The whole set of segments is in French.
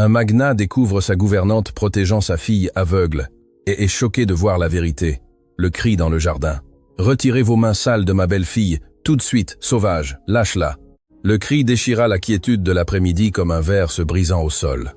Un magnat découvre sa gouvernante protégeant sa fille aveugle et est choqué de voir la vérité. Le cri dans le jardin. « Retirez vos mains sales de ma belle-fille, tout de suite, sauvage, lâche-la !» Le cri déchira la quiétude de l'après-midi comme un verre se brisant au sol.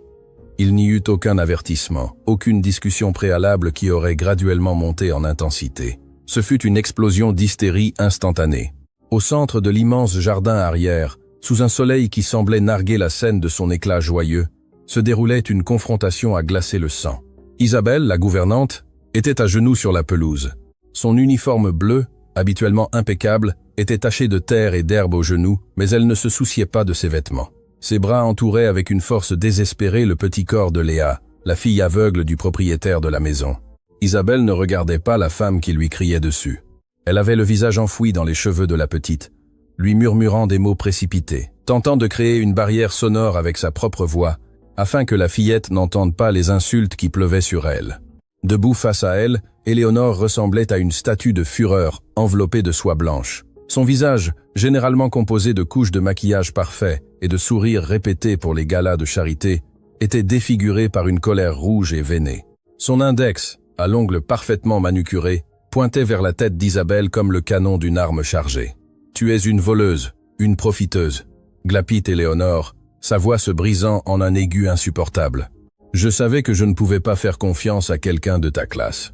Il n'y eut aucun avertissement, aucune discussion préalable qui aurait graduellement monté en intensité. Ce fut une explosion d'hystérie instantanée. Au centre de l'immense jardin arrière, sous un soleil qui semblait narguer la scène de son éclat joyeux, se déroulait une confrontation à glacer le sang. Isabelle, la gouvernante, était à genoux sur la pelouse. Son uniforme bleu, habituellement impeccable, était taché de terre et d'herbe aux genoux, mais elle ne se souciait pas de ses vêtements. Ses bras entouraient avec une force désespérée le petit corps de Léa, la fille aveugle du propriétaire de la maison. Isabelle ne regardait pas la femme qui lui criait dessus. Elle avait le visage enfoui dans les cheveux de la petite, lui murmurant des mots précipités, tentant de créer une barrière sonore avec sa propre voix, afin que la fillette n'entende pas les insultes qui pleuvaient sur elle. Debout face à elle, Éléonore ressemblait à une statue de fureur enveloppée de soie blanche. Son visage, généralement composé de couches de maquillage parfait et de sourires répétés pour les galas de charité, était défiguré par une colère rouge et veinée. Son index, à l'ongle parfaitement manucuré, pointait vers la tête d'Isabelle comme le canon d'une arme chargée. « Tu es une voleuse, une profiteuse », glapit Éléonore, sa voix se brisant en un aigu insupportable. « Je savais que je ne pouvais pas faire confiance à quelqu'un de ta classe. »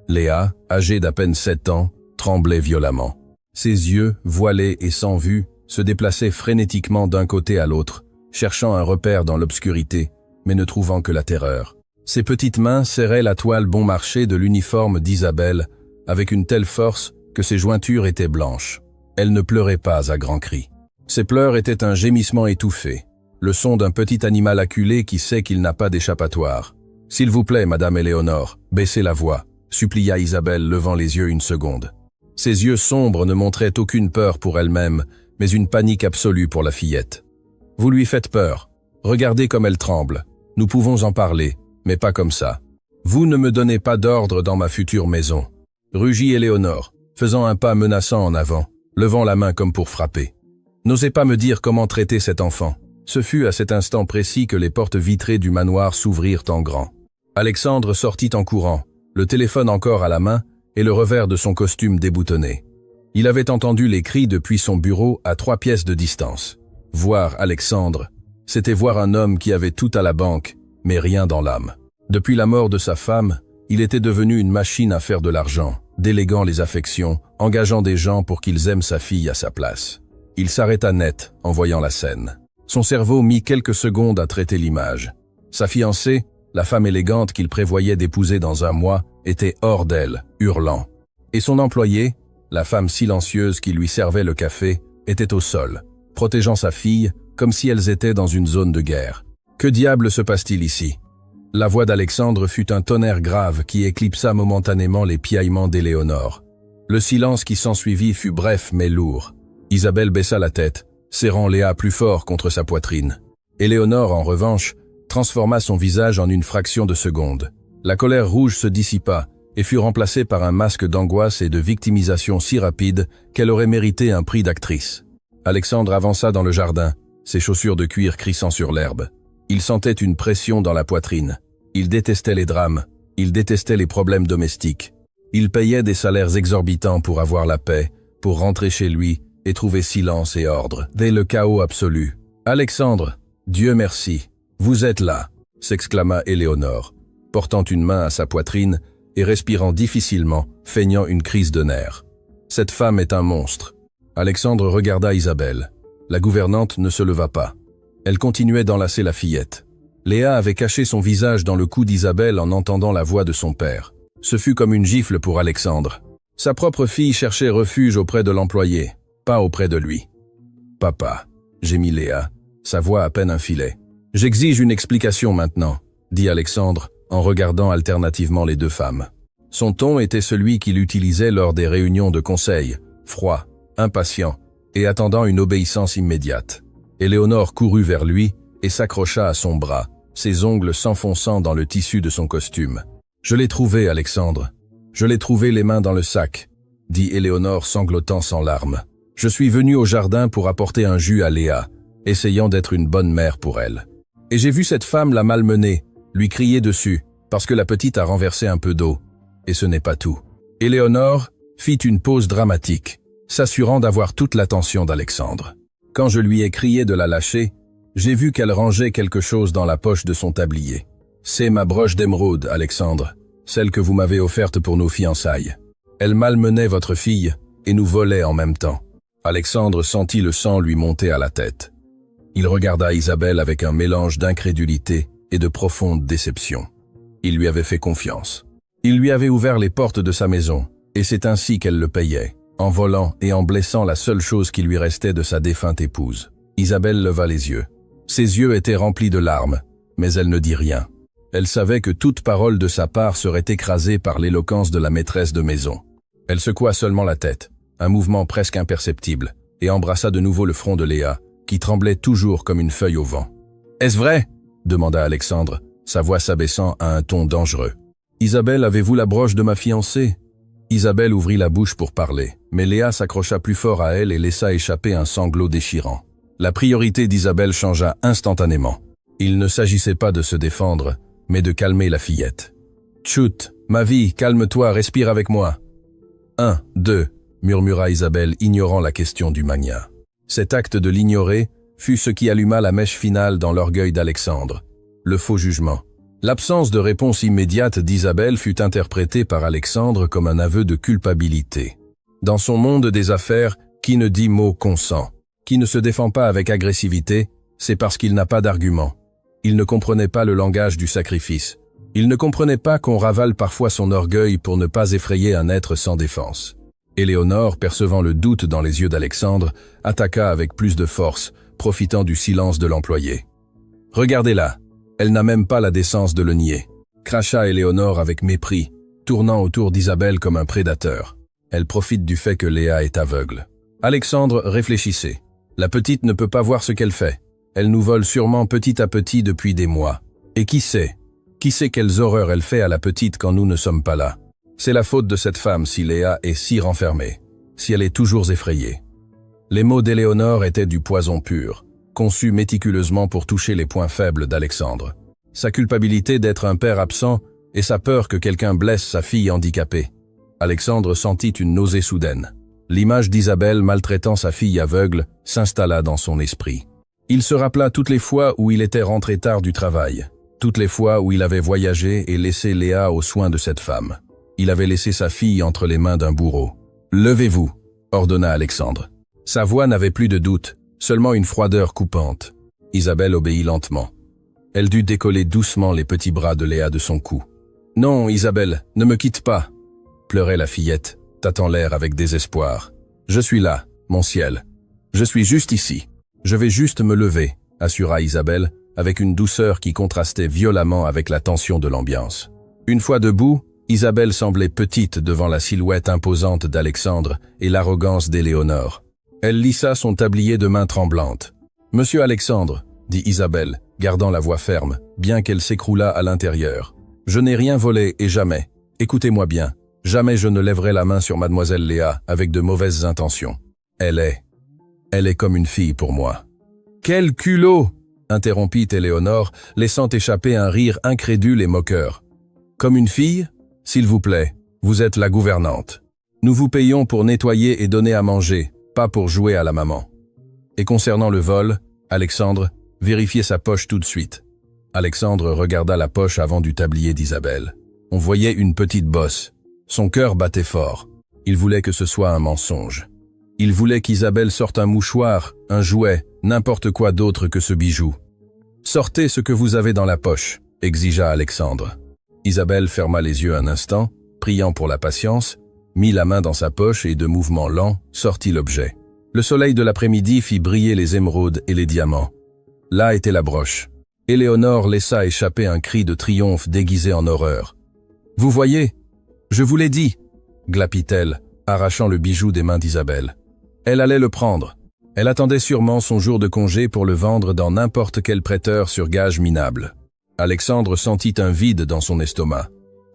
Léa, âgée d'à peine 7 ans, tremblait violemment. Ses yeux, voilés et sans vue, se déplaçaient frénétiquement d'un côté à l'autre, cherchant un repère dans l'obscurité, mais ne trouvant que la terreur. Ses petites mains serraient la toile bon marché de l'uniforme d'Isabelle, avec une telle force que ses jointures étaient blanches. Elle ne pleurait pas à grands cris. Ses pleurs étaient un gémissement étouffé, le son d'un petit animal acculé qui sait qu'il n'a pas d'échappatoire. « S'il vous plaît, Madame Éléonore, baissez la voix », supplia Isabelle, levant les yeux une seconde. Ses yeux sombres ne montraient aucune peur pour elle-même, mais une panique absolue pour la fillette. « Vous lui faites peur. Regardez comme elle tremble. Nous pouvons en parler, mais pas comme ça. Vous ne me donnez pas d'ordre dans ma future maison. » Rugit Éléonore, faisant un pas menaçant en avant, levant la main comme pour frapper. « N'osez pas me dire comment traiter cet enfant. » Ce fut à cet instant précis que les portes vitrées du manoir s'ouvrirent en grand. Alexandre sortit en courant, le téléphone encore à la main et le revers de son costume déboutonné. Il avait entendu les cris depuis son bureau à 3 pièces de distance. Voir Alexandre, c'était voir un homme qui avait tout à la banque, mais rien dans l'âme. Depuis la mort de sa femme, il était devenu une machine à faire de l'argent, déléguant les affections, engageant des gens pour qu'ils aiment sa fille à sa place. Il s'arrêta net en voyant la scène. Son cerveau mit quelques secondes à traiter l'image. Sa fiancée, la femme élégante qu'il prévoyait d'épouser dans un mois, était hors d'elle, hurlant. Et son employée, la femme silencieuse qui lui servait le café, était au sol, protégeant sa fille comme si elles étaient dans une zone de guerre. Que diable se passe-t-il ici? La voix d'Alexandre fut un tonnerre grave qui éclipsa momentanément les piaillements d'Éléonore. Le silence qui s'ensuivit fut bref mais lourd. Isabelle baissa la tête, serrant Léa plus fort contre sa poitrine. Éléonore, en revanche, transforma son visage en une fraction de seconde. La colère rouge se dissipa et fut remplacée par un masque d'angoisse et de victimisation si rapide qu'elle aurait mérité un prix d'actrice. Alexandre avança dans le jardin, ses chaussures de cuir crissant sur l'herbe. Il sentait une pression dans la poitrine. Il détestait les drames, il détestait les problèmes domestiques. Il payait des salaires exorbitants pour avoir la paix, pour rentrer chez lui et trouver silence et ordre, dès le chaos absolu. « Alexandre, Dieu merci, vous êtes là !» s'exclama Éléonore, portant une main à sa poitrine et respirant difficilement, feignant une crise de nerfs. « Cette femme est un monstre. » Alexandre regarda Isabelle. La gouvernante ne se leva pas. Elle continuait d'enlacer la fillette. Léa avait caché son visage dans le cou d'Isabelle en entendant la voix de son père. Ce fut comme une gifle pour Alexandre. Sa propre fille cherchait refuge auprès de l'employé, pas auprès de lui. « Papa », gémit Léa, sa voix à peine un filet. « J'exige une explication maintenant », dit Alexandre en regardant alternativement les deux femmes. Son ton était celui qu'il utilisait lors des réunions de conseil, froid, impatient et attendant une obéissance immédiate. Éléonore courut vers lui et s'accrocha à son bras, ses ongles s'enfonçant dans le tissu de son costume. « Je l'ai trouvé, Alexandre. Je l'ai trouvé les mains dans le sac », dit Éléonore sanglotant sans larmes. « Je suis venu au jardin pour apporter un jus à Léa, essayant d'être une bonne mère pour elle. » Et j'ai vu cette femme la malmener, lui crier dessus, parce que la petite a renversé un peu d'eau. Et ce n'est pas tout. Éléonore fit une pause dramatique, s'assurant d'avoir toute l'attention d'Alexandre. Quand je lui ai crié de la lâcher, j'ai vu qu'elle rangeait quelque chose dans la poche de son tablier. C'est ma broche d'émeraude, Alexandre, celle que vous m'avez offerte pour nos fiançailles. Elle malmenait votre fille et nous volait en même temps. Alexandre sentit le sang lui monter à la tête. Il regarda Isabelle avec un mélange d'incrédulité et de profonde déception. Il lui avait fait confiance. Il lui avait ouvert les portes de sa maison, et c'est ainsi qu'elle le payait, en volant et en blessant la seule chose qui lui restait de sa défunte épouse. Isabelle leva les yeux. Ses yeux étaient remplis de larmes, mais elle ne dit rien. Elle savait que toute parole de sa part serait écrasée par l'éloquence de la maîtresse de maison. Elle secoua seulement la tête, un mouvement presque imperceptible, et embrassa de nouveau le front de Léa, qui tremblait toujours comme une feuille au vent. « Est-ce vrai ?» demanda Alexandre, sa voix s'abaissant à un ton dangereux. « Isabelle, avez-vous la broche de ma fiancée ?» Isabelle ouvrit la bouche pour parler, mais Léa s'accrocha plus fort à elle et laissa échapper un sanglot déchirant. La priorité d'Isabelle changea instantanément. Il ne s'agissait pas de se défendre, mais de calmer la fillette. « Chut, ma vie, calme-toi, respire avec moi. »« 1, 2, murmura Isabelle, ignorant la question du magnat. Cet acte de l'ignorer fut ce qui alluma la mèche finale dans l'orgueil d'Alexandre, le faux jugement. L'absence de réponse immédiate d'Isabelle fut interprétée par Alexandre comme un aveu de culpabilité. Dans son monde des affaires, qui ne dit mot consent, qui ne se défend pas avec agressivité, c'est parce qu'il n'a pas d'argument. Il ne comprenait pas le langage du sacrifice. Il ne comprenait pas qu'on ravale parfois son orgueil pour ne pas effrayer un être sans défense. Éléonore, percevant le doute dans les yeux d'Alexandre, attaqua avec plus de force, profitant du silence de l'employé. « Regardez-la, elle n'a même pas la décence de le nier. » Cracha Éléonore avec mépris, tournant autour d'Isabelle comme un prédateur. Elle profite du fait que Léa est aveugle. Alexandre réfléchissait. La petite ne peut pas voir ce qu'elle fait. Elle nous vole sûrement petit à petit depuis des mois. Et qui sait quelles horreurs elle fait à la petite quand nous ne sommes pas là. C'est la faute de cette femme si Léa est si renfermée, si elle est toujours effrayée. Les mots d'Éléonore étaient du poison pur, conçus méticuleusement pour toucher les points faibles d'Alexandre. Sa culpabilité d'être un père absent et sa peur que quelqu'un blesse sa fille handicapée. Alexandre sentit une nausée soudaine. L'image d'Isabelle maltraitant sa fille aveugle s'installa dans son esprit. Il se rappela toutes les fois où il était rentré tard du travail, toutes les fois où il avait voyagé et laissé Léa aux soins de cette femme. Il avait laissé sa fille entre les mains d'un bourreau. « Levez-vous » ordonna Alexandre. Sa voix n'avait plus de doute, seulement une froideur coupante. Isabelle obéit lentement. Elle dut décoller doucement les petits bras de Léa de son cou. « Non, Isabelle, ne me quitte pas » pleurait la fillette, tâtant l'air avec désespoir. « Je suis là, mon ciel. Je suis juste ici. Je vais juste me lever » assura Isabelle, avec une douceur qui contrastait violemment avec la tension de l'ambiance. Une fois debout, Isabelle semblait petite devant la silhouette imposante d'Alexandre et l'arrogance d'Éléonore. Elle lissa son tablier de main tremblante. « Monsieur Alexandre, » dit Isabelle, gardant la voix ferme, bien qu'elle s'écroulât à l'intérieur. « Je n'ai rien volé et jamais, écoutez-moi bien, jamais je ne lèverai la main sur mademoiselle Léa avec de mauvaises intentions. Elle est comme une fille pour moi. »« Quel culot !» interrompit Éléonore, laissant échapper un rire incrédule et moqueur. « Comme une fille ? S'il vous plaît, vous êtes la gouvernante. Nous vous payons pour nettoyer et donner à manger, pas pour jouer à la maman. Et concernant le vol, Alexandre, vérifiez sa poche tout de suite. » Alexandre regarda la poche avant du tablier d'Isabelle. On voyait une petite bosse. Son cœur battait fort. Il voulait que ce soit un mensonge. Il voulait qu'Isabelle sorte un mouchoir, un jouet, n'importe quoi d'autre que ce bijou. « Sortez ce que vous avez dans la poche » exigea Alexandre. Isabelle ferma les yeux un instant, priant pour la patience, mit la main dans sa poche et de mouvements lents sortit l'objet. Le soleil de l'après-midi fit briller les émeraudes et les diamants. Là était la broche. Éléonore laissa échapper un cri de triomphe déguisé en horreur. « Vous voyez, je vous l'ai dit » glapit-elle, arrachant le bijou des mains d'Isabelle. Elle allait le prendre. Elle attendait sûrement son jour de congé pour le vendre dans n'importe quel prêteur sur gage minable. Alexandre sentit un vide dans son estomac.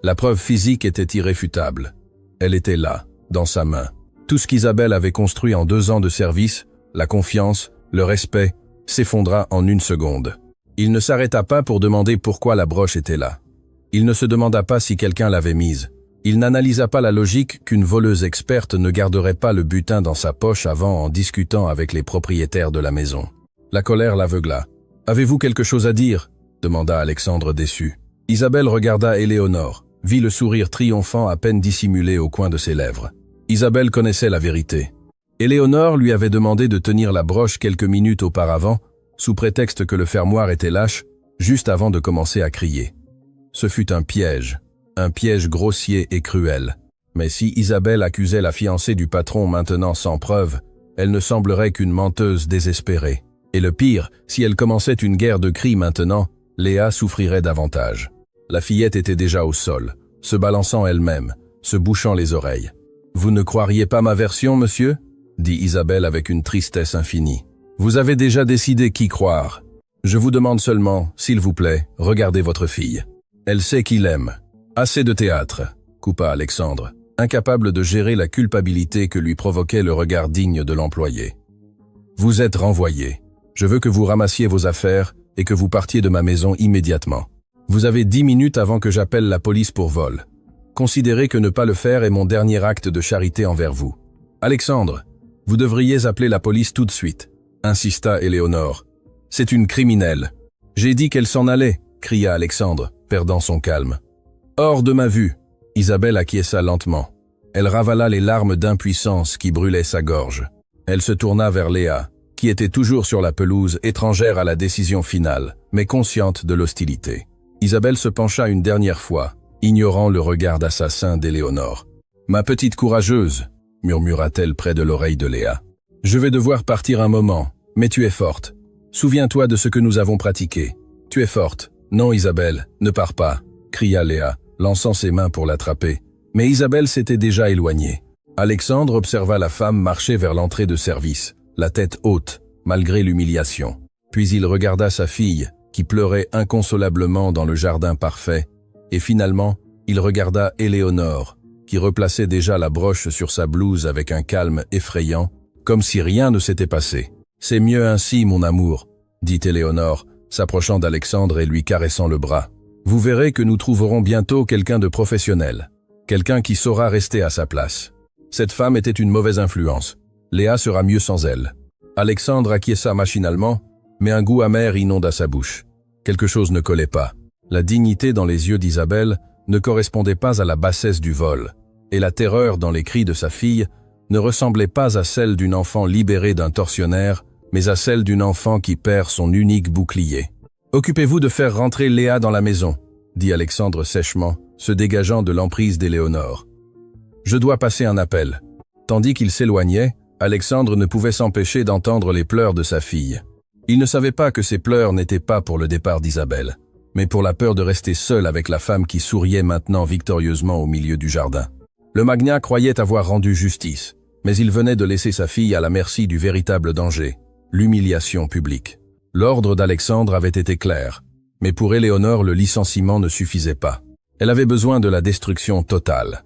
La preuve physique était irréfutable. Elle était là, dans sa main. Tout ce qu'Isabelle avait construit en 2 ans de service, la confiance, le respect, s'effondra en une seconde. Il ne s'arrêta pas pour demander pourquoi la broche était là. Il ne se demanda pas si quelqu'un l'avait mise. Il n'analysa pas la logique qu'une voleuse experte ne garderait pas le butin dans sa poche avant en discutant avec les propriétaires de la maison. La colère l'aveugla. « Avez-vous quelque chose à dire ?» demanda Alexandre déçu. Isabelle regarda Éléonore, vit le sourire triomphant à peine dissimulé au coin de ses lèvres. Isabelle connaissait la vérité. Éléonore lui avait demandé de tenir la broche quelques minutes auparavant, sous prétexte que le fermoir était lâche, juste avant de commencer à crier. Ce fut un piège grossier et cruel. Mais si Isabelle accusait la fiancée du patron maintenant sans preuve, elle ne semblerait qu'une menteuse désespérée. Et le pire, si elle commençait une guerre de cris maintenant, Léa souffrirait davantage. La fillette était déjà au sol, se balançant elle-même, se bouchant les oreilles. « Vous ne croiriez pas ma version, monsieur ?» dit Isabelle avec une tristesse infinie. « Vous avez déjà décidé qui croire. Je vous demande seulement, s'il vous plaît, regardez votre fille. Elle sait qu'il aime. Assez de théâtre, » coupa Alexandre, incapable de gérer la culpabilité que lui provoquait le regard digne de l'employé. « Vous êtes renvoyé. Je veux que vous ramassiez vos affaires et que vous partiez de ma maison immédiatement. Vous avez 10 minutes avant que j'appelle la police pour vol. Considérez que ne pas le faire est mon dernier acte de charité envers vous. Alexandre, vous devriez appeler la police tout de suite, » insista Éléonore. « C'est une criminelle. »« J'ai dit qu'elle s'en allait, » cria Alexandre, perdant son calme. « Hors de ma vue !» Isabelle acquiesça lentement. Elle ravala les larmes d'impuissance qui brûlaient sa gorge. Elle se tourna vers Léa, qui était toujours sur la pelouse, étrangère à la décision finale, mais consciente de l'hostilité. Isabelle se pencha une dernière fois, ignorant le regard d'assassin d'Éléonore. « Ma petite courageuse !» murmura-t-elle près de l'oreille de Léa. « Je vais devoir partir un moment, mais tu es forte. Souviens-toi de ce que nous avons pratiqué. Tu es forte. Non, Isabelle, ne pars pas !» cria Léa, lançant ses mains pour l'attraper. Mais Isabelle s'était déjà éloignée. Alexandre observa la femme marcher vers l'entrée de service, la tête haute, malgré l'humiliation. Puis il regarda sa fille, qui pleurait inconsolablement dans le jardin parfait, et finalement, il regarda Éléonore, qui replaçait déjà la broche sur sa blouse avec un calme effrayant, comme si rien ne s'était passé. « C'est mieux ainsi, mon amour, » dit Éléonore, s'approchant d'Alexandre et lui caressant le bras. « Vous verrez que nous trouverons bientôt quelqu'un de professionnel, quelqu'un qui saura rester à sa place. Cette femme était une mauvaise influence. Léa sera mieux sans elle. » Alexandre acquiesça machinalement, mais un goût amer inonda sa bouche. Quelque chose ne collait pas. La dignité dans les yeux d'Isabelle ne correspondait pas à la bassesse du vol, et la terreur dans les cris de sa fille ne ressemblait pas à celle d'une enfant libérée d'un tortionnaire, mais à celle d'une enfant qui perd son unique bouclier. « Occupez-vous de faire rentrer Léa dans la maison, » dit Alexandre sèchement, se dégageant de l'emprise d'Éléonore. « Je dois passer un appel. » Tandis qu'il s'éloignait, Alexandre ne pouvait s'empêcher d'entendre les pleurs de sa fille. Il ne savait pas que ces pleurs n'étaient pas pour le départ d'Isabelle, mais pour la peur de rester seul avec la femme qui souriait maintenant victorieusement au milieu du jardin. Le magnat croyait avoir rendu justice, mais il venait de laisser sa fille à la merci du véritable danger, l'humiliation publique. L'ordre d'Alexandre avait été clair, mais pour Éléonore le licenciement ne suffisait pas. Elle avait besoin de la destruction totale.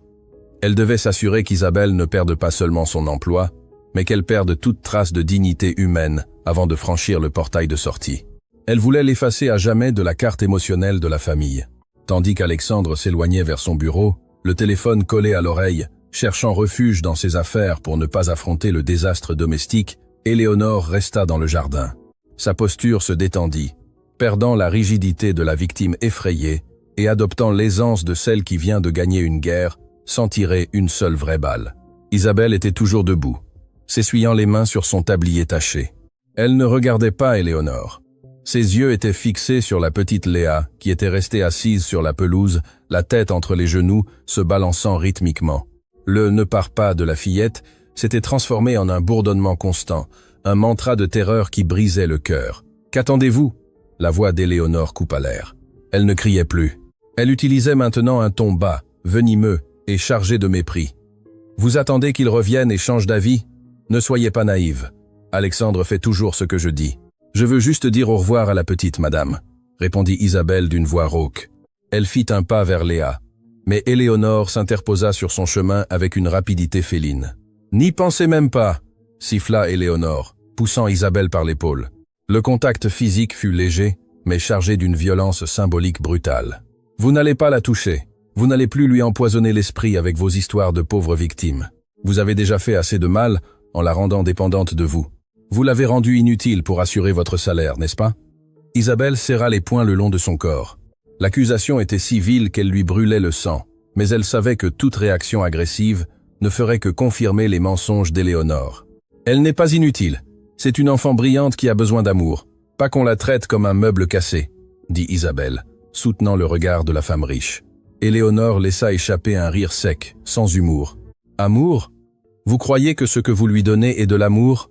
Elle devait s'assurer qu'Isabelle ne perde pas seulement son emploi, mais qu'elle perde toute trace de dignité humaine avant de franchir le portail de sortie. Elle voulait l'effacer à jamais de la carte émotionnelle de la famille. Tandis qu'Alexandre s'éloignait vers son bureau, le téléphone collé à l'oreille, cherchant refuge dans ses affaires pour ne pas affronter le désastre domestique, Éléonore resta dans le jardin. Sa posture se détendit, perdant la rigidité de la victime effrayée et adoptant l'aisance de celle qui vient de gagner une guerre sans tirer une seule vraie balle. Isabelle était toujours debout, s'essuyant les mains sur son tablier taché. Elle ne regardait pas Éléonore. Ses yeux étaient fixés sur la petite Léa, qui était restée assise sur la pelouse, la tête entre les genoux, se balançant rythmiquement. Le « ne pars pas » de la fillette s'était transformé en un bourdonnement constant, un mantra de terreur qui brisait le cœur. « Qu'attendez-vous » La voix d'Éléonore coupa l'air. Elle ne criait plus. Elle utilisait maintenant un ton bas, venimeux et chargé de mépris. « Vous attendez qu'il revienne et change d'avis ? Ne soyez pas naïve. Alexandre fait toujours ce que je dis. Je veux juste dire au revoir à la petite madame, » répondit Isabelle d'une voix rauque. Elle fit un pas vers Léa, mais Éléonore s'interposa sur son chemin avec une rapidité féline. « N'y pensez même pas !» siffla Éléonore, poussant Isabelle par l'épaule. Le contact physique fut léger, mais chargé d'une violence symbolique brutale. Vous n'allez pas la toucher. Vous n'allez plus lui empoisonner l'esprit avec vos histoires de pauvres victimes. Vous avez déjà fait assez de mal en la rendant dépendante de vous. Vous l'avez rendue inutile pour assurer votre salaire, n'est-ce pas? Isabelle serra les poings le long de son corps. L'accusation était si vile qu'elle lui brûlait le sang, mais elle savait que toute réaction agressive ne ferait que confirmer les mensonges d'Éléonore. Elle n'est pas inutile. C'est une enfant brillante qui a besoin d'amour, pas qu'on la traite comme un meuble cassé, dit Isabelle, soutenant le regard de la femme riche. Éléonore laissa échapper un rire sec, sans humour. Amour? Vous croyez que ce que vous lui donnez est de l'amour?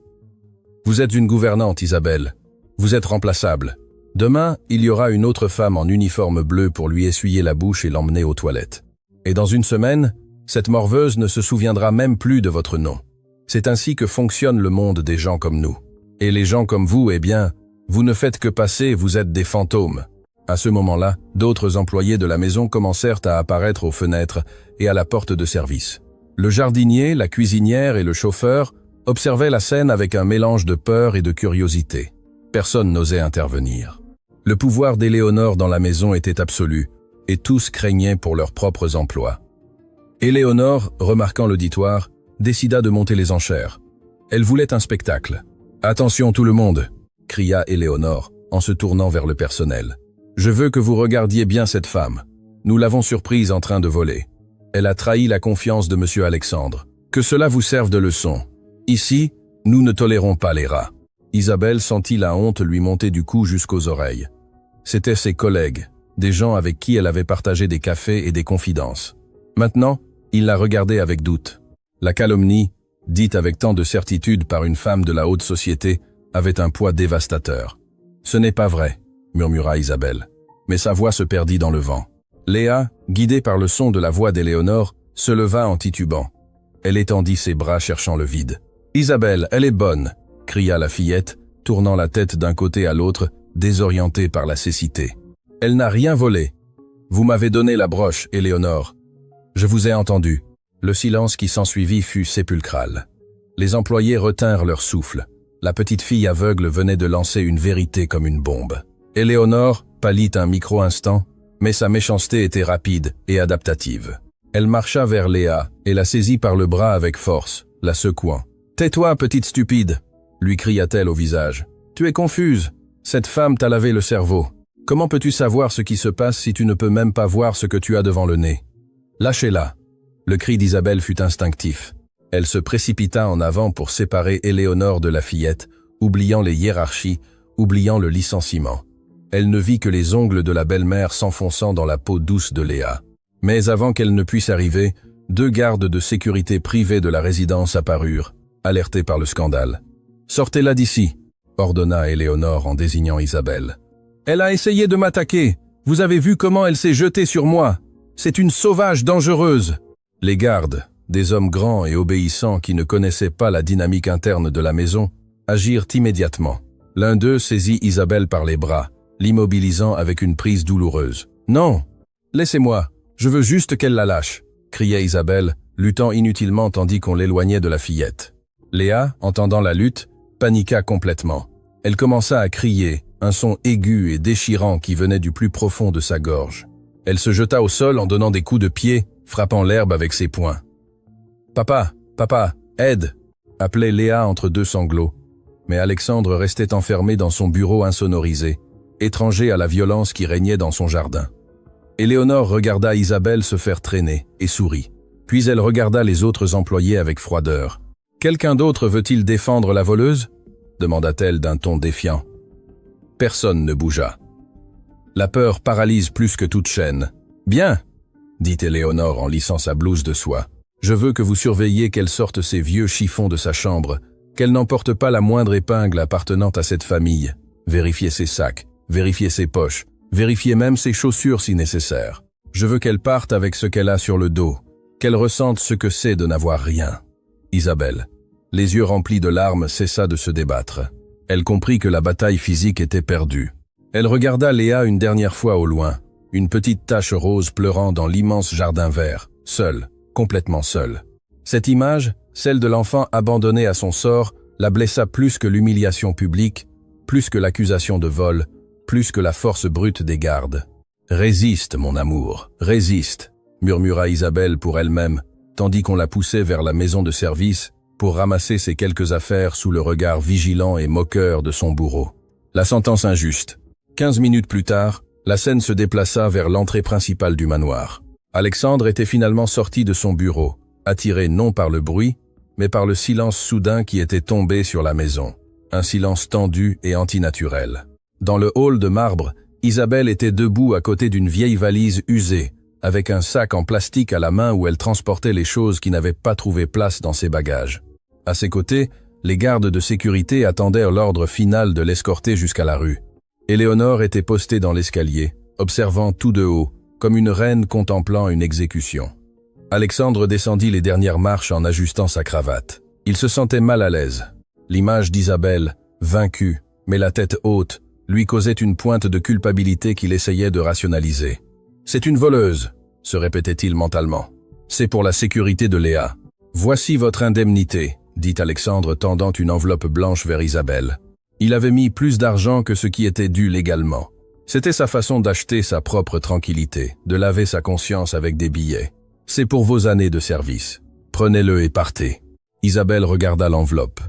Vous êtes une gouvernante, Isabelle. Vous êtes remplaçable. Demain, il y aura une autre femme en uniforme bleu pour lui essuyer la bouche et l'emmener aux toilettes. Et dans une semaine, cette morveuse ne se souviendra même plus de votre nom. C'est ainsi que fonctionne le monde des gens comme nous. Et les gens comme vous, eh bien, vous ne faites que passer, vous êtes des fantômes. À ce moment-là, d'autres employés de la maison commencèrent à apparaître aux fenêtres et à la porte de service. Le jardinier, la cuisinière et le chauffeur observaient la scène avec un mélange de peur et de curiosité. Personne n'osait intervenir. Le pouvoir d'Éléonore dans la maison était absolu, et tous craignaient pour leurs propres emplois. Éléonore, remarquant l'auditoire, décida de monter les enchères. Elle voulait un spectacle. « Attention tout le monde !» cria Éléonore, en se tournant vers le personnel. « Je veux que vous regardiez bien cette femme. Nous l'avons surprise en train de voler. Elle a trahi la confiance de M. Alexandre. Que cela vous serve de leçon. Ici, nous ne tolérons pas les rats. » Isabelle sentit la honte lui monter du cou jusqu'aux oreilles. C'étaient ses collègues, des gens avec qui elle avait partagé des cafés et des confidences. Maintenant, il la regardait avec doute. La calomnie, dite avec tant de certitude par une femme de la haute société, avait un poids dévastateur. « Ce n'est pas vrai », murmura Isabelle, mais sa voix se perdit dans le vent. Léa, guidée par le son de la voix d'Éléonore, se leva en titubant. Elle étendit ses bras cherchant le vide. « Isabelle, elle est bonne !» cria la fillette, tournant la tête d'un côté à l'autre, désorientée par la cécité. « Elle n'a rien volé. Vous m'avez donné la broche, Éléonore. Je vous ai entendu. » Le silence qui s'ensuivit fut sépulcral. Les employés retinrent leur souffle. La petite fille aveugle venait de lancer une vérité comme une bombe. Éléonore pâlit un micro-instant, mais sa méchanceté était rapide et adaptative. Elle marcha vers Léa et la saisit par le bras avec force, la secouant. « Tais-toi, petite stupide !» lui cria-t-elle au visage. « Tu es confuse. Cette femme t'a lavé le cerveau. Comment peux-tu savoir ce qui se passe si tu ne peux même pas voir ce que tu as devant le nez? Lâchez-la !» Le cri d'Isabelle fut instinctif. Elle se précipita en avant pour séparer Éléonore de la fillette, oubliant les hiérarchies, oubliant le licenciement. Elle ne vit que les ongles de la belle-mère s'enfonçant dans la peau douce de Léa. Mais avant qu'elle ne puisse arriver, 2 gardes de sécurité privés de la résidence apparurent, alertés par le scandale. « Sortez-la d'ici !» ordonna Éléonore en désignant Isabelle. « Elle a essayé de m'attaquer. Vous avez vu comment elle s'est jetée sur moi. C'est une sauvage dangereuse !» Les gardes, des hommes grands et obéissants qui ne connaissaient pas la dynamique interne de la maison, agirent immédiatement. L'un d'eux saisit Isabelle par les bras, l'immobilisant avec une prise douloureuse. « Non, laissez-moi, je veux juste qu'elle la lâche !» criait Isabelle, luttant inutilement tandis qu'on l'éloignait de la fillette. Léa, entendant la lutte, paniqua complètement. Elle commença à crier, un son aigu et déchirant qui venait du plus profond de sa gorge. Elle se jeta au sol en donnant des coups de pied, frappant l'herbe avec ses poings. « Papa, papa, aide !» appelait Léa entre 2 sanglots. Mais Alexandre restait enfermé dans son bureau insonorisé, étranger à la violence qui régnait dans son jardin. Éléonore regarda Isabelle se faire traîner et sourit. Puis elle regarda les autres employés avec froideur. « Quelqu'un d'autre veut-il défendre la voleuse ?» demanda-t-elle d'un ton défiant. Personne ne bougea. La peur paralyse plus que toute chaîne. « Bien !» dit Éléonore en lissant sa blouse de soie. « Je veux que vous surveilliez qu'elle sorte ses vieux chiffons de sa chambre, qu'elle n'emporte pas la moindre épingle appartenant à cette famille. Vérifiez ses sacs, vérifiez ses poches, vérifiez même ses chaussures si nécessaire. Je veux qu'elle parte avec ce qu'elle a sur le dos, qu'elle ressente ce que c'est de n'avoir rien. » Isabelle, les yeux remplis de larmes, cessa de se débattre. Elle comprit que la bataille physique était perdue. Elle regarda Léa une dernière fois au loin, une petite tache rose pleurant dans l'immense jardin vert, seule, complètement seule. Cette image, celle de l'enfant abandonné à son sort, la blessa plus que l'humiliation publique, plus que l'accusation de vol, plus que la force brute des gardes. « Résiste, mon amour, résiste », murmura Isabelle pour elle-même, tandis qu'on la poussait vers la maison de service pour ramasser ses quelques affaires sous le regard vigilant et moqueur de son bourreau. La sentence injuste. 15 minutes plus tard, la scène se déplaça vers l'entrée principale du manoir. Alexandre était finalement sorti de son bureau, attiré non par le bruit, mais par le silence soudain qui était tombé sur la maison. Un silence tendu et antinaturel. Dans le hall de marbre, Isabelle était debout à côté d'une vieille valise usée, avec un sac en plastique à la main où elle transportait les choses qui n'avaient pas trouvé place dans ses bagages. À ses côtés, les gardes de sécurité attendaient l'ordre final de l'escorter jusqu'à la rue. Éléonore était postée dans l'escalier, observant tout de haut, comme une reine contemplant une exécution. Alexandre descendit les dernières marches en ajustant sa cravate. Il se sentait mal à l'aise. L'image d'Isabelle, vaincue, mais la tête haute, lui causait une pointe de culpabilité qu'il essayait de rationaliser. « C'est une voleuse », se répétait-il mentalement. « C'est pour la sécurité de Léa. Voici votre indemnité », dit Alexandre tendant une enveloppe blanche vers Isabelle. Il avait mis plus d'argent que ce qui était dû légalement. C'était sa façon d'acheter sa propre tranquillité, de laver sa conscience avec des billets. « C'est pour vos années de service. Prenez-le et partez. » Isabelle regarda l'enveloppe.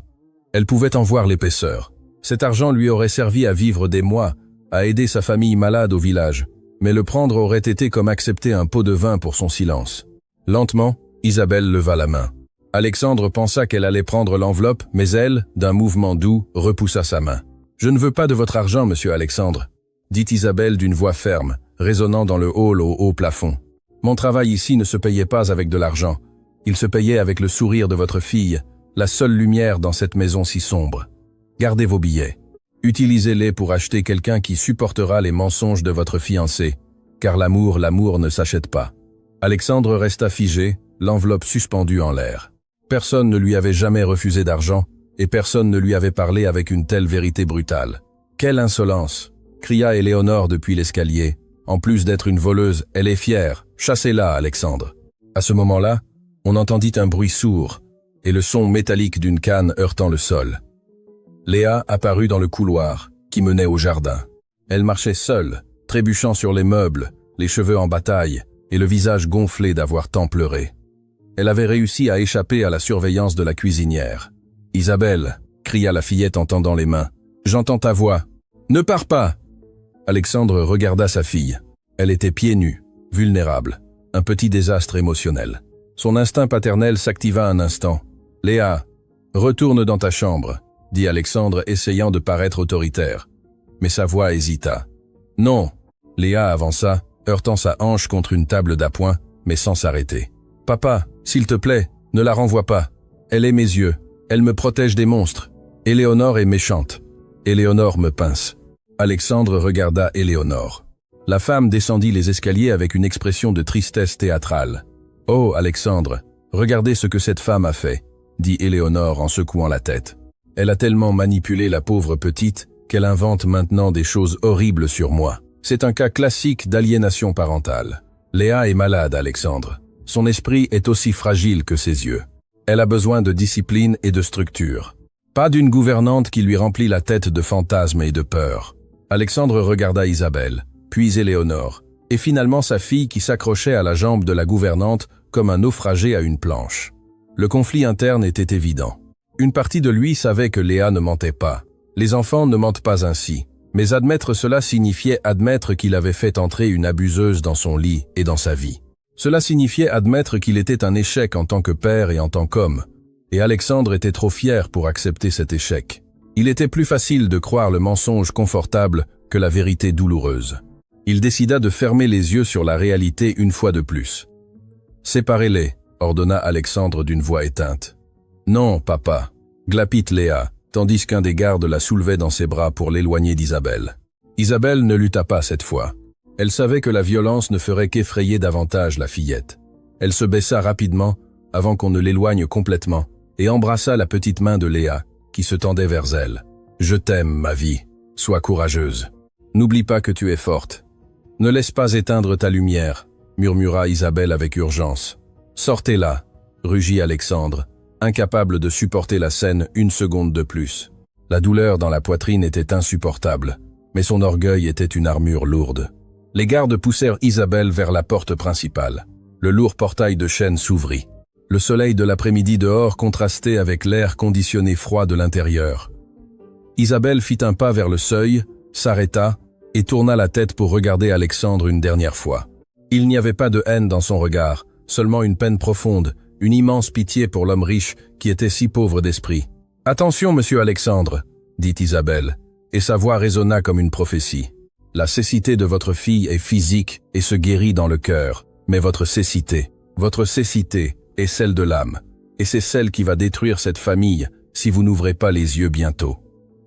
Elle pouvait en voir l'épaisseur. Cet argent lui aurait servi à vivre des mois, à aider sa famille malade au village, mais le prendre aurait été comme accepter un pot de vin pour son silence. Lentement, Isabelle leva la main. Alexandre pensa qu'elle allait prendre l'enveloppe, mais elle, d'un mouvement doux, repoussa sa main. « Je ne veux pas de votre argent, monsieur Alexandre », dit Isabelle d'une voix ferme, résonnant dans le hall au haut plafond. « Mon travail ici ne se payait pas avec de l'argent. Il se payait avec le sourire de votre fille, la seule lumière dans cette maison si sombre. Gardez vos billets. Utilisez-les pour acheter quelqu'un qui supportera les mensonges de votre fiancé, car l'amour ne s'achète pas. » Alexandre resta figé, l'enveloppe suspendue en l'air. Personne ne lui avait jamais refusé d'argent, et personne ne lui avait parlé avec une telle vérité brutale. « Quelle insolence !» cria Éléonore depuis l'escalier. « En plus d'être une voleuse, elle est fière. Chassez-la, Alexandre. » À ce moment-là, on entendit un bruit sourd, et le son métallique d'une canne heurtant le sol. Léa apparut dans le couloir, qui menait au jardin. Elle marchait seule, trébuchant sur les meubles, les cheveux en bataille, et le visage gonflé d'avoir tant pleuré. Elle avait réussi à échapper à la surveillance de la cuisinière. « Isabelle !» cria la fillette en tendant les mains. « J'entends ta voix. Ne pars pas !» Alexandre regarda sa fille. Elle était pieds nus, vulnérable, un petit désastre émotionnel. Son instinct paternel s'activa un instant. « Léa, retourne dans ta chambre !» dit Alexandre essayant de paraître autoritaire. Mais sa voix hésita. « Non !» Léa avança, heurtant sa hanche contre une table d'appoint, mais sans s'arrêter. « Papa, s'il te plaît, ne la renvoie pas. Elle est mes yeux. Elle me protège des monstres. Éléonore est méchante. Éléonore me pince. » Alexandre regarda Éléonore. La femme descendit les escaliers avec une expression de tristesse théâtrale. « Oh, Alexandre, regardez ce que cette femme a fait, » dit Éléonore en secouant la tête. « Elle a tellement manipulé la pauvre petite qu'elle invente maintenant des choses horribles sur moi. C'est un cas classique d'aliénation parentale. Léa est malade, Alexandre. Son esprit est aussi fragile que ses yeux. Elle a besoin de discipline et de structure. Pas d'une gouvernante qui lui remplit la tête de fantasmes et de peurs. » Alexandre regarda Isabelle, puis Éléonore, et finalement sa fille qui s'accrochait à la jambe de la gouvernante comme un naufragé à une planche. Le conflit interne était évident. Une partie de lui savait que Léa ne mentait pas. Les enfants ne mentent pas ainsi. Mais admettre cela signifiait admettre qu'il avait fait entrer une abuseuse dans son lit et dans sa vie. Cela signifiait admettre qu'il était un échec en tant que père et en tant qu'homme. Et Alexandre était trop fier pour accepter cet échec. Il était plus facile de croire le mensonge confortable que la vérité douloureuse. Il décida de fermer les yeux sur la réalité une fois de plus. « Séparez-les », ordonna Alexandre d'une voix éteinte. « Non, papa », glapit Léa, tandis qu'un des gardes la soulevait dans ses bras pour l'éloigner d'Isabelle. Isabelle ne lutta pas cette fois. Elle savait que la violence ne ferait qu'effrayer davantage la fillette. Elle se baissa rapidement, avant qu'on ne l'éloigne complètement, et embrassa la petite main de Léa, qui se tendait vers elle. « Je t'aime, ma vie. Sois courageuse. N'oublie pas que tu es forte. Ne laisse pas éteindre ta lumière, » murmura Isabelle avec urgence. « Sortez-la, » rugit Alexandre, incapable de supporter la scène une seconde de plus. La douleur dans la poitrine était insupportable. mais son orgueil était une armure lourde. Les gardes poussèrent Isabelle vers la porte principale. Le lourd portail de chêne s'ouvrit. Le soleil de l'après-midi dehors contrastait avec l'air conditionné froid de l'intérieur. Isabelle fit un pas vers le seuil, s'arrêta et tourna la tête pour regarder Alexandre une dernière fois. Il n'y avait pas de haine dans son regard, seulement une peine profonde, une immense pitié pour l'homme riche qui était si pauvre d'esprit. « Attention, monsieur Alexandre !» dit Isabelle, et sa voix résonna comme une prophétie. « La cécité de votre fille est physique et se guérit dans le cœur, mais votre cécité est celle de l'âme, et c'est celle qui va détruire cette famille si vous n'ouvrez pas les yeux bientôt. »«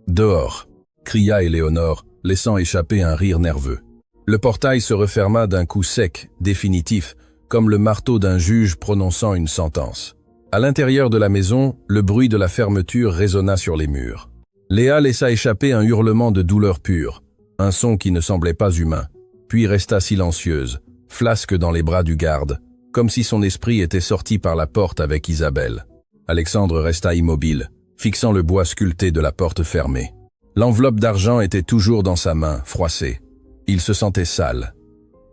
Dehors !» cria Éléonore, laissant échapper un rire nerveux. Le portail se referma d'un coup sec, définitif, comme le marteau d'un juge prononçant une sentence. À l'intérieur de la maison, le bruit de la fermeture résonna sur les murs. Léa laissa échapper un hurlement de douleur pure, un son qui ne semblait pas humain, puis resta silencieuse, flasque dans les bras du garde, comme si son esprit était sorti par la porte avec Isabelle. Alexandre resta immobile, fixant le bois sculpté de la porte fermée. L'enveloppe d'argent était toujours dans sa main, froissée. Il se sentait sale.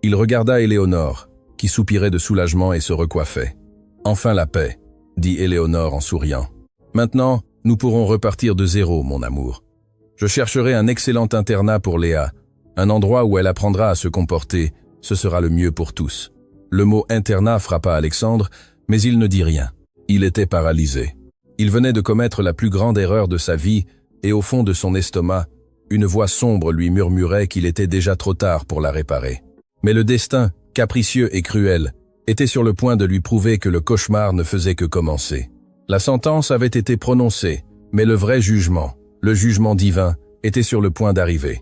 Il regarda Éléonore, qui soupirait de soulagement et se recoiffait. « Enfin la paix », dit Éléonore en souriant. « Maintenant, nous pourrons repartir de zéro, mon amour. Je chercherai un excellent internat pour Léa, un endroit où elle apprendra à se comporter, ce sera le mieux pour tous. » Le mot « internat » frappa Alexandre, mais il ne dit rien. Il était paralysé. Il venait de commettre la plus grande erreur de sa vie, et au fond de son estomac, une voix sombre lui murmurait qu'il était déjà trop tard pour la réparer. Mais le destin, capricieux et cruel, était sur le point de lui prouver que le cauchemar ne faisait que commencer. La sentence avait été prononcée, mais le vrai jugement, le jugement divin, était sur le point d'arriver.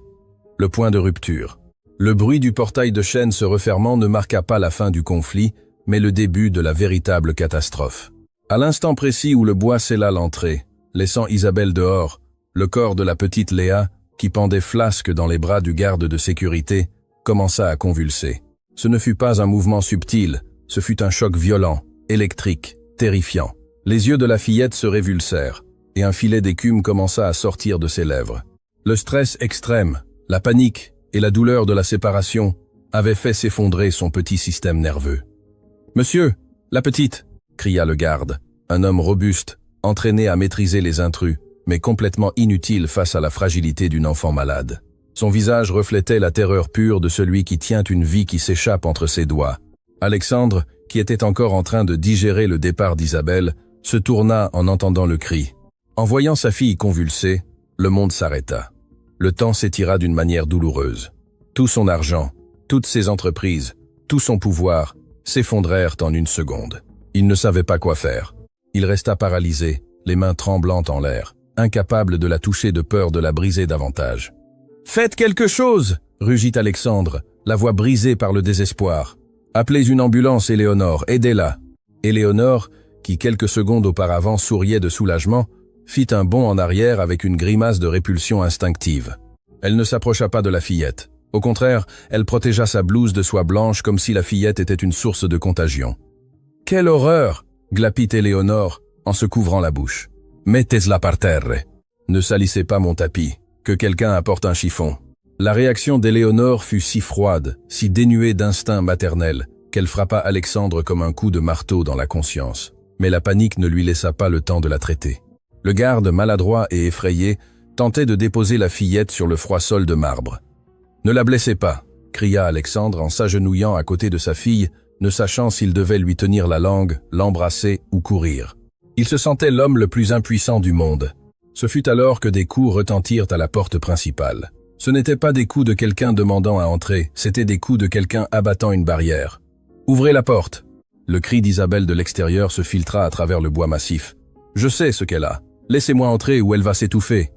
Le point de rupture. Le bruit du portail de chêne se refermant ne marqua pas la fin du conflit, mais le début de la véritable catastrophe. À l'instant précis où le bois scella l'entrée, laissant Isabelle dehors, le corps de la petite Léa, qui pendait flasque dans les bras du garde de sécurité, commença à convulser. Ce ne fut pas un mouvement subtil, ce fut un choc violent, électrique, terrifiant. Les yeux de la fillette se révulsèrent, et un filet d'écume commença à sortir de ses lèvres. Le stress extrême, la panique et la douleur de la séparation avaient fait s'effondrer son petit système nerveux. « Monsieur, la petite !» cria le garde, un homme robuste, entraîné à maîtriser les intrus, mais complètement inutile face à la fragilité d'une enfant malade. Son visage reflétait la terreur pure de celui qui tient une vie qui s'échappe entre ses doigts. Alexandre, qui était encore en train de digérer le départ d'Isabelle, se tourna en entendant le cri. En voyant sa fille convulsée, le monde s'arrêta. Le temps s'étira d'une manière douloureuse. Tout son argent, toutes ses entreprises, tout son pouvoir s'effondrèrent en une seconde. Il ne savait pas quoi faire. Il resta paralysé, les mains tremblantes en l'air, incapable de la toucher de peur de la briser davantage. « Faites quelque chose !» rugit Alexandre, la voix brisée par le désespoir. « Appelez une ambulance, Éléonore, aidez-la !» Éléonore, qui quelques secondes auparavant souriait de soulagement, fit un bond en arrière avec une grimace de répulsion instinctive. Elle ne s'approcha pas de la fillette. Au contraire, elle protégea sa blouse de soie blanche comme si la fillette était une source de contagion. « Quelle horreur !» glapit Éléonore en se couvrant la bouche. « Mettez-la par terre. Ne salissez pas mon tapis. Que quelqu'un apporte un chiffon. » La réaction d'Éléonore fut si froide, si dénuée d'instinct maternel, qu'elle frappa Alexandre comme un coup de marteau dans la conscience. Mais la panique ne lui laissa pas le temps de la traiter. Le garde, maladroit et effrayé, tentait de déposer la fillette sur le froid sol de marbre. « Ne la blessez pas !» cria Alexandre en s'agenouillant à côté de sa fille, ne sachant s'il devait lui tenir la langue, l'embrasser ou courir. Il se sentait l'homme le plus impuissant du monde. Ce fut alors que des coups retentirent à la porte principale. Ce n'étaient pas des coups de quelqu'un demandant à entrer, c'étaient des coups de quelqu'un abattant une barrière. « Ouvrez la porte !» Le cri d'Isabelle de l'extérieur se filtra à travers le bois massif. « Je sais ce qu'elle a. Laissez-moi entrer ou elle va s'étouffer. »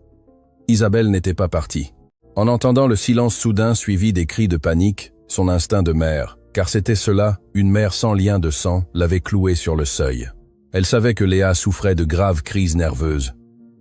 Isabelle n'était pas partie. En entendant le silence soudain suivi des cris de panique, son instinct de mère, car c'était cela, une mère sans lien de sang, l'avait clouée sur le seuil. Elle savait que Léa souffrait de graves crises nerveuses.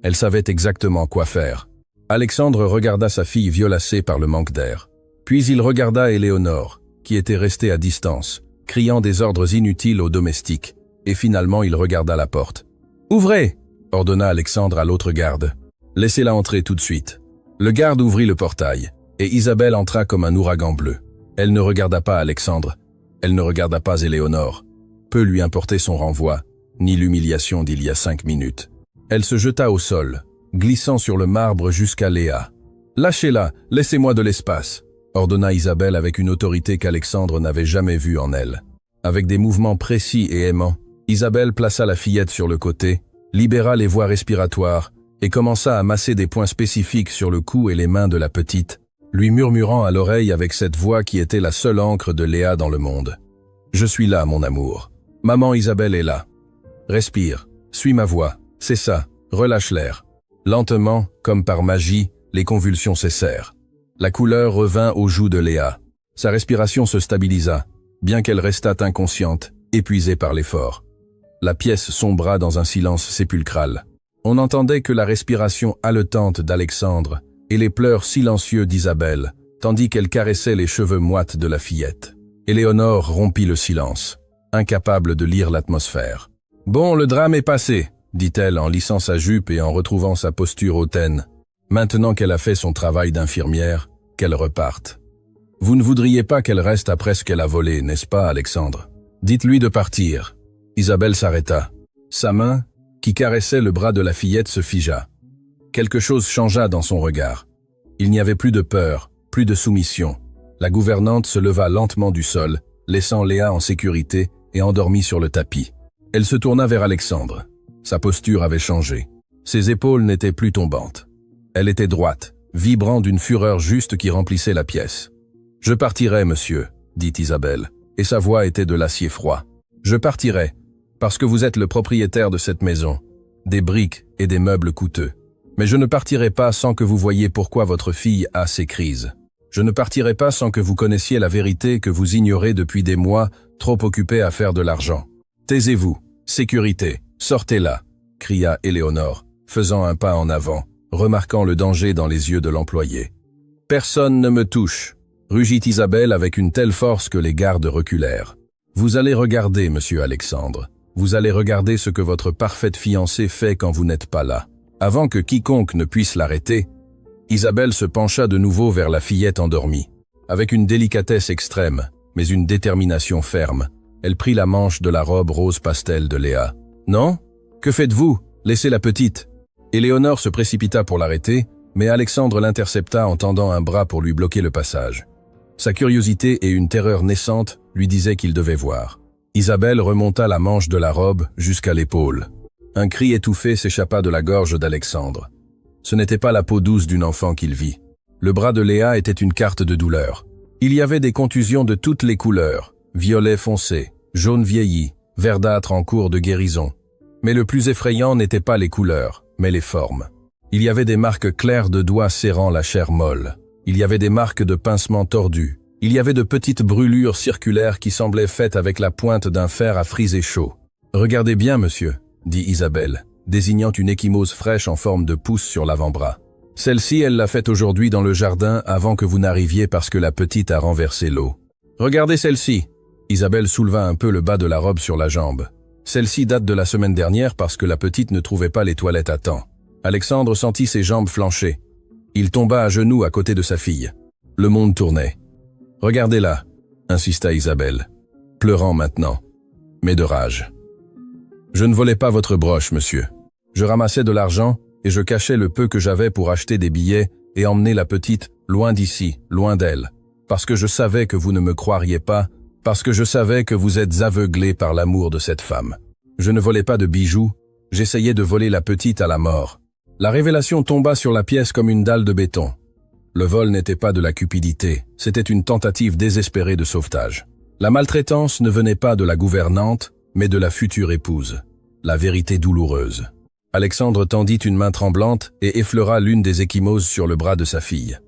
Elle savait exactement quoi faire. Alexandre regarda sa fille violacée par le manque d'air. Puis il regarda Éléonore, qui était restée à distance, criant des ordres inutiles aux domestiques, et finalement il regarda la porte. « Ouvrez !» ordonna Alexandre à l'autre garde. « Laissez-la entrer tout de suite. » Le garde ouvrit le portail. et Isabelle entra comme un ouragan bleu. Elle ne regarda pas Alexandre, elle ne regarda pas Éléonore. Peu lui importait son renvoi, ni l'humiliation d'il y a 5 minutes. Elle se jeta au sol, glissant sur le marbre jusqu'à Léa. « Lâchez-la, laissez-moi de l'espace !» ordonna Isabelle avec une autorité qu'Alexandre n'avait jamais vue en elle. Avec des mouvements précis et aimants, Isabelle plaça la fillette sur le côté, libéra les voies respiratoires et commença à masser des points spécifiques sur le cou et les mains de la petite, lui murmurant à l'oreille avec cette voix qui était la seule encre de Léa dans le monde. « Je suis là, mon amour. Maman Isabelle est là. Respire, suis ma voix, c'est ça, relâche l'air. » Lentement, comme par magie, les convulsions cessèrent. La couleur revint aux joues de Léa. Sa respiration se stabilisa, bien qu'elle restât inconsciente, épuisée par l'effort. La pièce sombra dans un silence sépulcral. On n'entendait que la respiration haletante d'Alexandre et les pleurs silencieux d'Isabelle, tandis qu'elle caressait les cheveux moites de la fillette. Éléonore rompit le silence, incapable de lire l'atmosphère. « Bon, le drame est passé », dit-elle en lissant sa jupe et en retrouvant sa posture hautaine. « Maintenant qu'elle a fait son travail d'infirmière, qu'elle reparte. Vous ne voudriez pas qu'elle reste après ce qu'elle a volé, n'est-ce pas, Alexandre? Dites-lui de partir. » Isabelle s'arrêta. Sa main, qui caressait le bras de la fillette, se figea. Quelque chose changea dans son regard. Il n'y avait plus de peur, plus de soumission. La gouvernante se leva lentement du sol, laissant Léa en sécurité et endormie sur le tapis. Elle se tourna vers Alexandre. Sa posture avait changé. Ses épaules n'étaient plus tombantes. Elle était droite, vibrant d'une fureur juste qui remplissait la pièce. « Je partirai, monsieur, » dit Isabelle, et sa voix était de l'acier froid. « Je partirai, parce que vous êtes le propriétaire de cette maison, des briques et des meubles coûteux. Mais je ne partirai pas sans que vous voyiez pourquoi votre fille a ces crises. Je ne partirai pas sans que vous connaissiez la vérité que vous ignorez depuis des mois, trop occupés à faire de l'argent. Taisez-vous, sécurité, sortez là, » cria Éléonore, faisant un pas en avant, remarquant le danger dans les yeux de l'employé. « Personne ne me touche, » rugit Isabelle avec une telle force que les gardes reculèrent. « Vous allez regarder, monsieur Alexandre. Vous allez regarder ce que votre parfaite fiancée fait quand vous n'êtes pas là. » Avant que quiconque ne puisse l'arrêter, Isabelle se pencha de nouveau vers la fillette endormie. Avec une délicatesse extrême, mais une détermination ferme, elle prit la manche de la robe rose pastel de Léa. « Non? Que faites-vous? Laissez la petite !» Éléonore se précipita pour l'arrêter, mais Alexandre l'intercepta en tendant un bras pour lui bloquer le passage. Sa curiosité et une terreur naissante lui disaient qu'il devait voir. Isabelle remonta la manche de la robe jusqu'à l'épaule. Un cri étouffé s'échappa de la gorge d'Alexandre. Ce n'était pas la peau douce d'une enfant qu'il vit. Le bras de Léa était une carte de douleur. Il y avait des contusions de toutes les couleurs, violet foncé, jaune vieilli, verdâtre en cours de guérison. Mais le plus effrayant n'était pas les couleurs, mais les formes. Il y avait des marques claires de doigts serrant la chair molle. Il y avait des marques de pincements tordus. Il y avait de petites brûlures circulaires qui semblaient faites avec la pointe d'un fer à friser chaud. « Regardez bien, monsieur », dit Isabelle, désignant une ecchymose fraîche en forme de pouce sur l'avant-bras. « Celle-ci, elle l'a faite aujourd'hui dans le jardin avant que vous n'arriviez parce que la petite a renversé l'eau. Regardez celle-ci !» Isabelle souleva un peu le bas de la robe sur la jambe. Celle-ci date de la semaine dernière parce que la petite ne trouvait pas les toilettes à temps. Alexandre sentit ses jambes flancher. Il tomba à genoux à côté de sa fille. Le monde tournait. « Regardez-la !» insista Isabelle, pleurant maintenant, mais de rage. « Je ne volais pas votre broche, monsieur. Je ramassais de l'argent et je cachais le peu que j'avais pour acheter des billets et emmener la petite loin d'ici, loin d'elle. Parce que je savais que vous ne me croiriez pas, parce que je savais que vous êtes aveuglé par l'amour de cette femme. Je ne volais pas de bijoux, j'essayais de voler la petite à la mort. » La révélation tomba sur la pièce comme une dalle de béton. Le vol n'était pas de la cupidité, c'était une tentative désespérée de sauvetage. La maltraitance ne venait pas de la gouvernante, mais de la future épouse. La vérité douloureuse. Alexandre tendit une main tremblante et effleura l'une des ecchymoses sur le bras de sa fille.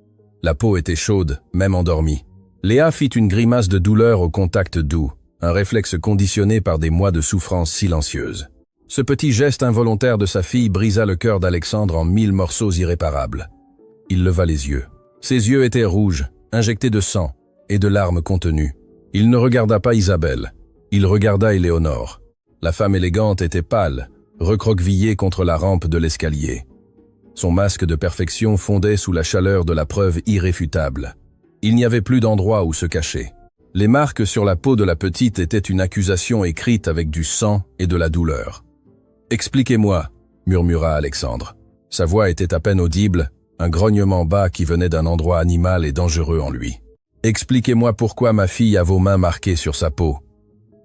La peau était chaude, même endormie. Léa fit une grimace de douleur au contact doux, un réflexe conditionné par des mois de souffrance silencieuse. Ce petit geste involontaire de sa fille brisa le cœur d'Alexandre en 1000 morceaux irréparables. Il leva les yeux. Ses yeux étaient rouges, injectés de sang et de larmes contenues. Il ne regarda pas Isabelle. Il regarda Éléonore. La femme élégante était pâle, recroquevillée contre la rampe de l'escalier. Son masque de perfection fondait sous la chaleur de la preuve irréfutable. Il n'y avait plus d'endroit où se cacher. Les marques sur la peau de la petite étaient une accusation écrite avec du sang et de la douleur. « Expliquez-moi » murmura Alexandre. Sa voix était à peine audible, un grognement bas qui venait d'un endroit animal et dangereux en lui. « Expliquez-moi pourquoi ma fille a vos mains marquées sur sa peau. »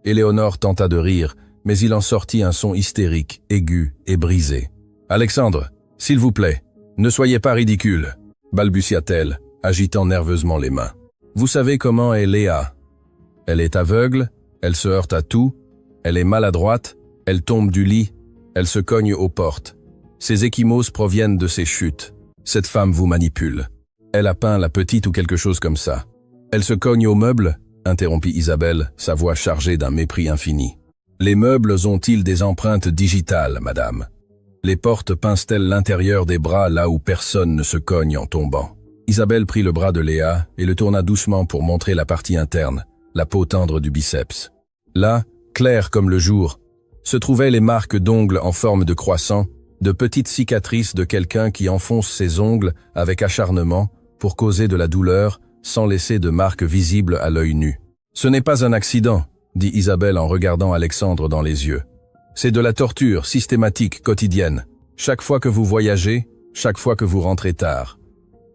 Éléonore tenta de rire, mais il en sortit un son hystérique, aigu et brisé. « Alexandre, s'il vous plaît, ne soyez pas ridicule, » balbutia-t-elle, agitant nerveusement les mains. « Vous savez comment est Léa. Elle est aveugle, elle se heurte à tout, elle est maladroite, elle tombe du lit, elle se cogne aux portes. Ses ecchymoses proviennent de ses chutes. Cette femme vous manipule. Elle a peint la petite ou quelque chose comme ça. Elle se cogne aux meubles ?» interrompit Isabelle, sa voix chargée d'un mépris infini. « Les meubles ont-ils des empreintes digitales, madame? Les portes pincent-elles l'intérieur des bras là où personne ne se cogne en tombant ?» Isabelle prit le bras de Léa et le tourna doucement pour montrer la partie interne, la peau tendre du biceps. Là, claire comme le jour, se trouvaient les marques d'ongles en forme de croissant, de petites cicatrices de quelqu'un qui enfonce ses ongles avec acharnement pour causer de la douleur sans laisser de marques visibles à l'œil nu. « Ce n'est pas un accident », dit Isabelle en regardant Alexandre dans les yeux. « C'est de la torture systématique, quotidienne. Chaque fois que vous voyagez, chaque fois que vous rentrez tard.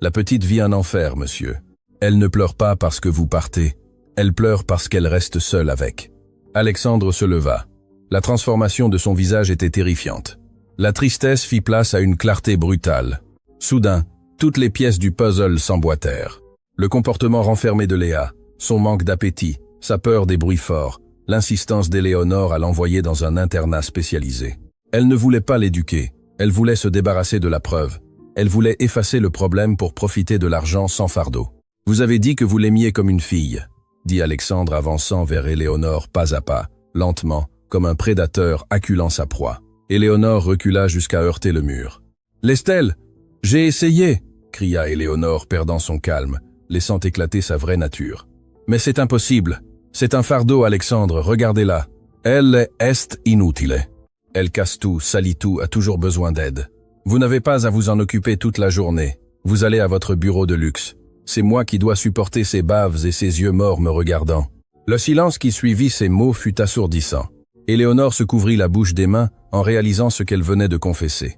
La petite vit un enfer, monsieur. Elle ne pleure pas parce que vous partez. Elle pleure parce qu'elle reste seule avec. » Alexandre se leva. La transformation de son visage était terrifiante. La tristesse fit place à une clarté brutale. Soudain, toutes les pièces du puzzle s'emboîtèrent. Le comportement renfermé de Léa, son manque d'appétit, sa peur des bruits forts, l'insistance d'Éléonore à l'envoyer dans un internat spécialisé. Elle ne voulait pas l'éduquer, elle voulait se débarrasser de la preuve. Elle voulait effacer le problème pour profiter de l'argent sans fardeau. « Vous avez dit que vous l'aimiez comme une fille », dit Alexandre avançant vers Éléonore pas à pas, lentement, comme un prédateur acculant sa proie. Éléonore recula jusqu'à heurter le mur. « Lestel, j'ai essayé !» cria Éléonore perdant son calme, laissant éclater sa vraie nature. « Mais c'est impossible. C'est un fardeau, Alexandre, regardez-la. Elle est inutile. Elle casse tout, salit tout, a toujours besoin d'aide. Vous n'avez pas à vous en occuper toute la journée. Vous allez à votre bureau de luxe. C'est moi qui dois supporter ses baves et ses yeux morts me regardant. » Le silence qui suivit ces mots fut assourdissant. Éléonore se couvrit la bouche des mains en réalisant ce qu'elle venait de confesser.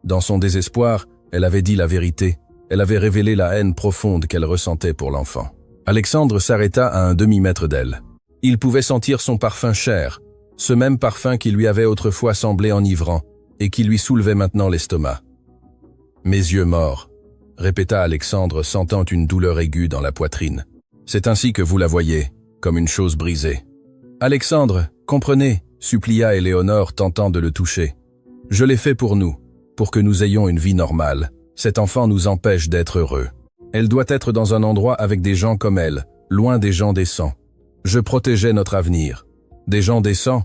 Dans son désespoir, elle avait dit la vérité. Elle avait révélé la haine profonde qu'elle ressentait pour l'enfant. Alexandre s'arrêta à un demi-mètre d'elle. Il pouvait sentir son parfum cher, ce même parfum qui lui avait autrefois semblé enivrant et qui lui soulevait maintenant l'estomac. « Mes yeux morts », répéta Alexandre, sentant une douleur aiguë dans la poitrine. « C'est ainsi que vous la voyez, comme une chose brisée. »« Alexandre, comprenez », supplia Éléonore, tentant de le toucher. « Je l'ai fait pour nous, pour que nous ayons une vie normale. Cet enfant nous empêche d'être heureux. Elle doit être dans un endroit avec des gens comme elle, loin des gens décents. Je protégeais notre avenir. Des gens décents ?»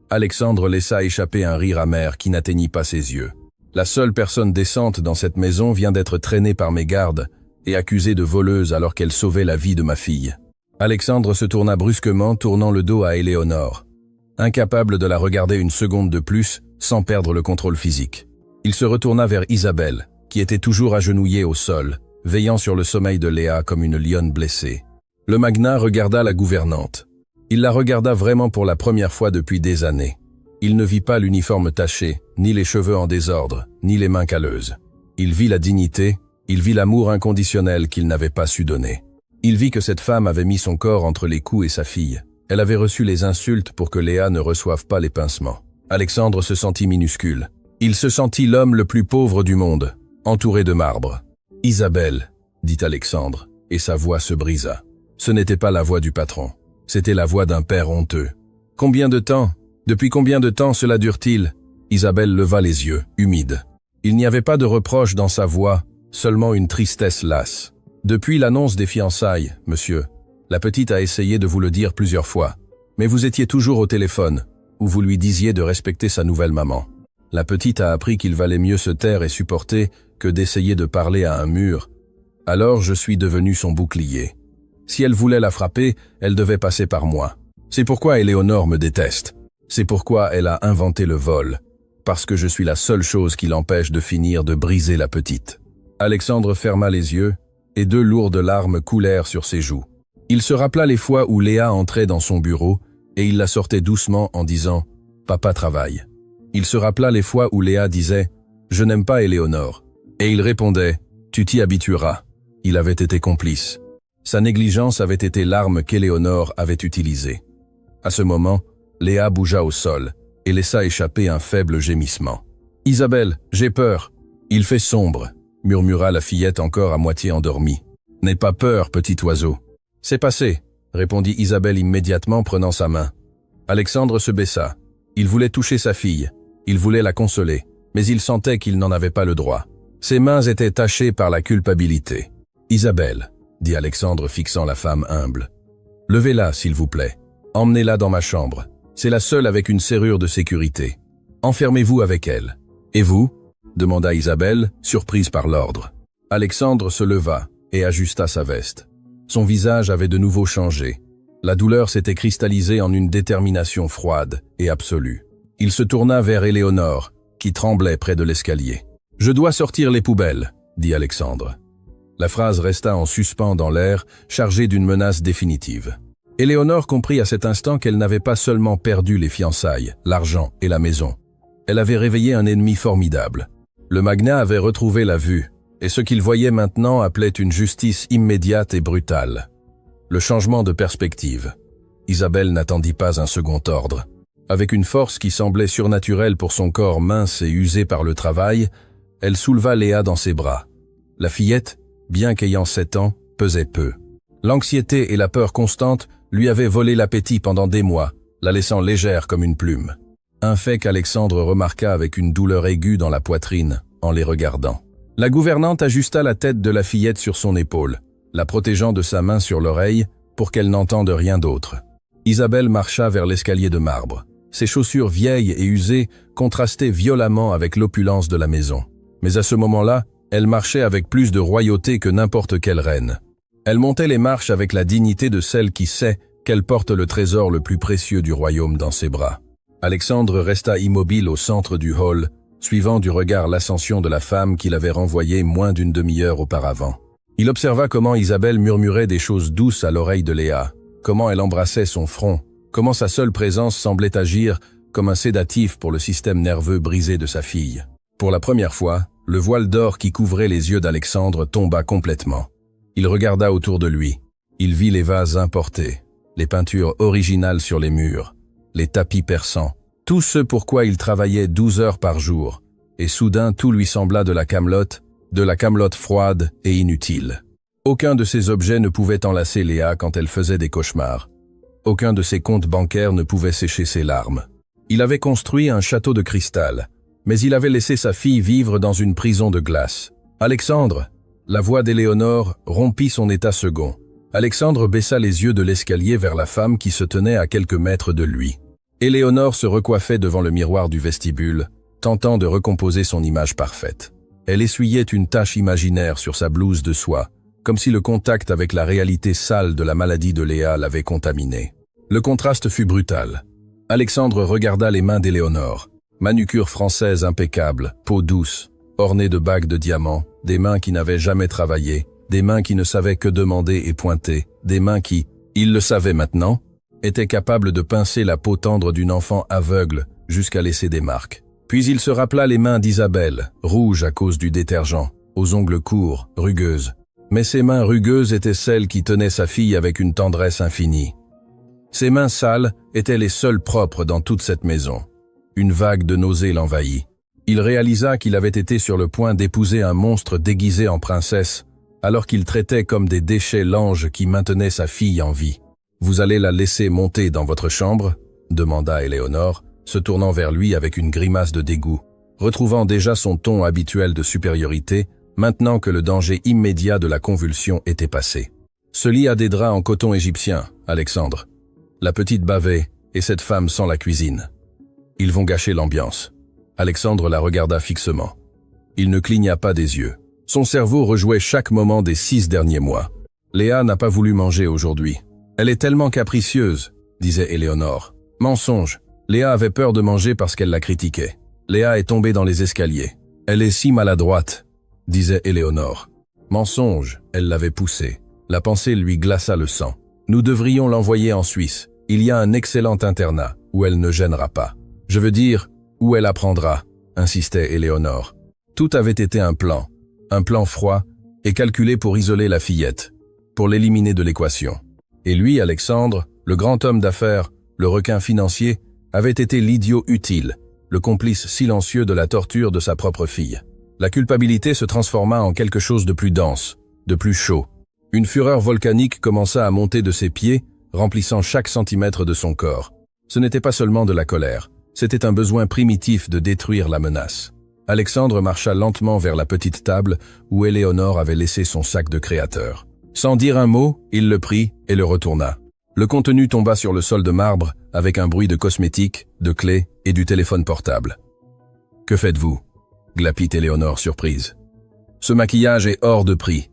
Alexandre laissa échapper un rire amer qui n'atteignit pas ses yeux. « La seule personne décente dans cette maison vient d'être traînée par mes gardes et accusée de voleuse alors qu'elle sauvait la vie de ma fille. » Alexandre se tourna brusquement, tournant le dos à Éléonore, incapable de la regarder une seconde de plus sans perdre le contrôle physique. Il se retourna vers Isabelle, qui était toujours agenouillée au sol, veillant sur le sommeil de Léa comme une lionne blessée. Le magnat regarda la gouvernante. Il la regarda vraiment pour la première fois depuis des années. Il ne vit pas l'uniforme taché, ni les cheveux en désordre, ni les mains calleuses. Il vit la dignité, il vit l'amour inconditionnel qu'il n'avait pas su donner. Il vit que cette femme avait mis son corps entre les coups et sa fille. Elle avait reçu les insultes pour que Léa ne reçoive pas les pincements. Alexandre se sentit minuscule. Il se sentit l'homme le plus pauvre du monde, entouré de marbre. « Isabelle », dit Alexandre, et sa voix se brisa. Ce n'était pas la voix du patron, c'était la voix d'un père honteux. « Combien de temps ? Depuis combien de temps cela dure-t-il » Isabelle leva les yeux, humide. Il n'y avait pas de reproche dans sa voix, seulement une tristesse lasse. « Depuis l'annonce des fiançailles, monsieur, la petite a essayé de vous le dire plusieurs fois, mais vous étiez toujours au téléphone, où vous lui disiez de respecter sa nouvelle maman. La petite a appris qu'il valait mieux se taire et supporter que d'essayer de parler à un mur. Alors je suis devenu son bouclier. Si elle voulait la frapper, elle devait passer par moi. C'est pourquoi Éléonore me déteste. C'est pourquoi elle a inventé le vol. parce que je suis la seule chose qui l'empêche de finir de briser la petite. » Alexandre ferma les yeux, et 2 lourdes larmes coulèrent sur ses joues. Il se rappela les fois où Léa entrait dans son bureau, et il la sortait doucement en disant « Papa travaille ». Il se rappela les fois où Léa disait « Je n'aime pas Éléonore ». Et il répondait « Tu t'y habitueras ». Il avait été complice. Sa négligence avait été l'arme qu'Éléonore avait utilisée. À ce moment, Léa bougea au sol et laissa échapper un faible gémissement. « Isabelle, j'ai peur. Il fait sombre », murmura la fillette encore à moitié endormie. « N'aie pas peur, petit oiseau. »« C'est passé », répondit Isabelle immédiatement prenant sa main. Alexandre se baissa. Il voulait toucher sa fille. Il voulait la consoler, mais il sentait qu'il n'en avait pas le droit. Ses mains étaient tachées par la culpabilité. « Isabelle, » dit Alexandre fixant la femme humble. « Levez-la, s'il vous plaît. Emmenez-la dans ma chambre. C'est la seule avec une serrure de sécurité. Enfermez-vous avec elle. »« Et vous ?» demanda Isabelle, surprise par l'ordre. Alexandre se leva et ajusta sa veste. Son visage avait de nouveau changé. La douleur s'était cristallisée en une détermination froide et absolue. Il se tourna vers Éléonore, qui tremblait près de l'escalier. « Je dois sortir les poubelles », dit Alexandre. La phrase resta en suspens dans l'air, chargée d'une menace définitive. Éléonore comprit à cet instant qu'elle n'avait pas seulement perdu les fiançailles, l'argent et la maison. Elle avait réveillé un ennemi formidable. Le magnat avait retrouvé la vue, et ce qu'il voyait maintenant appelait une justice immédiate et brutale. Le changement de perspective. Isabelle n'attendit pas un second ordre. Avec une force qui semblait surnaturelle pour son corps mince et usé par le travail, elle souleva Léa dans ses bras. La fillette, bien qu'ayant 7 ans, pesait peu. L'anxiété et la peur constante lui avaient volé l'appétit pendant des mois, la laissant légère comme une plume. Un fait qu'Alexandre remarqua avec une douleur aiguë dans la poitrine, en les regardant. La gouvernante ajusta la tête de la fillette sur son épaule, la protégeant de sa main sur l'oreille pour qu'elle n'entende rien d'autre. Isabelle marcha vers l'escalier de marbre. Ses chaussures vieilles et usées contrastaient violemment avec l'opulence de la maison. Mais à ce moment-là, elle marchait avec plus de royauté que n'importe quelle reine. Elle montait les marches avec la dignité de celle qui sait qu'elle porte le trésor le plus précieux du royaume dans ses bras. Alexandre resta immobile au centre du hall, suivant du regard l'ascension de la femme qu'il avait renvoyée moins d'une demi-heure auparavant. Il observa comment Isabelle murmurait des choses douces à l'oreille de Léa, comment elle embrassait son front, comment sa seule présence semblait agir comme un sédatif pour le système nerveux brisé de sa fille. Pour la première fois, le voile d'or qui couvrait les yeux d'Alexandre tomba complètement. Il regarda autour de lui. Il vit les vases importés, les peintures originales sur les murs, les tapis persans, tout ce pour quoi il travaillait 12 heures par jour, et soudain tout lui sembla de la camelote froide et inutile. Aucun de ces objets ne pouvait enlacer Léa quand elle faisait des cauchemars. Aucun de ses comptes bancaires ne pouvait sécher ses larmes. Il avait construit un château de cristal, mais il avait laissé sa fille vivre dans une prison de glace. « Alexandre !» La voix d'Éléonore rompit son état second. Alexandre baissa les yeux de l'escalier vers la femme qui se tenait à quelques mètres de lui. Éléonore se recoiffait devant le miroir du vestibule, tentant de recomposer son image parfaite. Elle essuyait une tache imaginaire sur sa blouse de soie, comme si le contact avec la réalité sale de la maladie de Léa l'avait contaminée. Le contraste fut brutal. Alexandre regarda les mains d'Éléonore. Manucure française impeccable, peau douce, ornée de bagues de diamants, des mains qui n'avaient jamais travaillé, des mains qui ne savaient que demander et pointer, des mains qui, il le savait maintenant, étaient capables de pincer la peau tendre d'une enfant aveugle jusqu'à laisser des marques. Puis il se rappela les mains d'Isabelle, rouges à cause du détergent, aux ongles courts, rugueuses. Mais ces mains rugueuses étaient celles qui tenaient sa fille avec une tendresse infinie. Ces mains sales étaient les seules propres dans toute cette maison. Une vague de nausée l'envahit. Il réalisa qu'il avait été sur le point d'épouser un monstre déguisé en princesse, alors qu'il traitait comme des déchets l'ange qui maintenait sa fille en vie. « Vous allez la laisser monter dans votre chambre ?» demanda Éléonore, se tournant vers lui avec une grimace de dégoût, retrouvant déjà son ton habituel de supériorité, maintenant que le danger immédiat de la convulsion était passé. « Ce lit a des draps en coton égyptien, Alexandre. La petite bavait, et cette femme sent la cuisine. Ils vont gâcher l'ambiance. » Alexandre la regarda fixement. Il ne cligna pas des yeux. Son cerveau rejouait chaque moment des 6 derniers mois. « Léa n'a pas voulu manger aujourd'hui. Elle est tellement capricieuse, » disait Éléonore. « Mensonge. Léa avait peur de manger parce qu'elle la critiquait. Léa est tombée dans les escaliers. Elle est si maladroite, disait Éléonore. Mensonge, elle l'avait poussée. La pensée lui glaça le sang. Nous devrions l'envoyer en Suisse. Il y a un excellent internat, où elle ne gênera pas. Je veux dire, où elle apprendra, insistait Éléonore. Tout avait été un plan froid et calculé pour isoler la fillette, pour l'éliminer de l'équation. Et lui, Alexandre, le grand homme d'affaires, le requin financier, avait été l'idiot utile, le complice silencieux de la torture de sa propre fille. La culpabilité se transforma en quelque chose de plus dense, de plus chaud. Une fureur volcanique commença à monter de ses pieds, remplissant chaque centimètre de son corps. Ce n'était pas seulement de la colère, c'était un besoin primitif de détruire la menace. Alexandre marcha lentement vers la petite table où Éléonore avait laissé son sac de créateur. Sans dire un mot, il le prit et le retourna. Le contenu tomba sur le sol de marbre avec un bruit de cosmétiques, de clés et du téléphone portable. « Que faites-vous » glapit Éléonore surprise. « Ce maquillage est hors de prix.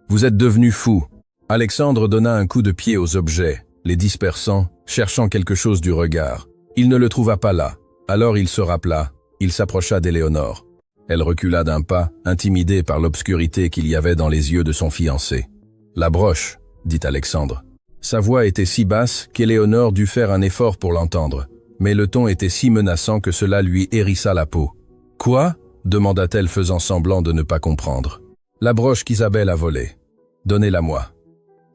Vous êtes devenu fou. » Alexandre donna un coup de pied aux objets, les dispersant, cherchant quelque chose du regard. Il ne le trouva pas là. Alors il se rappela, il s'approcha d'Éléonore. Elle recula d'un pas, intimidée par l'obscurité qu'il y avait dans les yeux de son fiancé. « La broche » dit Alexandre. Sa voix était si basse qu'Éléonore dut faire un effort pour l'entendre, mais le ton était si menaçant que cela lui hérissa la peau. « Quoi » demanda-t-elle faisant semblant de ne pas comprendre. « La broche qu'Isabelle a volée. Donnez-la-moi. »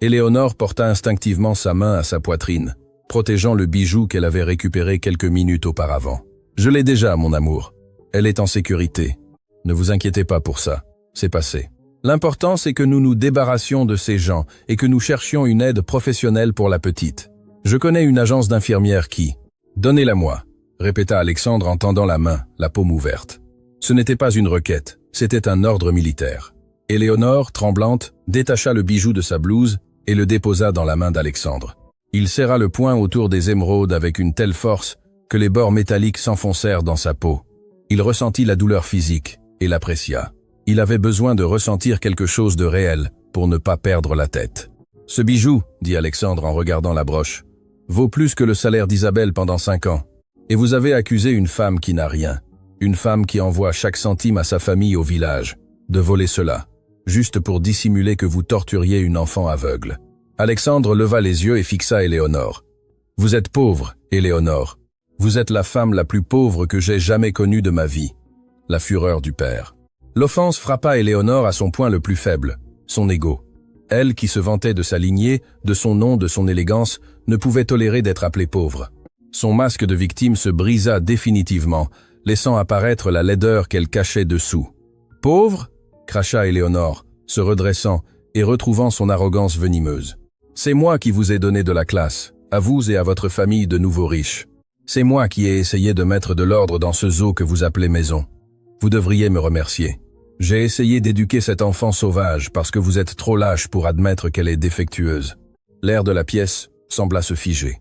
Éléonore porta instinctivement sa main à sa poitrine, protégeant le bijou qu'elle avait récupéré quelques minutes auparavant. « Je l'ai déjà, mon amour. Elle est en sécurité. Ne vous inquiétez pas pour ça. C'est passé. L'important, c'est que nous nous débarrassions de ces gens et que nous cherchions une aide professionnelle pour la petite. Je connais une agence d'infirmières qui... »« Donnez-la-moi » répéta Alexandre en tendant la main, la paume ouverte. Ce n'était pas une requête, c'était un ordre militaire. Éléonore, tremblante, détacha le bijou de sa blouse et le déposa dans la main d'Alexandre. Il serra le poing autour des émeraudes avec une telle force que les bords métalliques s'enfoncèrent dans sa peau. Il ressentit la douleur physique et l'apprécia. Il avait besoin de ressentir quelque chose de réel pour ne pas perdre la tête. « Ce bijou, dit Alexandre en regardant la broche, vaut plus que le salaire d'Isabelle pendant 5 ans. Et vous avez accusé une femme qui n'a rien, une femme qui envoie chaque centime à sa famille au village, de voler cela, juste pour dissimuler que vous torturiez une enfant aveugle. » Alexandre leva les yeux et fixa Éléonore. « Vous êtes pauvre, Éléonore. Vous êtes la femme la plus pauvre que j'ai jamais connue de ma vie. » La fureur du père. L'offense frappa Éléonore à son point le plus faible, son ego. Elle, qui se vantait de sa lignée, de son nom, de son élégance, ne pouvait tolérer d'être appelée pauvre. Son masque de victime se brisa définitivement, laissant apparaître la laideur qu'elle cachait dessous. « Pauvre » cracha Éléonore, se redressant et retrouvant son arrogance venimeuse. « C'est moi qui vous ai donné de la classe, à vous et à votre famille de nouveaux riches. C'est moi qui ai essayé de mettre de l'ordre dans ce zoo que vous appelez maison. Vous devriez me remercier. J'ai essayé d'éduquer cette enfant sauvage parce que vous êtes trop lâche pour admettre qu'elle est défectueuse. » L'air de la pièce sembla se figer.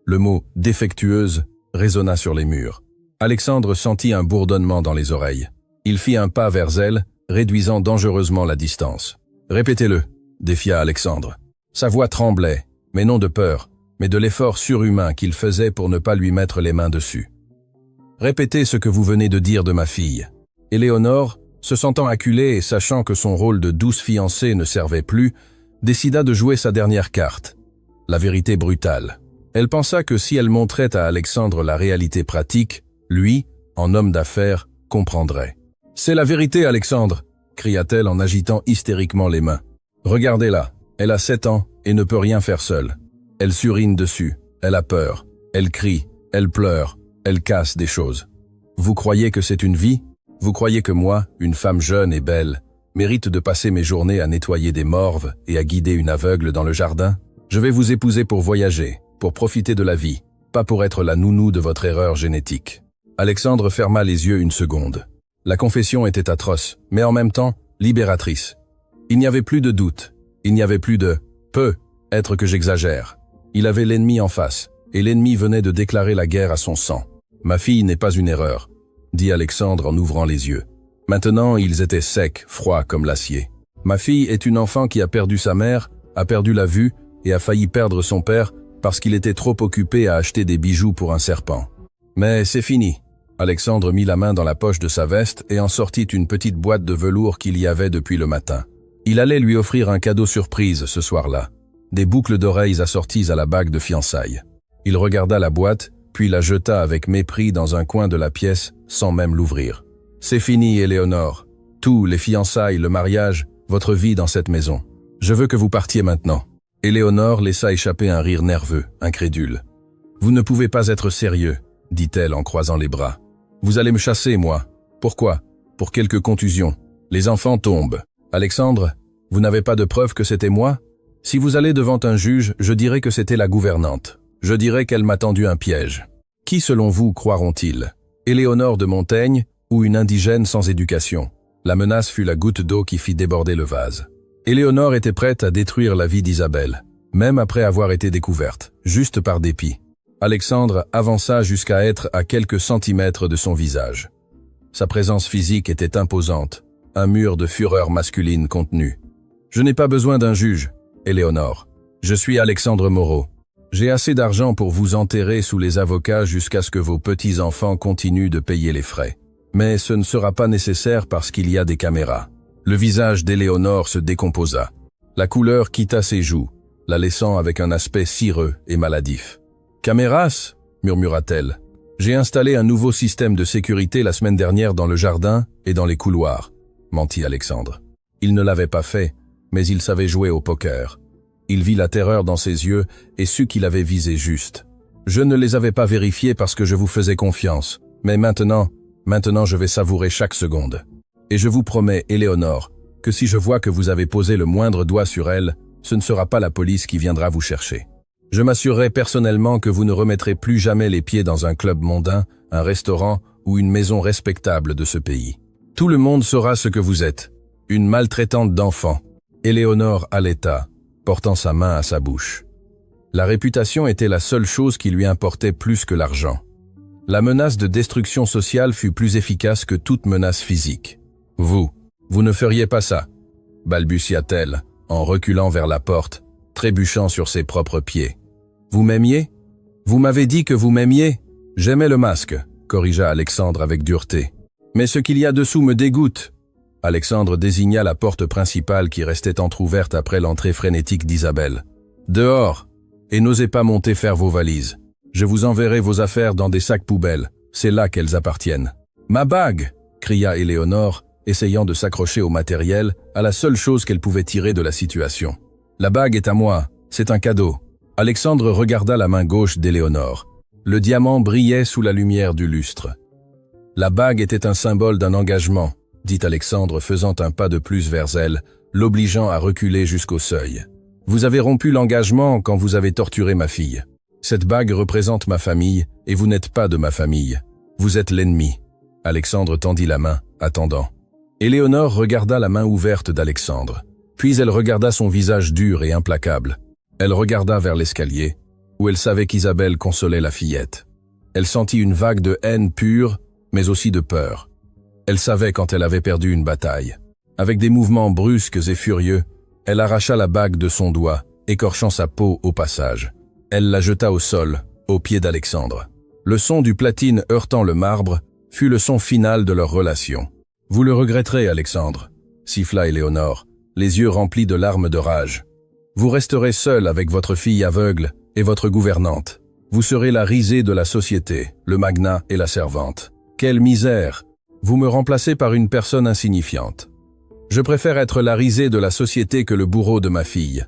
Le mot « défectueuse » résonna sur les murs. Alexandre sentit un bourdonnement dans les oreilles. Il fit un pas vers elle, réduisant dangereusement la distance. « Répétez-le » défia Alexandre. Sa voix tremblait, mais non de peur, mais de l'effort surhumain qu'il faisait pour ne pas lui mettre les mains dessus. « Répétez ce que vous venez de dire de ma fille. » Éléonore, se sentant acculée et sachant que son rôle de douce fiancée ne servait plus, décida de jouer sa dernière carte, la vérité brutale. Elle pensa que si elle montrait à Alexandre la réalité pratique, lui, en homme d'affaires, comprendrait. « C'est la vérité, Alexandre !» cria-t-elle en agitant hystériquement les mains. « Regardez-la, elle a 7 ans et ne peut rien faire seule. Elle surine dessus, elle a peur, elle crie, elle pleure, elle casse des choses. Vous croyez que c'est une vie ? Vous croyez que moi, une femme jeune et belle, mérite de passer mes journées à nettoyer des morves et à guider une aveugle dans le jardin ? Je vais vous épouser pour voyager, pour profiter de la vie, pas pour être la nounou de votre erreur génétique. » Alexandre ferma les yeux une seconde. La confession était atroce, mais en même temps, libératrice. Il n'y avait plus de doute, il n'y avait plus de « peut être que j'exagère ». Il avait l'ennemi en face, et l'ennemi venait de déclarer la guerre à son sang. « Ma fille n'est pas une erreur », dit Alexandre en ouvrant les yeux. Maintenant, ils étaient secs, froids comme l'acier. « Ma fille est une enfant qui a perdu sa mère, a perdu la vue et a failli perdre son père parce qu'il était trop occupé à acheter des bijoux pour un serpent. Mais c'est fini. Alexandre mit la main dans la poche de sa veste et en sortit une petite boîte de velours qu'il y avait depuis le matin. Il allait lui offrir un cadeau surprise ce soir-là. Des boucles d'oreilles assorties à la bague de fiançailles. Il regarda la boîte, puis la jeta avec mépris dans un coin de la pièce, sans même l'ouvrir. « C'est fini, Éléonore. Tout, les fiançailles, le mariage, votre vie dans cette maison. Je veux que vous partiez maintenant. » Éléonore laissa échapper un rire nerveux, incrédule. « Vous ne pouvez pas être sérieux, » dit-elle en croisant les bras. « Vous allez me chasser, moi. Pourquoi? Pour quelques contusions. Les enfants tombent. Alexandre, vous n'avez pas de preuve que c'était moi? Si vous allez devant un juge, je dirai que c'était la gouvernante. Je dirai qu'elle m'a tendu un piège. Qui, selon vous, croiront-ils? Éléonore de Montaigne ou une indigène sans éducation? La menace fut la goutte d'eau qui fit déborder le vase. Éléonore était prête à détruire la vie d'Isabelle, même après avoir été découverte, juste par dépit. Alexandre avança jusqu'à être à quelques centimètres de son visage. Sa présence physique était imposante, un mur de fureur masculine contenu. « Je n'ai pas besoin d'un juge, Éléonore. Je suis Alexandre Moreau. J'ai assez d'argent pour vous enterrer sous les avocats jusqu'à ce que vos petits-enfants continuent de payer les frais. Mais ce ne sera pas nécessaire parce qu'il y a des caméras. » Le visage d'Éléonore se décomposa. La couleur quitta ses joues, la laissant avec un aspect cireux et maladif. « Caméras » murmura-t-elle. « J'ai installé un nouveau système de sécurité la semaine dernière dans le jardin et dans les couloirs, » mentit Alexandre. Il ne l'avait pas fait, mais il savait jouer au poker. Il vit la terreur dans ses yeux et sut qu'il avait visé juste. « Je ne les avais pas vérifiés parce que je vous faisais confiance, mais maintenant je vais savourer chaque seconde. Et je vous promets, Éléonore, que si je vois que vous avez posé le moindre doigt sur elle, ce ne sera pas la police qui viendra vous chercher. Je m'assurerai personnellement que vous ne remettrez plus jamais les pieds dans un club mondain, un restaurant ou une maison respectable de ce pays. Tout le monde saura ce que vous êtes, une maltraitante d'enfants. » Éléonore haleta, portant sa main à sa bouche. La réputation était la seule chose qui lui importait plus que l'argent. La menace de destruction sociale fut plus efficace que toute menace physique. « Vous ne feriez pas ça » balbutia-t-elle, en reculant vers la porte, trébuchant sur ses propres pieds. « Vous m'aimiez? Vous m'avez dit que vous m'aimiez? J'aimais le masque, » corrigea Alexandre avec dureté. « Mais ce qu'il y a dessous me dégoûte. » Alexandre désigna la porte principale qui restait entr'ouverte après l'entrée frénétique d'Isabelle. « Dehors, et n'osez pas monter faire vos valises. Je vous enverrai vos affaires dans des sacs poubelles, c'est là qu'elles appartiennent. »« Ma bague !» cria Éléonore, essayant de s'accrocher au matériel, à la seule chose qu'elle pouvait tirer de la situation. « La bague est à moi, c'est un cadeau. » Alexandre regarda la main gauche d'Éléonore. Le diamant brillait sous la lumière du lustre. « La bague était un symbole d'un engagement, » dit Alexandre faisant un pas de plus vers elle, l'obligeant à reculer jusqu'au seuil. « Vous avez rompu l'engagement quand vous avez torturé ma fille. Cette bague représente ma famille, et vous n'êtes pas de ma famille. Vous êtes l'ennemi. » Alexandre tendit la main, attendant. Éléonore regarda la main ouverte d'Alexandre. Puis elle regarda son visage dur et implacable. Elle regarda vers l'escalier, où elle savait qu'Isabelle consolait la fillette. Elle sentit une vague de haine pure, mais aussi de peur. Elle savait quand elle avait perdu une bataille. Avec des mouvements brusques et furieux, elle arracha la bague de son doigt, écorchant sa peau au passage. Elle la jeta au sol, aux pieds d'Alexandre. Le son du platine heurtant le marbre fut le son final de leur relation. « Vous le regretterez, Alexandre » siffla Éléonore, les yeux remplis de larmes de rage. « Vous resterez seul avec votre fille aveugle et votre gouvernante. Vous serez la risée de la société, le magnat et la servante. Quelle misère! Vous me remplacez par une personne insignifiante. Je préfère être la risée de la société que le bourreau de ma fille, »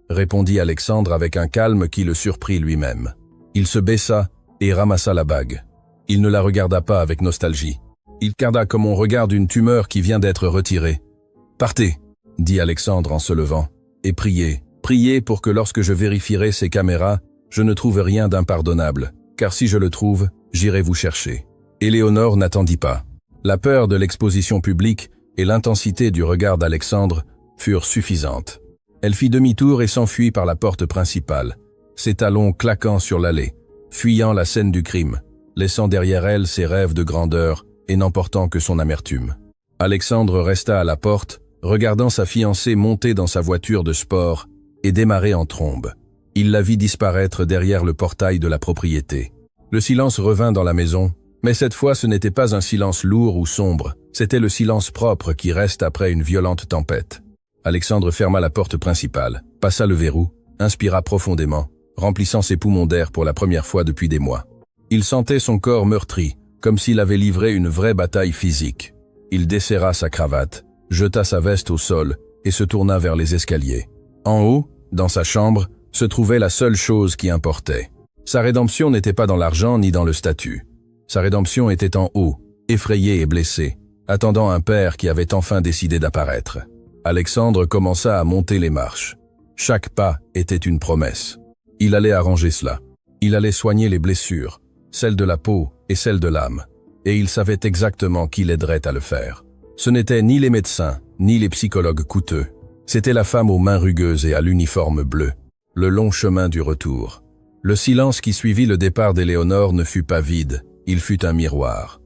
répondit Alexandre avec un calme qui le surprit lui-même. Il se baissa et ramassa la bague. Il ne la regarda pas avec nostalgie. Il regarda comme on regarde une tumeur qui vient d'être retirée. « Partez » dit Alexandre en se levant, « et priez, priez pour que lorsque je vérifierai ces caméras, je ne trouve rien d'impardonnable, car si je le trouve, j'irai vous chercher. » Éléonore n'attendit pas. La peur de l'exposition publique et l'intensité du regard d'Alexandre furent suffisantes. Elle fit demi-tour et s'enfuit par la porte principale, ses talons claquant sur l'allée, fuyant la scène du crime, laissant derrière elle ses rêves de grandeur et n'emportant que son amertume. Alexandre resta à la porte, regardant sa fiancée monter dans sa voiture de sport et démarrer en trombe. Il la vit disparaître derrière le portail de la propriété. Le silence revint dans la maison, Mais cette fois, ce n'était pas un silence lourd ou sombre, c'était le silence propre qui reste après une violente tempête. Alexandre ferma la porte principale, passa le verrou, inspira profondément, remplissant ses poumons d'air pour la première fois depuis des mois. Il sentait son corps meurtri, comme s'il avait livré une vraie bataille physique. Il desserra sa cravate, jeta sa veste au sol et se tourna vers les escaliers. En haut, dans sa chambre, se trouvait la seule chose qui importait. Sa rédemption n'était pas dans l'argent ni dans le statut. Sa rédemption était en haut, effrayé et blessé, attendant un père qui avait enfin décidé d'apparaître. Alexandre commença à monter les marches. Chaque pas était une promesse. Il allait arranger cela. Il allait soigner les blessures, celles de la peau et celles de l'âme. Et il savait exactement qui l'aiderait à le faire. Ce n'étaient ni les médecins, ni les psychologues coûteux. C'était la femme aux mains rugueuses et à l'uniforme bleu. Le long chemin du retour. Le silence qui suivit le départ d'Éléonore ne fut pas vide. Il fut un miroir.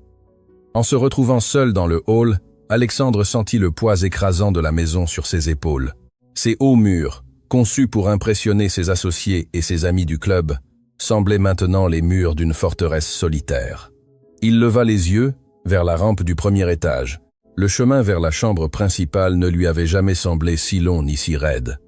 En se retrouvant seul dans le hall, Alexandre sentit le poids écrasant de la maison sur ses épaules. Ces hauts murs, conçus pour impressionner ses associés et ses amis du club, semblaient maintenant les murs d'une forteresse solitaire. Il leva les yeux vers la rampe du premier étage. Le chemin vers la chambre principale ne lui avait jamais semblé si long ni si raide.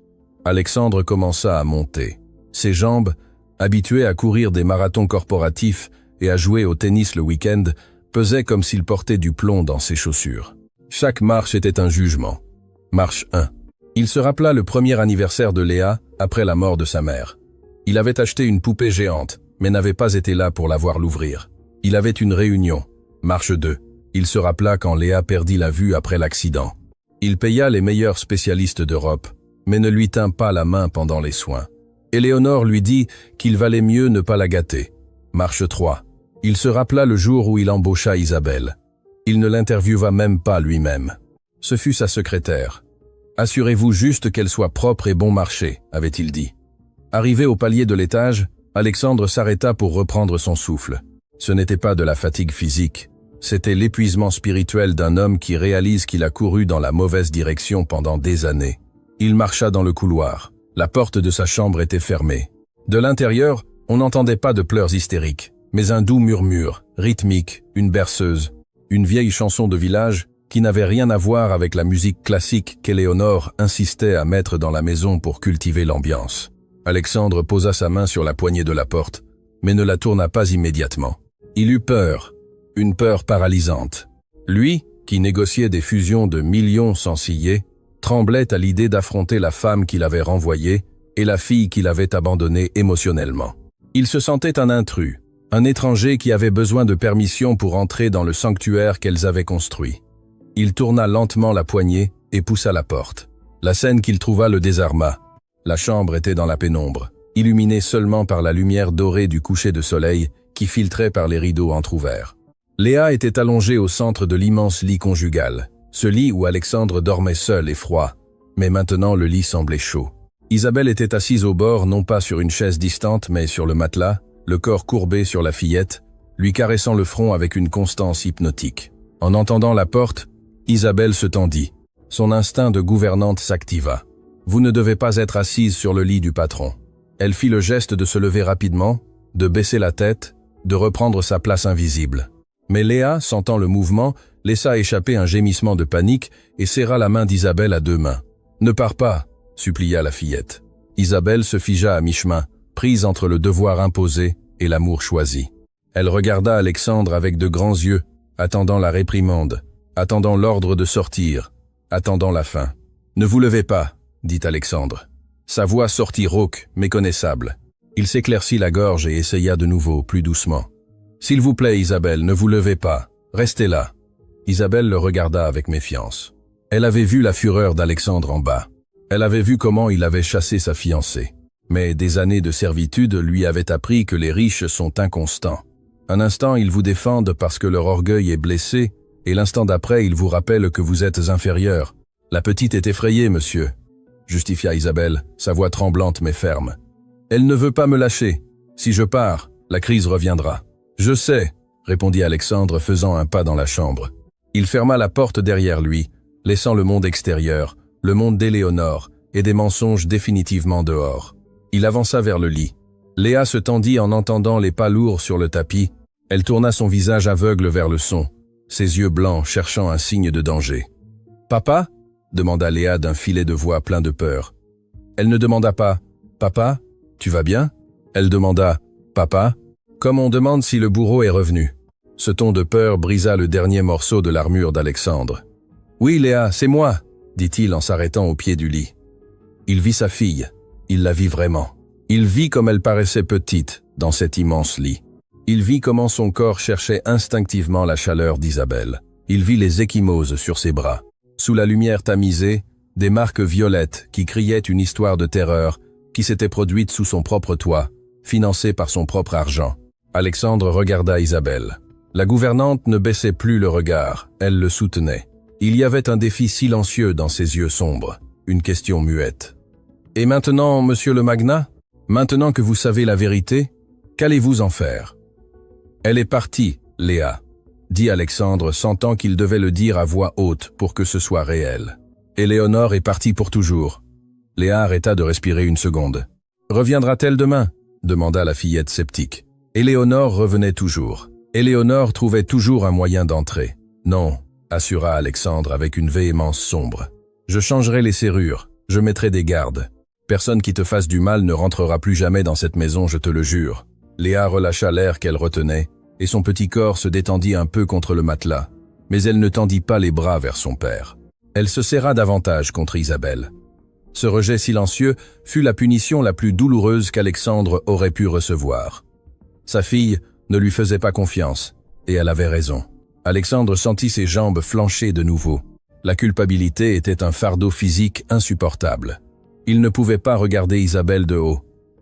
Alexandre commença à monter. Ses jambes, habituées à courir des marathons corporatifs et à jouer au tennis le week-end, pesaient comme s'il portait du plomb dans ses chaussures. Chaque marche était un jugement. Marche 1. Il se rappela le premier anniversaire de Léa après la mort de sa mère. Il avait acheté une poupée géante, mais n'avait pas été là pour la voir l'ouvrir. Il avait une réunion. Marche 2. Il se rappela quand Léa perdit la vue après l'accident. Il paya les meilleurs spécialistes d'Europe, mais ne lui tint pas la main pendant les soins. Éléonore lui dit qu'il valait mieux ne pas la gâter. Marche 3. Il se rappela le jour où il embaucha Isabelle. Il ne l'interviewa même pas lui-même. Ce fut sa secrétaire. « Assurez-vous juste qu'elle soit propre et bon marché », avait-il dit. Arrivé au palier de l'étage, Alexandre s'arrêta pour reprendre son souffle. Ce n'était pas de la fatigue physique, c'était l'épuisement spirituel d'un homme qui réalise qu'il a couru dans la mauvaise direction pendant des années. Il marcha dans le couloir. La porte de sa chambre était fermée. De l'intérieur, on n'entendait pas de pleurs hystériques, mais un doux murmure, rythmique, une berceuse, une vieille chanson de village qui n'avait rien à voir avec la musique classique qu'Éléonore insistait à mettre dans la maison pour cultiver l'ambiance. Alexandre posa sa main sur la poignée de la porte, mais ne la tourna pas immédiatement. Il eut peur, une peur paralysante. Lui, qui négociait des fusions de millions sans ciller, tremblait à l'idée d'affronter la femme qu'il avait renvoyée et la fille qu'il avait abandonnée émotionnellement. Il se sentait un intrus, un étranger qui avait besoin de permission pour entrer dans le sanctuaire qu'elles avaient construit. Il tourna lentement la poignée et poussa la porte. La scène qu'il trouva le désarma. La chambre était dans la pénombre, illuminée seulement par la lumière dorée du coucher de soleil qui filtrait par les rideaux entr'ouverts. Léa était allongée au centre de l'immense lit conjugal, ce lit où Alexandre dormait seul et froid, mais maintenant le lit semblait chaud. Isabelle était assise au bord, non pas sur une chaise distante, mais sur le matelas, le corps courbé sur la fillette, lui caressant le front avec une constance hypnotique. En entendant la porte, Isabelle se tendit. Son instinct de gouvernante s'activa. « Vous ne devez pas être assise sur le lit du patron. » Elle fit le geste de se lever rapidement, de baisser la tête, de reprendre sa place invisible. Mais Léa, sentant le mouvement, laissa échapper un gémissement de panique et serra la main d'Isabelle à deux mains. « Ne pars pas !» supplia la fillette. Isabelle se figea à mi-chemin, prise entre le devoir imposé et l'amour choisi. Elle regarda Alexandre avec de grands yeux, attendant la réprimande, attendant l'ordre de sortir, attendant la fin. « Ne vous levez pas !» dit Alexandre. Sa voix sortit rauque, méconnaissable. Il s'éclaircit la gorge et essaya de nouveau, plus doucement. « S'il vous plaît, Isabelle, ne vous levez pas. Restez là. » Isabelle le regarda avec méfiance. Elle avait vu la fureur d'Alexandre en bas. Elle avait vu comment il avait chassé sa fiancée. Mais des années de servitude lui avaient appris que les riches sont inconstants. Un instant, ils vous défendent parce que leur orgueil est blessé, et l'instant d'après, ils vous rappellent que vous êtes inférieur. La petite est effrayée, monsieur, justifia Isabelle, sa voix tremblante mais ferme. Elle ne veut pas me lâcher. Si je pars, la crise reviendra. Je sais, répondit Alexandre, faisant un pas dans la chambre. Il ferma la porte derrière lui, laissant le monde extérieur, le monde d'Éléonore et des mensonges définitivement dehors. Il avança vers le lit. Léa se tendit en entendant les pas lourds sur le tapis, Elle tourna son visage aveugle vers le son, ses yeux blancs cherchant un signe de danger. « Papa ?» demanda Léa d'un filet de voix plein de peur. Elle ne demanda pas « Papa, tu vas bien ?» Elle demanda « Papa ?» comme on demande si le bourreau est revenu. Ce ton de peur brisa le dernier morceau de l'armure d'Alexandre. « Oui, Léa, c'est moi !» dit-il en s'arrêtant au pied du lit. Il vit sa fille. Il la vit vraiment. Il vit comme elle paraissait petite dans cet immense lit. Il vit comment son corps cherchait instinctivement la chaleur d'Isabelle. Il vit les ecchymoses sur ses bras. Sous la lumière tamisée, des marques violettes qui criaient une histoire de terreur qui s'était produite sous son propre toit, financée par son propre argent. Alexandre regarda Isabelle. La gouvernante ne baissait plus le regard, elle le soutenait. Il y avait un défi silencieux dans ses yeux sombres, une question muette. « Et maintenant, monsieur le magnat, maintenant que vous savez la vérité, qu'allez-vous en faire ?»« Elle est partie, Léa, » dit Alexandre, sentant qu'il devait le dire à voix haute pour que ce soit réel. « Éléonore est partie pour toujours. » Léa arrêta de respirer une seconde. « Reviendra-t-elle demain ?» demanda la fillette sceptique. Éléonore revenait toujours. Éléonore trouvait toujours un moyen d'entrer. « Non, » assura Alexandre avec une véhémence sombre. « Je changerai les serrures, je mettrai des gardes. Personne qui te fasse du mal ne rentrera plus jamais dans cette maison, je te le jure. » Léa relâcha l'air qu'elle retenait, et son petit corps se détendit un peu contre le matelas. Mais elle ne tendit pas les bras vers son père. Elle se serra davantage contre Isabelle. Ce rejet silencieux fut la punition la plus douloureuse qu'Alexandre aurait pu recevoir. Sa fille ne lui faisait pas confiance, et elle avait raison. Alexandre sentit ses jambes flancher de nouveau. La culpabilité était un fardeau physique insupportable. Il ne pouvait pas regarder Isabelle de haut.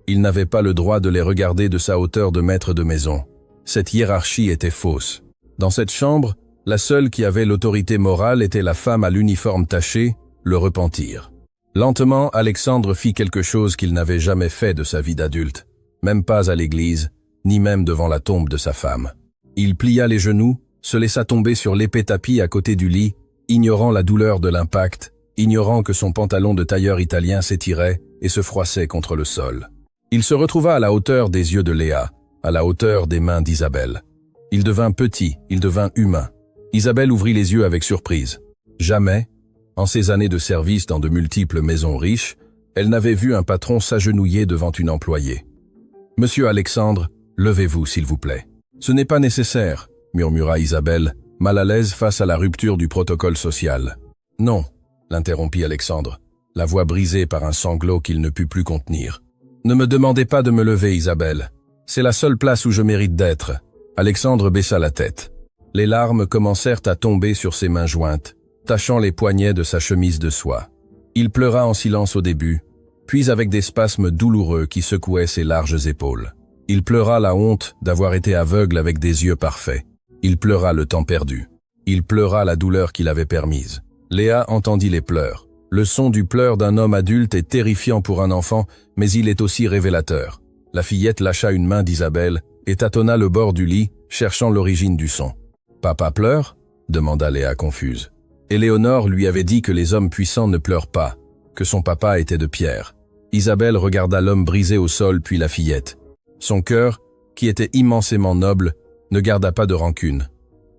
Il n'avait pas le droit de les regarder de sa hauteur de maître de maison. Cette hiérarchie était fausse. Dans cette chambre, la seule qui avait l'autorité morale était la femme à l'uniforme taché, le repentir. Lentement, Alexandre fit quelque chose qu'il n'avait jamais fait de sa vie d'adulte, même pas à l'église, ni même devant la tombe de sa femme. Il plia les genoux, se laissa tomber sur l'épais tapis à côté du lit, ignorant la douleur de l'impact, ignorant que son pantalon de tailleur italien s'étirait et se froissait contre le sol. Il se retrouva à la hauteur des yeux de Léa, à la hauteur des mains d'Isabelle. Il devint petit, il devint humain. Isabelle ouvrit les yeux avec surprise. Jamais, en ses années de service dans de multiples maisons riches, elle n'avait vu un patron s'agenouiller devant une employée. « Monsieur Alexandre, levez-vous s'il vous plaît. »« Ce n'est pas nécessaire, » murmura Isabelle, mal à l'aise face à la rupture du protocole social. « Non, » l'interrompit Alexandre, la voix brisée par un sanglot qu'il ne put plus contenir. « Ne me demandez pas de me lever, Isabelle. C'est la seule place où je mérite d'être. » Alexandre baissa la tête. Les larmes commencèrent à tomber sur ses mains jointes, tachant les poignets de sa chemise de soie. Il pleura en silence au début, puis avec des spasmes douloureux qui secouaient ses larges épaules. Il pleura la honte d'avoir été aveugle avec des yeux parfaits. Il pleura le temps perdu. Il pleura la douleur qu'il avait permise. Léa entendit les pleurs. Le son du pleur d'un homme adulte est terrifiant pour un enfant, mais il est aussi révélateur. La fillette lâcha une main d'Isabelle et tâtonna le bord du lit, cherchant l'origine du son. « Papa pleure ?» demanda Léa confuse. Éléonore lui avait dit que les hommes puissants ne pleurent pas, que son papa était de pierre. Isabelle regarda l'homme brisé au sol puis la fillette. Son cœur, qui était immensément noble, ne garda pas de rancune.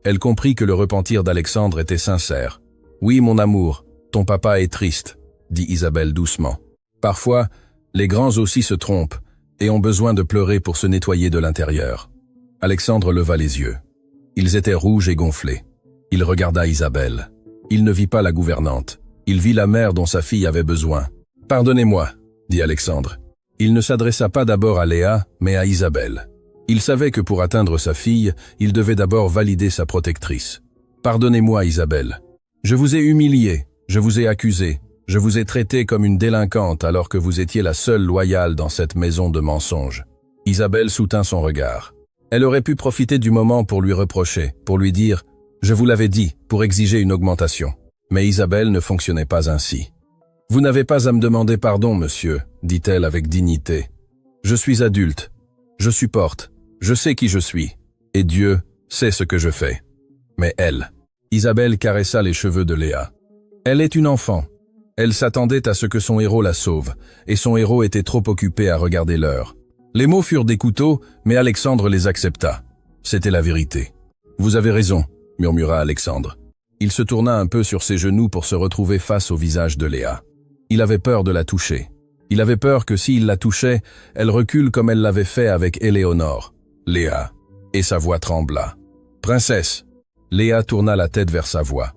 Elle comprit que le repentir d'Alexandre était sincère. « Oui, mon amour, ton papa est triste, » dit Isabelle doucement. « Parfois, les grands aussi se trompent et ont besoin de pleurer pour se nettoyer de l'intérieur. » Alexandre leva les yeux. Ils étaient rouges et gonflés. Il regarda Isabelle. Il ne vit pas la gouvernante. Il vit la mère dont sa fille avait besoin. « Pardonnez-moi, » dit Alexandre. Il ne s'adressa pas d'abord à Léa, mais à Isabelle. Il savait que pour atteindre sa fille, il devait d'abord valider sa protectrice. « Pardonnez-moi, Isabelle. Je vous ai humiliée, je vous ai accusée, je vous ai traitée comme une délinquante alors que vous étiez la seule loyale dans cette maison de mensonges. » Isabelle soutint son regard. Elle aurait pu profiter du moment pour lui reprocher, pour lui dire « Je vous l'avais dit », pour exiger une augmentation. Mais Isabelle ne fonctionnait pas ainsi. « Vous n'avez pas à me demander pardon, monsieur », dit-elle avec dignité. « Je suis adulte. Je supporte. Je sais qui je suis. Et Dieu sait ce que je fais. » Mais elle... Isabelle caressa les cheveux de Léa. Elle est une enfant. Elle s'attendait à ce que son héros la sauve, et son héros était trop occupé à regarder l'heure. Les mots furent des couteaux, mais Alexandre les accepta. C'était la vérité. Vous avez raison, murmura Alexandre. Il se tourna un peu sur ses genoux pour se retrouver face au visage de Léa. Il avait peur de la toucher. Il avait peur que s'il la touchait, elle recule comme elle l'avait fait avec Éléonore. Léa. Et sa voix trembla. Princesse. Léa tourna la tête vers sa voix.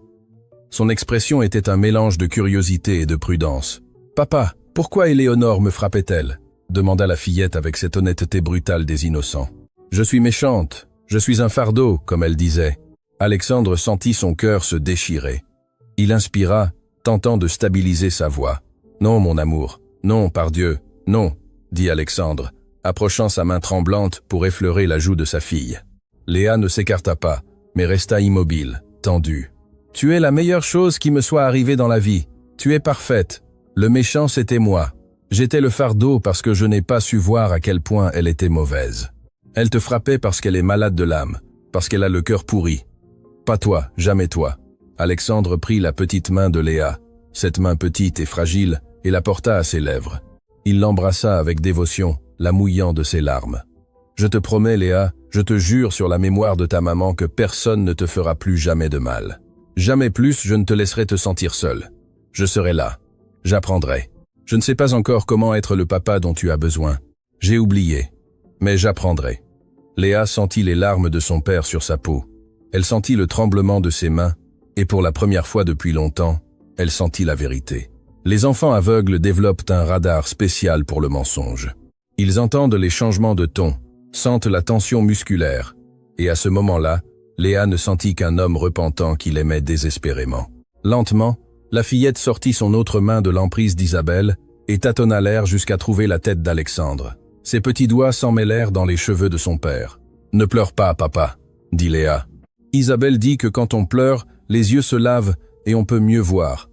Son expression était un mélange de curiosité et de prudence. Papa, pourquoi Éléonore me frappait-elle? Demanda la fillette avec cette honnêteté brutale des innocents. Je suis méchante, je suis un fardeau, comme elle disait. Alexandre sentit son cœur se déchirer. Il inspira, tentant de stabiliser sa voix. Non, mon amour, non, par Dieu, non, dit Alexandre, approchant sa main tremblante pour effleurer la joue de sa fille. Léa ne s'écarta pas, mais resta immobile, tendue. Tu es la meilleure chose qui me soit arrivée dans la vie. Tu es parfaite. Le méchant, c'était moi. J'étais le fardeau parce que je n'ai pas su voir à quel point elle était mauvaise. Elle te frappait parce qu'elle est malade de l'âme, parce qu'elle a le cœur pourri. Pas toi, jamais toi. Alexandre prit la petite main de Léa, cette main petite et fragile, et la porta à ses lèvres. Il l'embrassa avec dévotion, la mouillant de ses larmes. Je te promets, Léa, je te jure sur la mémoire de ta maman que personne ne te fera plus jamais de mal. Jamais plus je ne te laisserai te sentir seul. Je serai là. J'apprendrai. Je ne sais pas encore comment être le papa dont tu as besoin. J'ai oublié. Mais j'apprendrai. Léa sentit les larmes de son père sur sa peau. Elle sentit le tremblement de ses mains, et pour la première fois depuis longtemps, elle sentit la vérité. Les enfants aveugles développent un radar spécial pour le mensonge. Ils entendent les changements de ton, sentent la tension musculaire, et à ce moment-là, Léa ne sentit qu'un homme repentant qui l'aimait désespérément. Lentement, la fillette sortit son autre main de l'emprise d'Isabelle et tâtonna l'air jusqu'à trouver la tête d'Alexandre. Ses petits doigts s'emmêlèrent dans les cheveux de son père. « Ne pleure pas, papa », dit Léa. Isabelle dit que quand on pleure, les yeux se lavent et on peut mieux voir.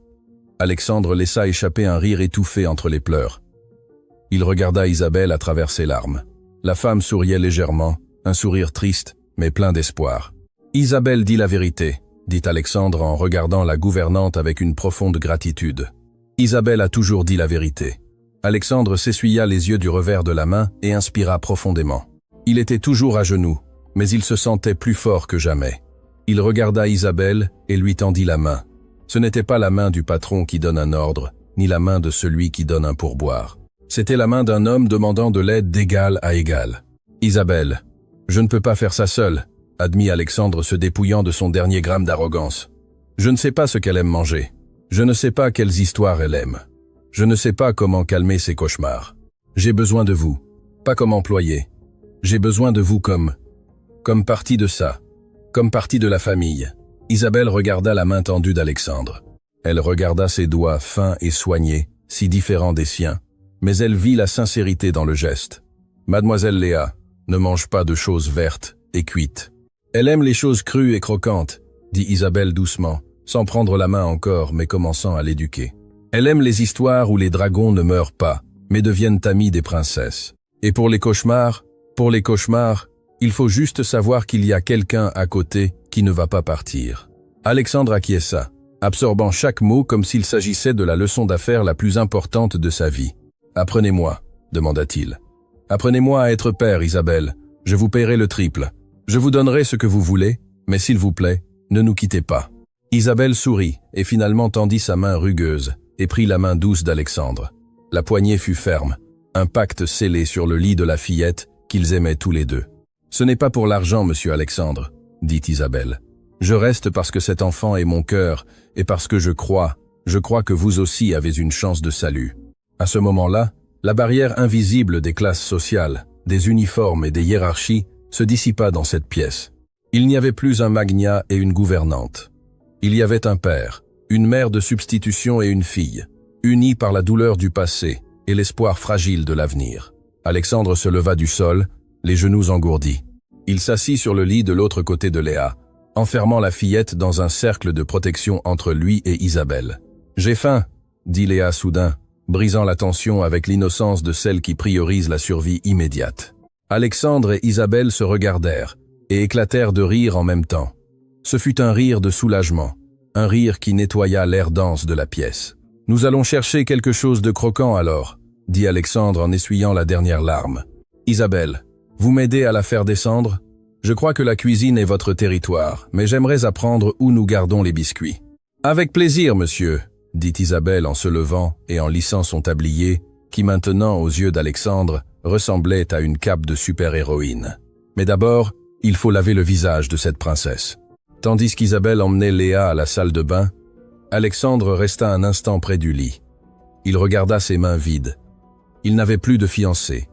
Alexandre laissa échapper un rire étouffé entre les pleurs. Il regarda Isabelle à travers ses larmes. La femme souriait légèrement, un sourire triste, mais plein d'espoir. Isabelle dit la vérité, dit Alexandre en regardant la gouvernante avec une profonde gratitude. Isabelle a toujours dit la vérité. Alexandre s'essuya les yeux du revers de la main et inspira profondément. Il était toujours à genoux, mais il se sentait plus fort que jamais. Il regarda Isabelle et lui tendit la main. Ce n'était pas la main du patron qui donne un ordre, ni la main de celui qui donne un pourboire. C'était la main d'un homme demandant de l'aide d'égal à égal. « Isabelle, je ne peux pas faire ça seul », admit Alexandre se dépouillant de son dernier gramme d'arrogance. « Je ne sais pas ce qu'elle aime manger. Je ne sais pas quelles histoires elle aime. Je ne sais pas comment calmer ses cauchemars. J'ai besoin de vous, pas comme employé. J'ai besoin de vous comme partie de ça, comme partie de la famille. » Isabelle regarda la main tendue d'Alexandre. Elle regarda ses doigts fins et soignés, si différents des siens, mais elle vit la sincérité dans le geste. « Mademoiselle Léa ne mange pas de choses vertes et cuites. Elle aime les choses crues et croquantes, » dit Isabelle doucement, sans prendre la main encore, mais commençant à l'éduquer. « Elle aime les histoires où les dragons ne meurent pas, mais deviennent amis des princesses. Et pour les cauchemars, il faut juste savoir qu'il y a quelqu'un à côté qui ne va pas partir. » Alexandre acquiesça, absorbant chaque mot comme s'il s'agissait de la leçon d'affaires la plus importante de sa vie. « Apprenez-moi, » demanda-t-il. « Apprenez-moi à être père, Isabelle. Je vous paierai le triple. Je vous donnerai ce que vous voulez, mais s'il vous plaît, ne nous quittez pas. » Isabelle sourit et finalement tendit sa main rugueuse et prit la main douce d'Alexandre. La poignée fut ferme, un pacte scellé sur le lit de la fillette qu'ils aimaient tous les deux. « Ce n'est pas pour l'argent, monsieur Alexandre, » dit Isabelle. « Je reste parce que cet enfant est mon cœur et parce que je crois que vous aussi avez une chance de salut. » À ce moment-là, la barrière invisible des classes sociales, des uniformes et des hiérarchies se dissipa dans cette pièce. Il n'y avait plus un magnat et une gouvernante. Il y avait un père, une mère de substitution et une fille, unis par la douleur du passé et l'espoir fragile de l'avenir. Alexandre se leva du sol, les genoux engourdis. Il s'assit sur le lit de l'autre côté de Léa, enfermant la fillette dans un cercle de protection entre lui et Isabelle. « J'ai faim », dit Léa soudain, brisant la tension avec l'innocence de celle qui priorise la survie immédiate. Alexandre et Isabelle se regardèrent et éclatèrent de rire en même temps. Ce fut un rire de soulagement, un rire qui nettoya l'air dense de la pièce. « Nous allons chercher quelque chose de croquant alors », dit Alexandre en essuyant la dernière larme. « Isabelle, vous m'aidez à la faire descendre ? Je crois que la cuisine est votre territoire, mais j'aimerais apprendre où nous gardons les biscuits. Avec plaisir, monsieur, dit Isabelle en se levant et en lissant son tablier, qui maintenant, aux yeux d'Alexandre, ressemblait à une cape de super-héroïne. Mais d'abord, il faut laver le visage de cette princesse. Tandis qu'Isabelle emmenait Léa à la salle de bain, Alexandre resta un instant près du lit. Il regarda ses mains vides. Il n'avait plus de fiancée.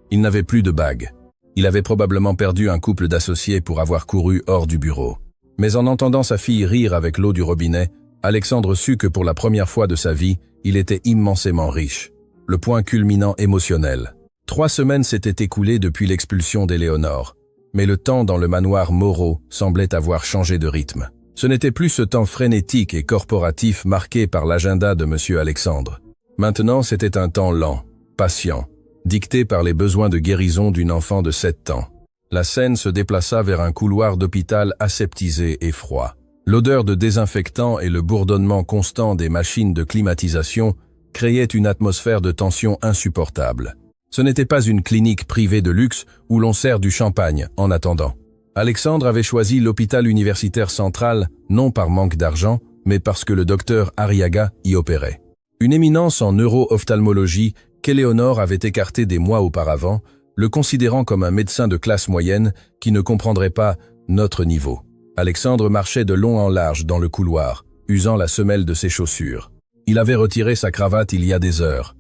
Il n'avait plus de bague. Il avait probablement perdu un couple d'associés pour avoir couru hors du bureau. Mais en entendant sa fille rire avec l'eau du robinet, Alexandre sut que pour la première fois de sa vie, il était immensément riche. Le point culminant émotionnel. 3 semaines s'étaient écoulées depuis l'expulsion d'Éléonore. Mais le temps dans le manoir Moreau semblait avoir changé de rythme. Ce n'était plus ce temps frénétique et corporatif marqué par l'agenda de M. Alexandre. Maintenant, c'était un temps lent, patient, dicté par les besoins de guérison d'une enfant de 7 ans. La scène se déplaça vers un couloir d'hôpital aseptisé et froid. L'odeur de désinfectant et le bourdonnement constant des machines de climatisation créaient une atmosphère de tension insupportable. Ce n'était pas une clinique privée de luxe où l'on sert du champagne en attendant. Alexandre avait choisi l'hôpital universitaire central, non par manque d'argent, mais parce que le docteur Arriaga y opérait. Une éminence en neuro-ophtalmologie qu'Éléonore avait écartée des mois auparavant, le considérant comme un médecin de classe moyenne qui ne comprendrait pas notre niveau. Alexandre marchait de long en large dans le couloir, usant la semelle de ses chaussures. Il avait retiré sa cravate il y a des heures.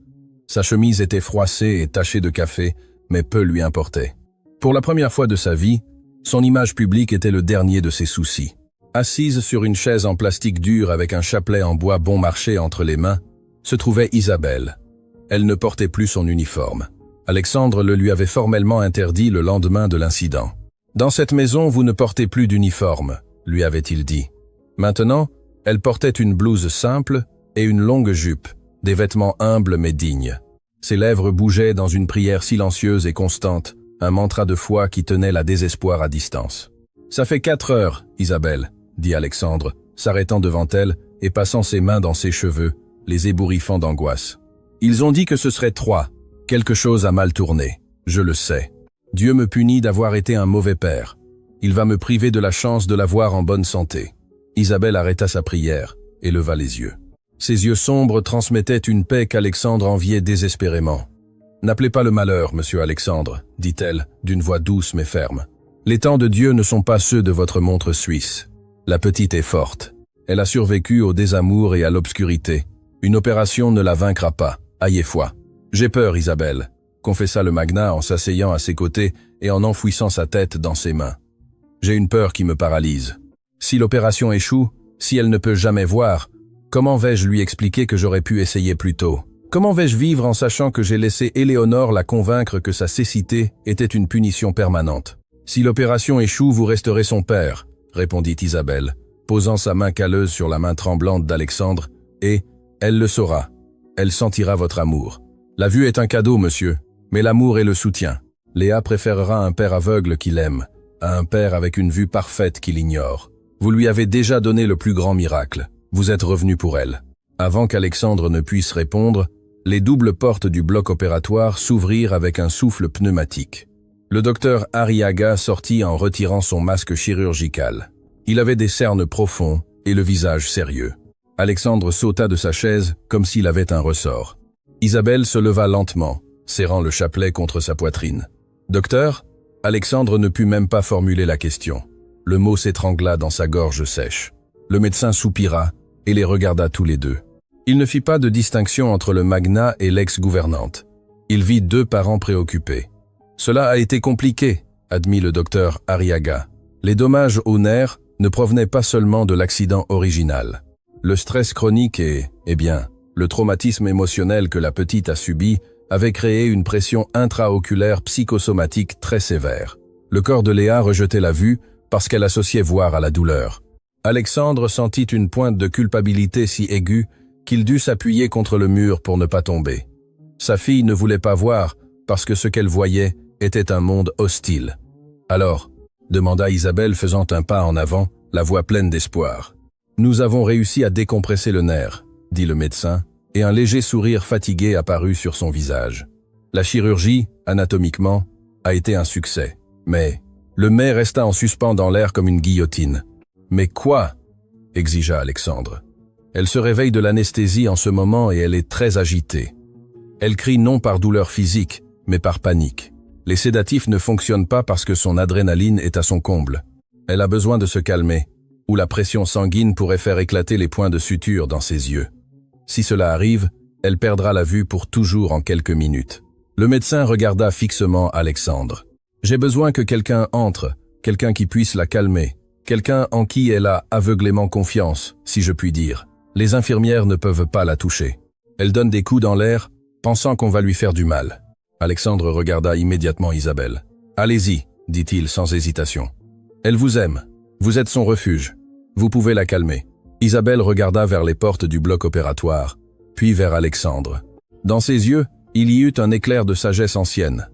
Sa chemise était froissée et tachée de café, mais peu lui importait. Pour la première fois de sa vie, son image publique était le dernier de ses soucis. Assise sur une chaise en plastique dur avec un chapelet en bois bon marché entre les mains, se trouvait Isabelle. Elle ne portait plus son uniforme. Alexandre le lui avait formellement interdit le lendemain de l'incident. « Dans cette maison, vous ne portez plus d'uniforme », lui avait-il dit. Maintenant, elle portait une blouse simple et une longue jupe, des vêtements humbles mais dignes. Ses lèvres bougeaient dans une prière silencieuse et constante, un mantra de foi qui tenait la désespoir à distance. « Ça fait 4 heures, Isabelle », dit Alexandre, s'arrêtant devant elle et passant ses mains dans ses cheveux, les ébouriffant d'angoisse. « Ils ont dit que ce serait 3. Quelque chose a mal tourné. Je le sais. Dieu me punit d'avoir été un mauvais père. Il va me priver de la chance de la voir en bonne santé. » Isabelle arrêta sa prière et leva les yeux. Ses yeux sombres transmettaient une paix qu'Alexandre enviait désespérément. « N'appelez pas le malheur, monsieur Alexandre, dit-elle, d'une voix douce mais ferme. Les temps de Dieu ne sont pas ceux de votre montre suisse. La petite est forte. Elle a survécu au désamour et à l'obscurité. Une opération ne la vaincra pas. Ayez foi. J'ai peur, Isabelle, confessa le magnat en s'asseyant à ses côtés et en enfouissant sa tête dans ses mains. J'ai une peur qui me paralyse. Si l'opération échoue, si elle ne peut jamais voir, comment vais-je lui expliquer que j'aurais pu essayer plus tôt? Comment vais-je vivre en sachant que j'ai laissé Éléonore la convaincre que sa cécité était une punition permanente? Si l'opération échoue, vous resterez son père, répondit Isabelle, posant sa main calleuse sur la main tremblante d'Alexandre, et elle le saura. Elle sentira votre amour. La vue est un cadeau, monsieur, mais l'amour est le soutien. Léa préférera un père aveugle qu'il aime, à un père avec une vue parfaite qu'il ignore. Vous lui avez déjà donné le plus grand miracle. Vous êtes revenu pour elle. Avant qu'Alexandre ne puisse répondre, les doubles portes du bloc opératoire s'ouvrirent avec un souffle pneumatique. Le docteur Arriaga sortit en retirant son masque chirurgical. Il avait des cernes profonds et le visage sérieux. Alexandre sauta de sa chaise comme s'il avait un ressort. Isabelle se leva lentement, serrant le chapelet contre sa poitrine. « Docteur ?» Alexandre ne put même pas formuler la question. Le mot s'étrangla dans sa gorge sèche. Le médecin soupira et les regarda tous les deux. Il ne fit pas de distinction entre le magnat et l'ex-gouvernante. Il vit 2 parents préoccupés. « Cela a été compliqué », admit le docteur Arriaga. Les dommages aux nerfs ne provenaient pas seulement de l'accident original. Le stress chronique et, le traumatisme émotionnel que la petite a subi avait créé une pression intraoculaire psychosomatique très sévère. Le corps de Léa rejetait la vue parce qu'elle associait voir à la douleur. Alexandre sentit une pointe de culpabilité si aiguë qu'il dut s'appuyer contre le mur pour ne pas tomber. Sa fille ne voulait pas voir parce que ce qu'elle voyait était un monde hostile. « Alors ?» demanda Isabelle faisant un pas en avant, la voix pleine d'espoir. « Nous avons réussi à décompresser le nerf, » dit le médecin, et un léger sourire fatigué apparut sur son visage. La chirurgie, anatomiquement, a été un succès, mais Le mets resta en suspens dans l'air comme une guillotine. « Mais quoi ?» exigea Alexandre. Elle se réveille de l'anesthésie en ce moment et elle est très agitée. Elle crie non par douleur physique, mais par panique. Les sédatifs ne fonctionnent pas parce que son adrénaline est à son comble. Elle a besoin de se calmer, ou la pression sanguine pourrait faire éclater les points de suture dans ses yeux. Si cela arrive, elle perdra la vue pour toujours en quelques minutes. Le médecin regarda fixement Alexandre. « J'ai besoin que quelqu'un entre, quelqu'un qui puisse la calmer, quelqu'un en qui elle a aveuglément confiance, si je puis dire. Les infirmières ne peuvent pas la toucher. Elle donne des coups dans l'air, pensant qu'on va lui faire du mal. » Alexandre regarda immédiatement Isabelle. « Allez-y, dit-il sans hésitation. Elle vous aime. Vous êtes son refuge. Vous pouvez la calmer. » Isabelle regarda vers les portes du bloc opératoire, puis vers Alexandre. Dans ses yeux, il y eut un éclair de sagesse ancienne.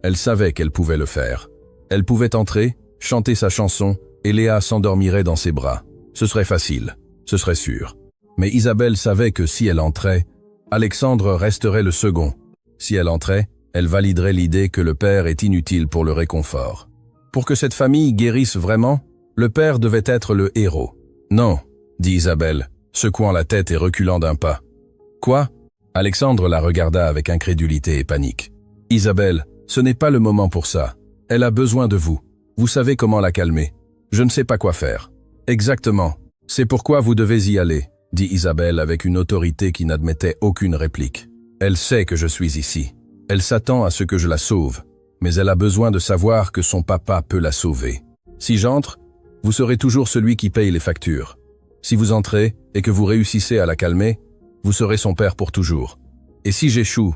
Elle savait qu'elle pouvait le faire. Elle pouvait entrer, chanter sa chanson, et Léa s'endormirait dans ses bras. Ce serait facile, ce serait sûr. Mais Isabelle savait que si elle entrait, Alexandre resterait le second. Si elle entrait, elle validerait l'idée que le père est inutile pour le réconfort. Pour que cette famille guérisse vraiment, le père devait être le héros. « Non », dit Isabelle, secouant la tête et reculant d'un pas. « Quoi ?» Alexandre la regarda avec incrédulité et panique. « Isabelle, ce n'est pas le moment pour ça. Elle a besoin de vous. Vous savez comment la calmer. Je ne sais pas quoi faire. »« Exactement. C'est pourquoi vous devez y aller, » dit Isabelle avec une autorité qui n'admettait aucune réplique. « Elle sait que je suis ici. Elle s'attend à ce que je la sauve. Mais elle a besoin de savoir que son papa peut la sauver. Si j'entre, vous serez toujours celui qui paye les factures. Si vous entrez et que vous réussissez à la calmer, vous serez son père pour toujours. Et si j'échoue, »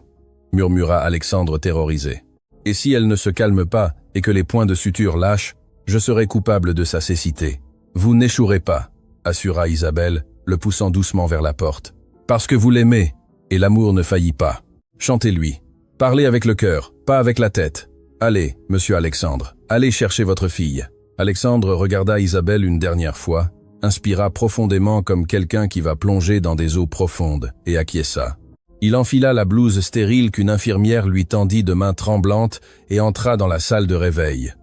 murmura Alexandre terrorisé. « Et si elle ne se calme pas et que les points de suture lâchent, je serai coupable de sa cécité. Vous n'échouerez pas, » assura Isabelle, le poussant doucement vers la porte. « Parce que vous l'aimez, et l'amour ne faillit pas. Chantez-lui. Parlez avec le cœur, pas avec la tête. Allez, monsieur Alexandre, allez chercher votre fille. » Alexandre regarda Isabelle une dernière fois, inspira profondément comme quelqu'un qui va plonger dans des eaux profondes, et acquiesça. Il enfila la blouse stérile qu'une infirmière lui tendit de main tremblante et entra dans la salle de réveil.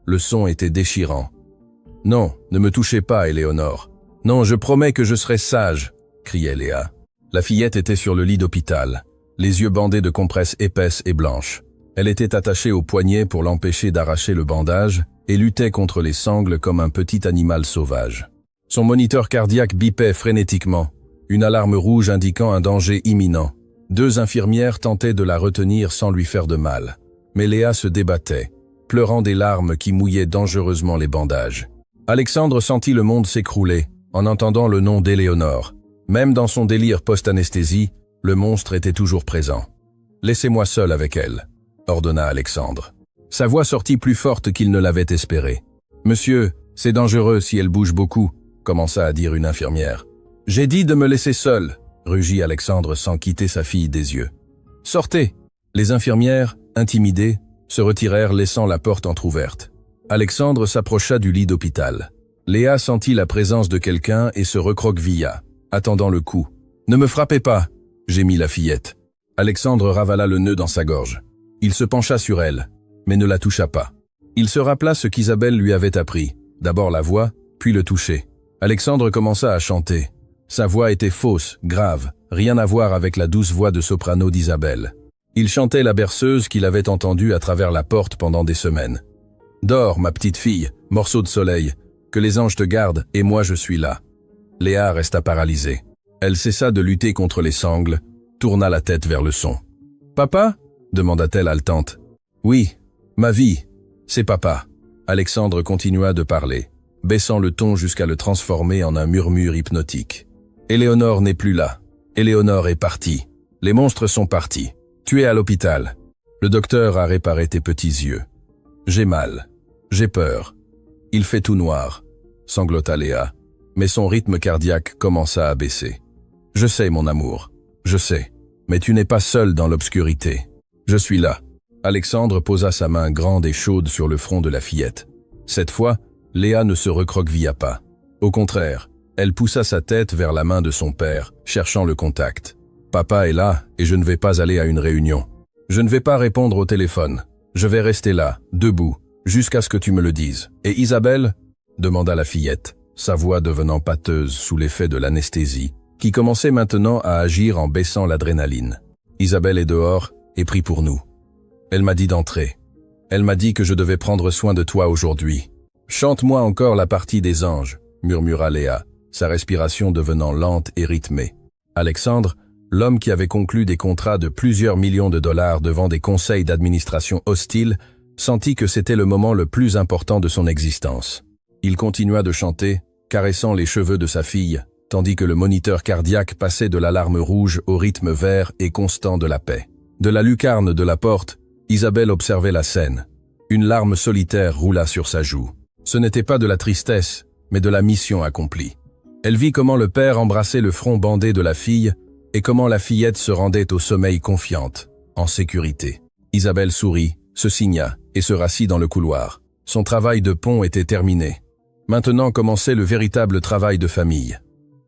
Le son était déchirant. « Non, ne me touchez pas, Éléonore. Non, je promets que je serai sage, » criait Léa. La fillette était sur le lit d'hôpital, les yeux bandés de compresses épaisses et blanches. Elle était attachée au poignet pour l'empêcher d'arracher le bandage et luttait contre les sangles comme un petit animal sauvage. Son moniteur cardiaque bipait frénétiquement, une alarme rouge indiquant un danger imminent. 2 infirmières tentaient de la retenir sans lui faire de mal. Mais Léa se débattait, pleurant des larmes qui mouillaient dangereusement les bandages. Alexandre sentit le monde s'écrouler en entendant le nom d'Éléonore. Même dans son délire post-anesthésie, le monstre était toujours présent. « Laissez-moi seul avec elle », ordonna Alexandre. Sa voix sortit plus forte qu'il ne l'avait espéré. « Monsieur, c'est dangereux si elle bouge beaucoup », commença à dire une infirmière. « J'ai dit de me laisser seul », rugit Alexandre sans quitter sa fille des yeux. « Sortez !» Les infirmières, intimidées, se retirèrent laissant la porte entr'ouverte. Alexandre s'approcha du lit d'hôpital. Léa sentit la présence de quelqu'un et se recroquevilla, attendant le coup. « Ne me frappez pas !» gémit la fillette. Alexandre ravala le nœud dans sa gorge. Il se pencha sur elle, mais ne la toucha pas. Il se rappela ce qu'Isabelle lui avait appris, d'abord la voix, puis le toucher. Alexandre commença à chanter. Sa voix était fausse, grave, rien à voir avec la douce voix de soprano d'Isabelle. Il chantait la berceuse qu'il avait entendue à travers la porte pendant des semaines. « Dors, ma petite fille, morceau de soleil, que les anges te gardent et moi je suis là. » Léa resta paralysée. Elle cessa de lutter contre les sangles, tourna la tête vers le son. « Papa ?» demanda-t-elle haletante. « Oui, ma vie, c'est papa. » Alexandre continua de parler, baissant le ton jusqu'à le transformer en un murmure hypnotique. « Éléonore n'est plus là. Éléonore est partie. Les monstres sont partis. Tu es à l'hôpital. Le docteur a réparé tes petits yeux. J'ai mal. J'ai peur. Il fait tout noir. » sanglota Léa, mais son rythme cardiaque commença à baisser. « Je sais, mon amour. Je sais. Mais tu n'es pas seul dans l'obscurité. Je suis là. » Alexandre posa sa main grande et chaude sur le front de la fillette. Cette fois, Léa ne se recroquevilla pas. Au contraire, elle poussa sa tête vers la main de son père, cherchant le contact. « Papa est là et je ne vais pas aller à une réunion. Je ne vais pas répondre au téléphone. Je vais rester là, debout, jusqu'à ce que tu me le dises. Et Isabelle? Demanda la fillette, sa voix devenant pâteuse sous l'effet de l'anesthésie, qui commençait maintenant à agir en baissant l'adrénaline. Isabelle est dehors et prie pour nous. Elle m'a dit d'entrer. Elle m'a dit que je devais prendre soin de toi aujourd'hui. Chante-moi encore la partie des anges, murmura Léa, sa respiration devenant lente et rythmée. Alexandre, l'homme qui avait conclu des contrats de plusieurs millions de dollars devant des conseils d'administration hostiles, sentit que c'était le moment le plus important de son existence. Il continua de chanter, caressant les cheveux de sa fille, tandis que le moniteur cardiaque passait de l'alarme rouge au rythme vert et constant de la paix. De la lucarne de la porte, Isabelle observait la scène. Une larme solitaire roula sur sa joue. Ce n'était pas de la tristesse, mais de la mission accomplie. Elle vit comment le père embrassait le front bandé de la fille et comment la fillette se rendait au sommeil confiante, en sécurité. Isabelle sourit, se signa et se rassit dans le couloir. Son travail de pont était terminé. Maintenant commençait le véritable travail de famille.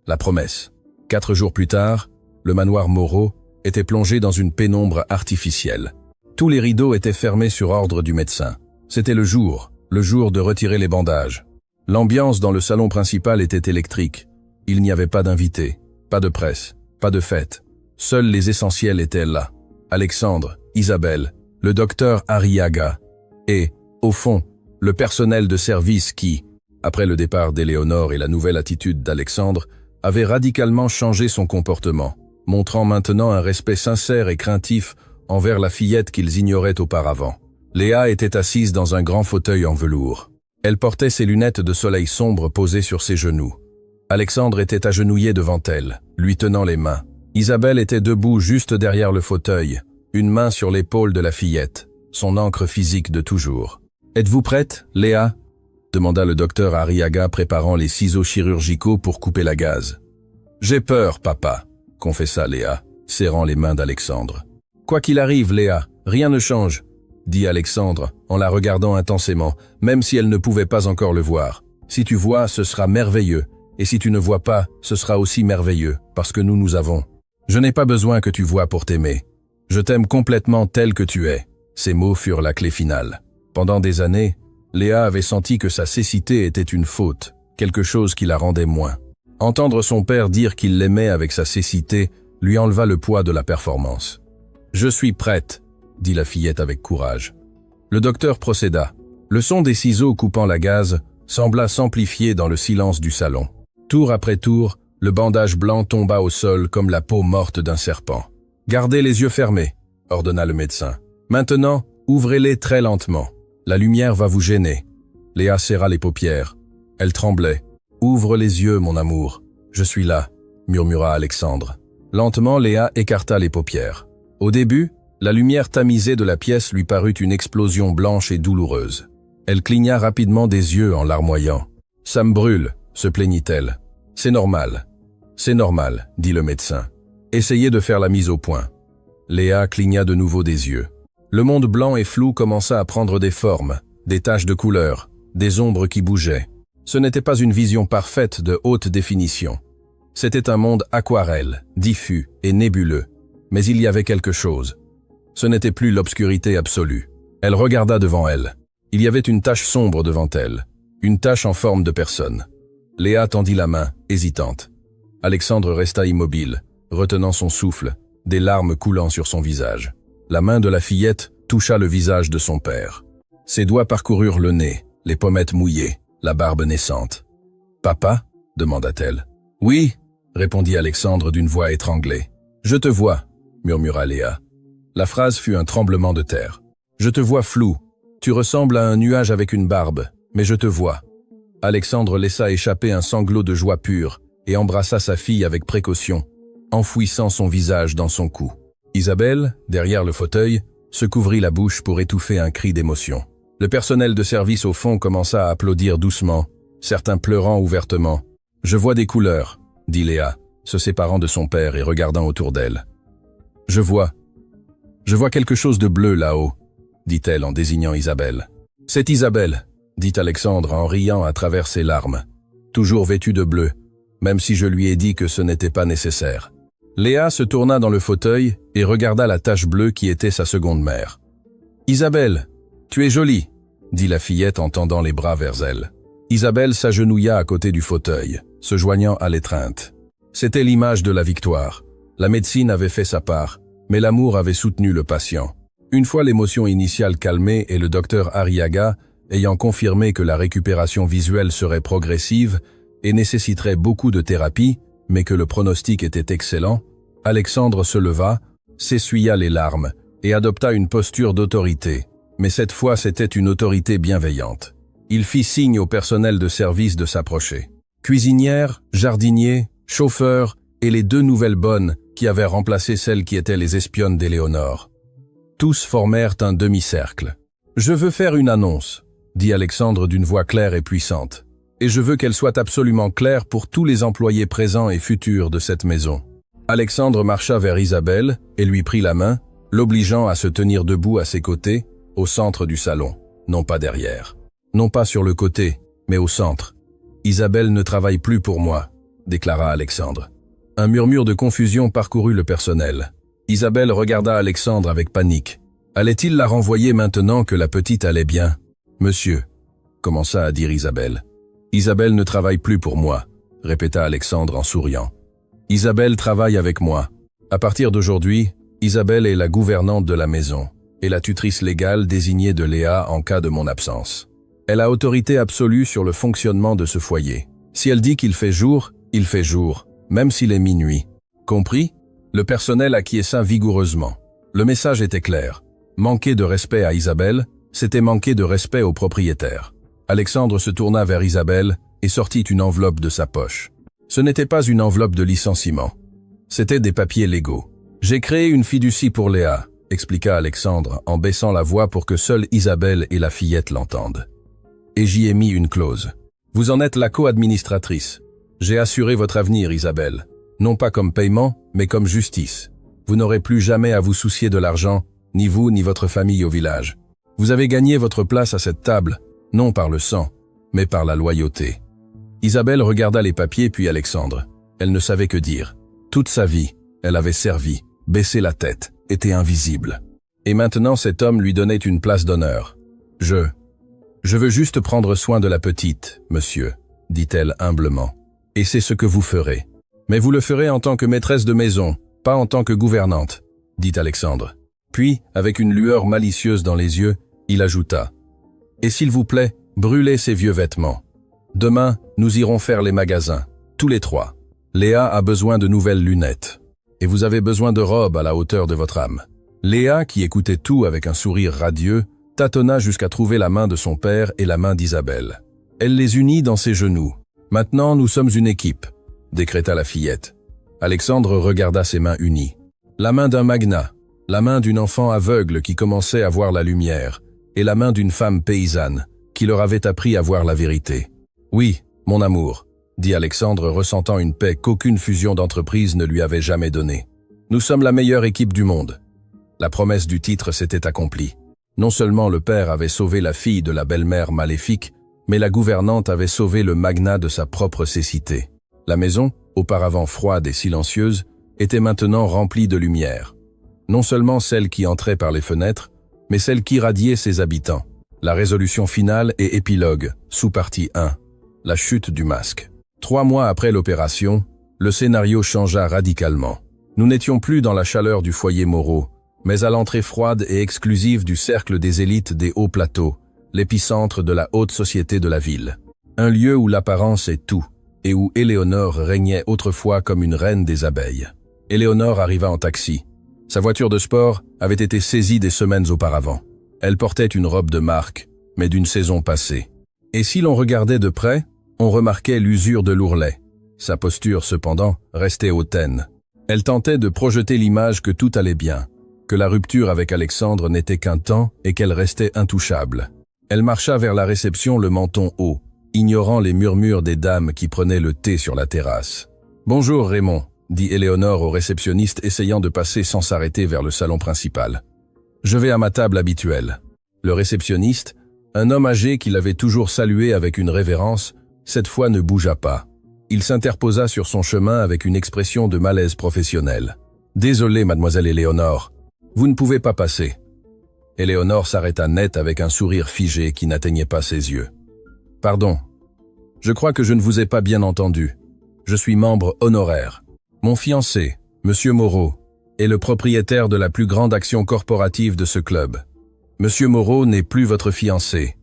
La promesse. 4 jours plus tard, le manoir Moreau était plongé dans une pénombre artificielle. Tous les rideaux étaient fermés sur ordre du médecin. C'était le jour de retirer les bandages. L'ambiance dans le salon principal était électrique. Il n'y avait pas d'invités, pas de presse, pas de fête. Seuls les essentiels étaient là. Alexandre, Isabelle, le docteur Arriaga et, au fond, le personnel de service qui, après le départ d'Éléonore et la nouvelle attitude d'Alexandre, avait radicalement changé son comportement, montrant maintenant un respect sincère et craintif envers la fillette qu'ils ignoraient auparavant. Léa était assise dans un grand fauteuil en velours. Elle portait ses lunettes de soleil sombre posées sur ses genoux. Alexandre était agenouillé devant elle, lui tenant les mains. Isabelle était debout juste derrière le fauteuil, une main sur l'épaule de la fillette, son encre physique de toujours. « Êtes-vous prête, Léa ?» demanda le docteur Arriaga préparant les ciseaux chirurgicaux pour couper la gaze. « J'ai peur, papa », confessa Léa, serrant les mains d'Alexandre. « Quoi qu'il arrive, Léa, rien ne change », dit Alexandre en la regardant intensément, même si elle ne pouvait pas encore le voir. « Si tu vois, ce sera merveilleux, et si tu ne vois pas, ce sera aussi merveilleux, parce que nous avons. Je n'ai pas besoin que tu vois pour t'aimer. Je t'aime complètement tel que tu es. » Ces mots furent la clé finale. Pendant des années, Léa avait senti que sa cécité était une faute, quelque chose qui la rendait moins. Entendre son père dire qu'il l'aimait avec sa cécité lui enleva le poids de la performance. « Je suis prête », dit la fillette avec courage. Le docteur procéda. Le son des ciseaux coupant la gaze sembla s'amplifier dans le silence du salon. Tour après tour, le bandage blanc tomba au sol comme la peau morte d'un serpent. « Gardez les yeux fermés », ordonna le médecin. « Maintenant, ouvrez-les très lentement. La lumière va vous gêner. » Léa serra les paupières. Elle tremblait. « Ouvre les yeux, mon amour. Je suis là, » murmura Alexandre. Lentement, Léa écarta les paupières. Au début, la lumière tamisée de la pièce lui parut une explosion blanche et douloureuse. Elle cligna rapidement des yeux en larmoyant. « Ça me brûle », se plaignit-elle. « C'est normal. »« C'est normal », dit le médecin. « Essayez de faire la mise au point. » Léa cligna de nouveau des yeux. Le monde blanc et flou commença à prendre des formes, des taches de couleur, des ombres qui bougeaient. Ce n'était pas une vision parfaite de haute définition. C'était un monde aquarelle, diffus et nébuleux. Mais il y avait quelque chose. Ce n'était plus l'obscurité absolue. Elle regarda devant elle. Il y avait une tache sombre devant elle, une tache en forme de personne. Léa tendit la main, hésitante. Alexandre resta immobile, retenant son souffle, des larmes coulant sur son visage. La main de la fillette toucha le visage de son père. Ses doigts parcoururent le nez, les pommettes mouillées, la barbe naissante. « Papa » demanda-t-elle. « Oui » répondit Alexandre d'une voix étranglée. « Je te vois » murmura Léa. La phrase fut un tremblement de terre. « Je te vois flou. Tu ressembles à un nuage avec une barbe, mais je te vois. » Alexandre laissa échapper un sanglot de joie pure et embrassa sa fille avec précaution, enfouissant son visage dans son cou. Isabelle, derrière le fauteuil, se couvrit la bouche pour étouffer un cri d'émotion. Le personnel de service au fond commença à applaudir doucement, certains pleurant ouvertement. « Je vois des couleurs », dit Léa, se séparant de son père et regardant autour d'elle. « Je vois quelque chose de bleu là-haut », dit-elle en désignant Isabelle. « C'est Isabelle », dit Alexandre en riant à travers ses larmes. « Toujours vêtue de bleu, même si je lui ai dit que ce n'était pas nécessaire. » Léa se tourna dans le fauteuil et regarda la tache bleue qui était sa seconde mère. « Isabelle, tu es jolie » dit la fillette en tendant les bras vers elle. Isabelle s'agenouilla à côté du fauteuil, se joignant à l'étreinte. C'était l'image de la victoire. La médecine avait fait sa part, mais l'amour avait soutenu le patient. Une fois l'émotion initiale calmée et le docteur Arriaga ayant confirmé que la récupération visuelle serait progressive et nécessiterait beaucoup de thérapie, mais que le pronostic était excellent, Alexandre se leva, s'essuya les larmes et adopta une posture d'autorité, mais cette fois c'était une autorité bienveillante. Il fit signe au personnel de service de s'approcher. Cuisinière, jardinier, chauffeur et les 2 nouvelles bonnes qui avaient remplacé celles qui étaient les espionnes d'Éléonore. Tous formèrent un demi-cercle. « Je veux faire une annonce », dit Alexandre d'une voix claire et puissante. « Et je veux qu'elle soit absolument claire pour tous les employés présents et futurs de cette maison. » Alexandre marcha vers Isabelle et lui prit la main, l'obligeant à se tenir debout à ses côtés, au centre du salon, non pas derrière. Non pas sur le côté, mais au centre. « Isabelle ne travaille plus pour moi », déclara Alexandre. Un murmure de confusion parcourut le personnel. Isabelle regarda Alexandre avec panique. Allait-il la renvoyer maintenant que la petite allait bien ? « Monsieur », commença à dire Isabelle. « Isabelle ne travaille plus pour moi », répéta Alexandre en souriant. « Isabelle travaille avec moi. À partir d'aujourd'hui, Isabelle est la gouvernante de la maison et la tutrice légale désignée de Léa en cas de mon absence. Elle a autorité absolue sur le fonctionnement de ce foyer. Si elle dit qu'il fait jour, il fait jour, même s'il est minuit. Compris ? Le personnel acquiesça vigoureusement. Le message était clair. Manquer de respect à Isabelle, c'était manquer de respect au propriétaire. Alexandre se tourna vers Isabelle et sortit une enveloppe de sa poche. Ce n'était pas une enveloppe de licenciement. C'était des papiers légaux. « J'ai créé une fiducie pour Léa », expliqua Alexandre en baissant la voix pour que seules Isabelle et la fillette l'entendent. « Et j'y ai mis une clause. Vous en êtes la co-administratrice. J'ai assuré votre avenir, Isabelle. Non pas comme paiement, mais comme justice. Vous n'aurez plus jamais à vous soucier de l'argent, ni vous ni votre famille au village. Vous avez gagné votre place à cette table, non par le sang, mais par la loyauté. » Isabelle regarda les papiers puis Alexandre. Elle ne savait que dire. Toute sa vie, elle avait servi, baissé la tête, était invisible. Et maintenant cet homme lui donnait une place d'honneur. « Je veux juste prendre soin de la petite, monsieur, » dit-elle humblement. « Et c'est ce que vous ferez. Mais vous le ferez en tant que maîtresse de maison, pas en tant que gouvernante, » dit Alexandre. Puis, avec une lueur malicieuse dans les yeux, il ajouta. « Et s'il vous plaît, brûlez ces vieux vêtements. Demain, nous irons faire les magasins, tous les 3. Léa a besoin de nouvelles lunettes. Et vous avez besoin de robes à la hauteur de votre âme. » Léa, qui écoutait tout avec un sourire radieux, tâtonna jusqu'à trouver la main de son père et la main d'Isabelle. Elle les unit dans ses genoux. « Maintenant, nous sommes une équipe », décréta la fillette. Alexandre regarda ses mains unies. La main d'un magnat, la main d'une enfant aveugle qui commençait à voir la lumière, et la main d'une femme paysanne, qui leur avait appris à voir la vérité. « Oui, mon amour », dit Alexandre ressentant une paix qu'aucune fusion d'entreprise ne lui avait jamais donnée. « Nous sommes la meilleure équipe du monde. » La promesse du titre s'était accomplie. Non seulement le père avait sauvé la fille de la belle-mère maléfique, mais la gouvernante avait sauvé le magnat de sa propre cécité. La maison, auparavant froide et silencieuse, était maintenant remplie de lumière. Non seulement celle qui entrait par les fenêtres, mais celle qui irradiait ses habitants. La résolution finale et épilogue, sous-partie 1. La chute du masque. 3 mois après l'opération, le scénario changea radicalement. Nous n'étions plus dans la chaleur du foyer Moreau, mais à l'entrée froide et exclusive du cercle des élites des hauts plateaux, l'épicentre de la haute société de la ville. Un lieu où l'apparence est tout, et où Éléonore régnait autrefois comme une reine des abeilles. Éléonore arriva en taxi. Sa voiture de sport avait été saisie des semaines auparavant. Elle portait une robe de marque, mais d'une saison passée. Et si l'on regardait de près, on remarquait l'usure de l'ourlet. Sa posture, cependant, restait hautaine. Elle tentait de projeter l'image que tout allait bien, que la rupture avec Alexandre n'était qu'un temps et qu'elle restait intouchable. Elle marcha vers la réception le menton haut, ignorant les murmures des dames qui prenaient le thé sur la terrasse. « Bonjour Raymond », dit Éléonore au réceptionniste essayant de passer sans s'arrêter vers le salon principal. « Je vais à ma table habituelle. » Le réceptionniste, un homme âgé qui l'avait toujours salué avec une révérence, cette fois ne bougea pas. Il s'interposa sur son chemin avec une expression de malaise professionnel. « Désolé, mademoiselle Éléonore, vous ne pouvez pas passer. » Éléonore s'arrêta net avec un sourire figé qui n'atteignait pas ses yeux. « Pardon. Je crois que je ne vous ai pas bien entendu. Je suis membre honoraire. Mon fiancé, Monsieur Moreau, est le propriétaire de la plus grande action corporative de ce club. Monsieur Moreau n'est plus votre fiancé. »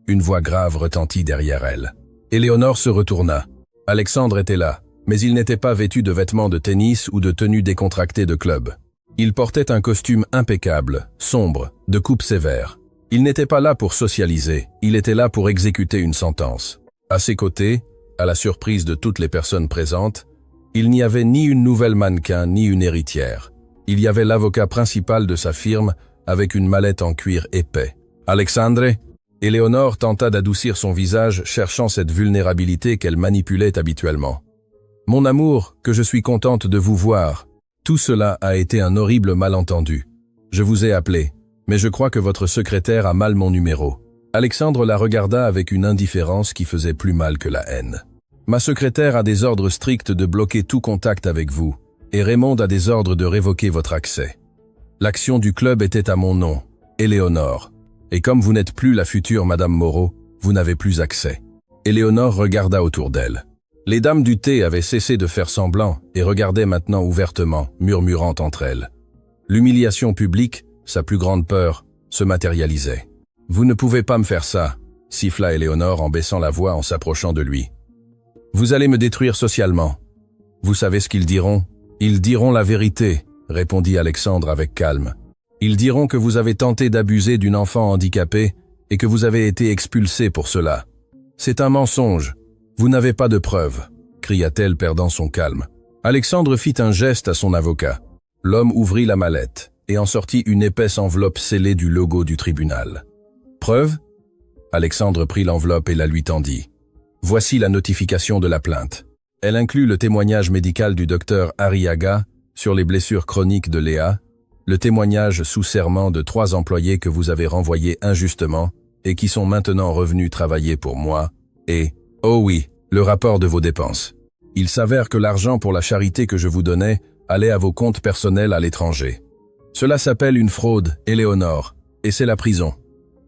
Une voix grave retentit derrière elle. Éléonore se retourna. Alexandre était là, mais il n'était pas vêtu de vêtements de tennis ou de tenue décontractée de club. Il portait un costume impeccable, sombre, de coupe sévère. Il n'était pas là pour socialiser, il était là pour exécuter une sentence. À ses côtés, à la surprise de toutes les personnes présentes, il n'y avait ni une nouvelle mannequin ni une héritière. Il y avait l'avocat principal de sa firme avec une mallette en cuir épais. « Alexandre ?» Éléonore tenta d'adoucir son visage, cherchant cette vulnérabilité qu'elle manipulait habituellement. « Mon amour, que je suis contente de vous voir. Tout cela a été un horrible malentendu. Je vous ai appelé, mais je crois que votre secrétaire a mal mon numéro. » Alexandre la regarda avec une indifférence qui faisait plus mal que la haine. « Ma secrétaire a des ordres stricts de bloquer tout contact avec vous, et Raymond a des ordres de révoquer votre accès. L'action du club était à mon nom, Éléonore, et comme vous n'êtes plus la future Madame Moreau, vous n'avez plus accès. » Éléonore regarda autour d'elle. Les dames du thé avaient cessé de faire semblant et regardaient maintenant ouvertement, murmurant entre elles. L'humiliation publique, sa plus grande peur, se matérialisait. « Vous ne pouvez pas me faire ça », siffla Éléonore en baissant la voix en s'approchant de lui. « Vous allez me détruire socialement. Vous savez ce qu'ils diront ? Ils diront la vérité, répondit Alexandre avec calme. Ils diront que vous avez tenté d'abuser d'une enfant handicapée et que vous avez été expulsé pour cela. C'est un mensonge. Vous n'avez pas de preuves, cria-t-elle perdant son calme. Alexandre fit un geste à son avocat. L'homme ouvrit la mallette et en sortit une épaisse enveloppe scellée du logo du tribunal. Preuve ? Alexandre prit l'enveloppe et la lui tendit. Voici la notification de la plainte. Elle inclut le témoignage médical du docteur Arriaga sur les blessures chroniques de Léa, le témoignage sous serment de 3 employés que vous avez renvoyés injustement et qui sont maintenant revenus travailler pour moi, et, oh oui, le rapport de vos dépenses. Il s'avère que l'argent pour la charité que je vous donnais allait à vos comptes personnels à l'étranger. Cela s'appelle une fraude, Éléonore, et c'est la prison.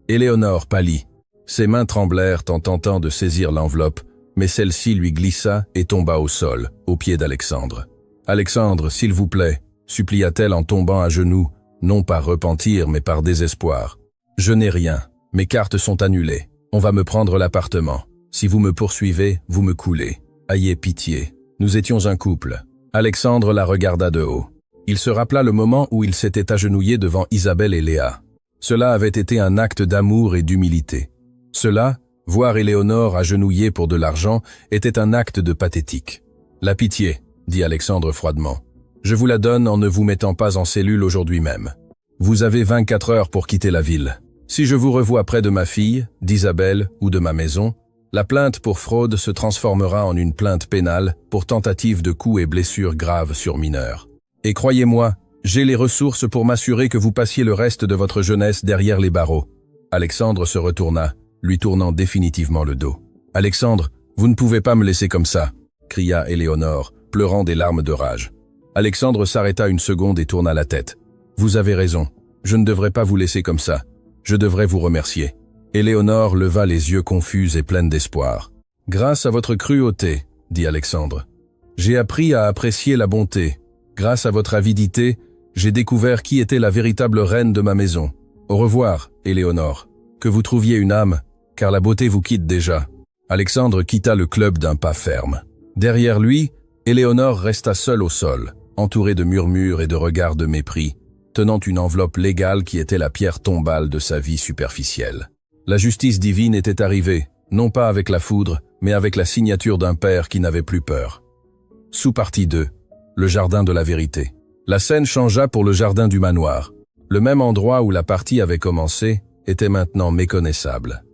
Éléonore pâlit. Ses mains tremblèrent en tentant de saisir l'enveloppe, mais celle-ci lui glissa et tomba au sol, aux pieds d'Alexandre. « Alexandre, s'il vous plaît », supplia-t-elle en tombant à genoux, non par repentir mais par désespoir. « Je n'ai rien. Mes cartes sont annulées. On va me prendre l'appartement. Si vous me poursuivez, vous me coulez. Ayez pitié. Nous étions un couple. » Alexandre la regarda de haut. Il se rappela le moment où il s'était agenouillé devant Isabelle et Léa. Cela avait été un acte d'amour et d'humilité. Cela, voir Éléonore agenouillée pour de l'argent, était un acte de pathétique. « La pitié, » dit Alexandre froidement. « Je vous la donne en ne vous mettant pas en cellule aujourd'hui même. Vous avez 24 heures pour quitter la ville. Si je vous revois près de ma fille, d'Isabelle ou de ma maison, la plainte pour fraude se transformera en une plainte pénale pour tentative de coups et blessures graves sur mineurs. Et croyez-moi, j'ai les ressources pour m'assurer que vous passiez le reste de votre jeunesse derrière les barreaux. » Alexandre se retourna, lui tournant définitivement le dos. « Alexandre, vous ne pouvez pas me laisser comme ça !» cria Éléonore, pleurant des larmes de rage. Alexandre s'arrêta une seconde et tourna la tête. « Vous avez raison, je ne devrais pas vous laisser comme ça. Je devrais vous remercier. » Éléonore leva les yeux confus et pleines d'espoir. « Grâce à votre cruauté, » dit Alexandre. « J'ai appris à apprécier la bonté. Grâce à votre avidité, j'ai découvert qui était la véritable reine de ma maison. Au revoir, Éléonore. Que vous trouviez une âme, car la beauté vous quitte déjà. » Alexandre quitta le club d'un pas ferme. Derrière lui, Éléonore resta seule au sol, entourée de murmures et de regards de mépris, tenant une enveloppe légale qui était la pierre tombale de sa vie superficielle. La justice divine était arrivée, non pas avec la foudre, mais avec la signature d'un père qui n'avait plus peur. Sous-partie 2. Le jardin de la vérité. La scène changea pour le jardin du manoir. Le même endroit où la partie avait commencé était maintenant méconnaissable.